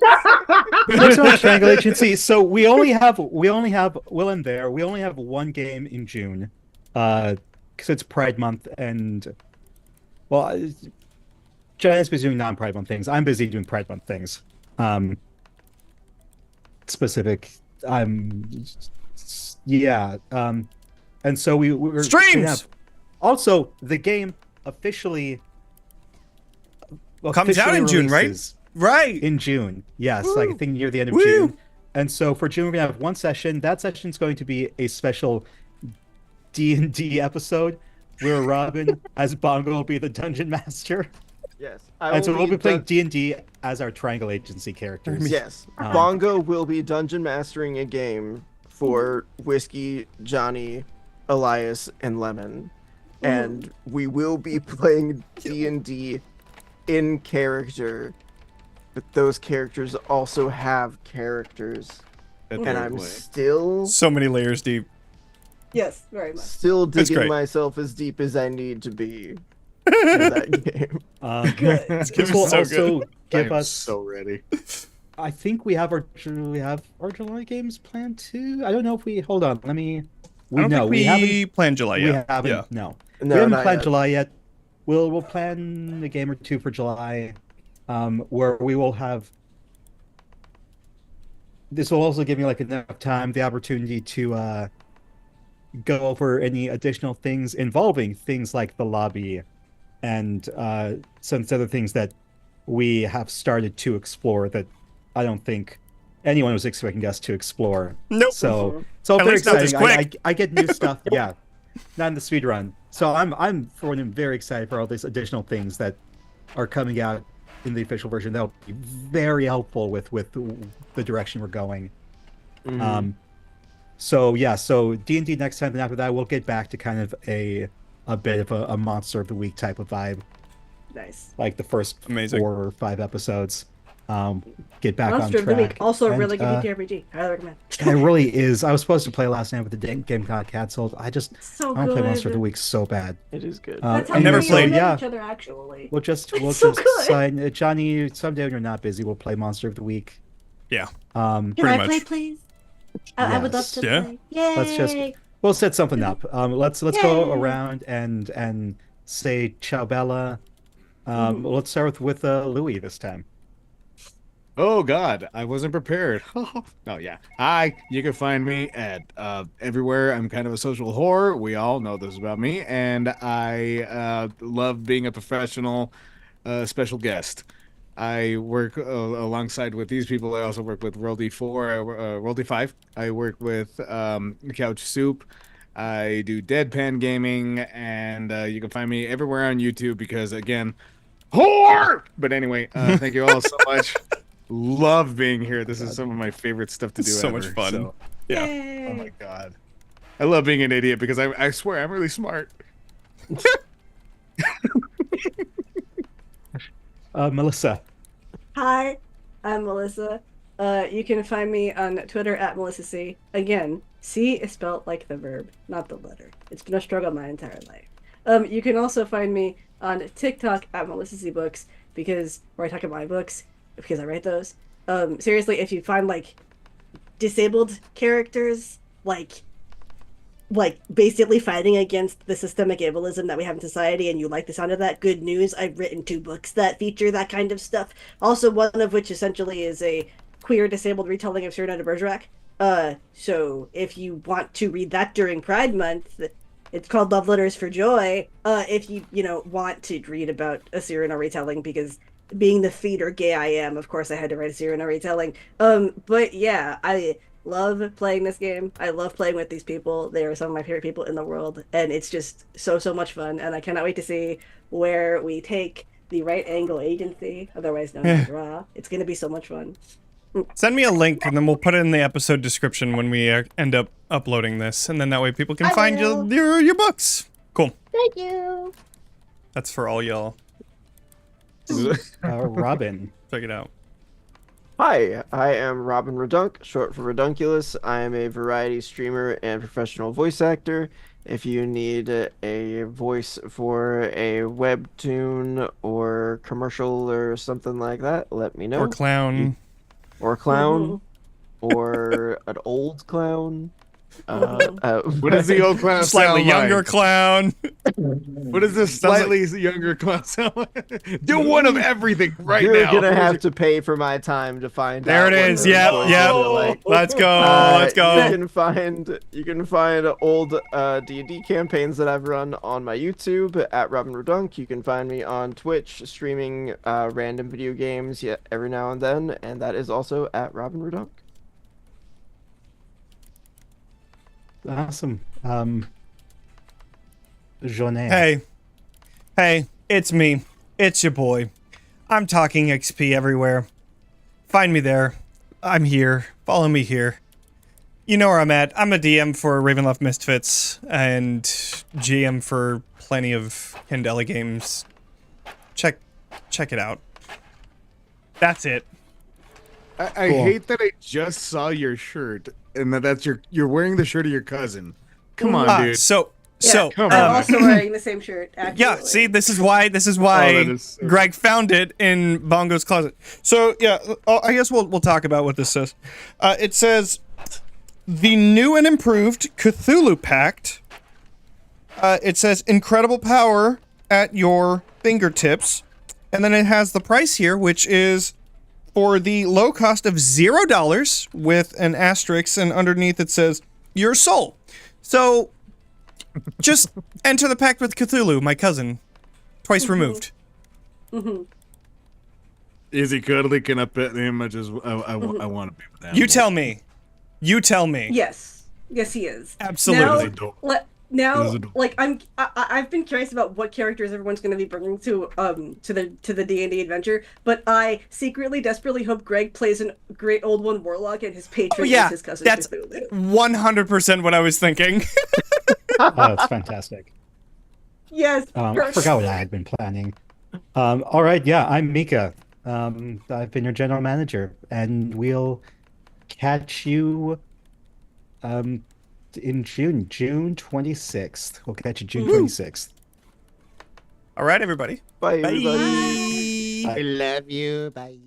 Next one, Triangle Agency. So we only have Will and Bear. We only have one game in June, because it's Pride Month, and well, Giant's busy doing non-Pride Month things. I'm busy doing Pride Month things. Specific. Yeah. And so we're Streams! Also, the game officially Comes out in June, right? releases Right. in June. Yes, like I think near the end of Woo! June. And so for June, we're gonna have one session. That session is going to be a special D&D episode where Robin as Bongo will be the dungeon master. Yes. And so we'll be playing D&D as our Triangle Agency characters. Yes. Bongo will be dungeon mastering a game for Whiskey, Johnny, Elias, and Lemon. And we will be playing D&D in character, but those characters also have characters. And I'm still So many layers deep. yes, very much. still That's digging great. myself as deep as I need to be in that game. Good. This will So also I give am us. so ready. I think we have our July games planned too. I don't know if we. Hold on. Let me. I don't think we haven't. planned July We yet. haven't. Yeah. No. No, We haven't not planned yet. July yet. We'll plan a game or two for July, where we will have. This will also give me like enough time, the opportunity to go over any additional things involving things like the lobby, and some other things that we have started to explore that I don't think anyone was expecting us to explore. Nope. So it's all At very least not this exciting. quick. I get new stuff. Yeah, not in the speed run. So I'm for one very excited for all these additional things that are coming out in the official version. That'll be very helpful with the direction we're going. So yeah, so D&D next time, and after that we'll get back to kind of a bit of a monster of the week type of vibe, Nice. like the first Amazing. 4 or 5 episodes. Get back Monster on of the track. Week. Also a And, really good TRPG. Highly recommend. It really is. I was supposed to play last night, but the game got canceled. I So want to play good. Monster of the Week so bad. It is good. That's how I've never we all played- met Yeah, each other actually. we'll just so good. sign Johnny. Someday when you're not busy, we'll play Monster of the Week. Yeah. Can Pretty I much. play, please? I would love Yes. to Yeah. play. Yay! Let's just we'll set something up. Let's go Yay. around and say ciao Bella. Let's start with Louis this time. Oh God, I wasn't prepared. Oh yeah. You can find me at everywhere. I'm kind of a social whore. We all know this about me, and I love being a professional special guest. I work alongside with these people. I also work with World D4, World D5. I work with Couch Soup. I do Deadpan Gaming, and you can find me everywhere on YouTube because, again, whore! But anyway, thank you all so much. Love being here. This is some of my favorite stuff to do. It's so ever, much fun. so- Yeah. Yay. Oh my God. I love being an idiot because I swear I'm really smart. Melissa. Hi, I'm Melissa. You can find me on Twitter at Melissa C. Again, C is spelled like the verb, not the letter. It's been a struggle my entire life. You can also find me on TikTok at Melissa C Books where I talk about my books because I write those. Seriously, if you find like disabled characters, like like basically fighting against the systemic ableism that we have in society, and you like the sound of that, good news. I've written 2 books that feature that kind of stuff. Also, one of which essentially is a queer disabled retelling of Cyrano de Bergerac. So if you want to read that during Pride Month, it's called Love Letters for Joy. If you know, want to read about a Cyrano retelling, because being the theater gay I am, of course I had to write a Cyrano retelling. But yeah, I love playing this game. I love playing with these people. They are some of my favorite people in the world, and it's just so much fun. And I cannot wait to see where we take the right angle agency, otherwise known as Draw. It's going to be so much fun. Send me a link, and then we'll put it in the episode description when we end up uploading this, and then that way people can find your books. Cool. Thank you. That's for all y'all. Robin. Check it out. Hi, I am Robin Redunk, short for Redunculus. I am a variety streamer and professional voice actor. If you need a voice for a webtoon or commercial or something like that, let me know. Or clown. Or clown. Or an old clown. What does the old clown Slightly sound younger like? clown. What does this slightly younger clown sound like? Do one of everything right You're now. gonna have to pay for my time to find There out. it what is. those Yep, voices yep. are like. Let's go. Let's go. You can find old D&D campaigns that I've run on my YouTube at Robin Redunk. You can find me on Twitch streaming random video games every now and then, and that is also at Robin Redunk. Awesome. Jonet. Hey, it's me. It's your boy. I'm talking XP everywhere. Find me there. I'm here. Follow me here. You know where I'm at. I'm a DM for Ravenloft Misfits and GM for plenty of Candela games. Check it out. That's it. I hate that I just saw your shirt and that's you're wearing the shirt of your cousin. Come on, dude. Come I'm on. also wearing the same shirt. Actually. Yeah, see, this is why that is so Greg found it in Bongo's closet. So yeah, I guess we'll talk about what this says. It says the new and improved Cthulhu Pact. It says incredible power at your fingertips, and then it has the price here, which is for the low cost of $0 with an asterisk, and underneath it says your soul. So just enter the pact with Cthulhu, my cousin, twice removed. Is he cuddly? Can I pet him? I want to be with him. You tell me. You tell me. Yes, he is. Absolutely. Now, like I've been curious about what characters everyone's going to be bringing to the D&D adventure, but I secretly, desperately hope Greg plays a great old one warlock and his patron is his cousin. That's Cthulhu. 100% what I was thinking. Oh, that's fantastic. Yes. I forgot what I had been planning. All right, yeah, I'm Mika. I've been your general manager, and we'll catch you in June 26th. We'll catch you June 26th. All right, everybody. Bye, everybody. I love you. Bye.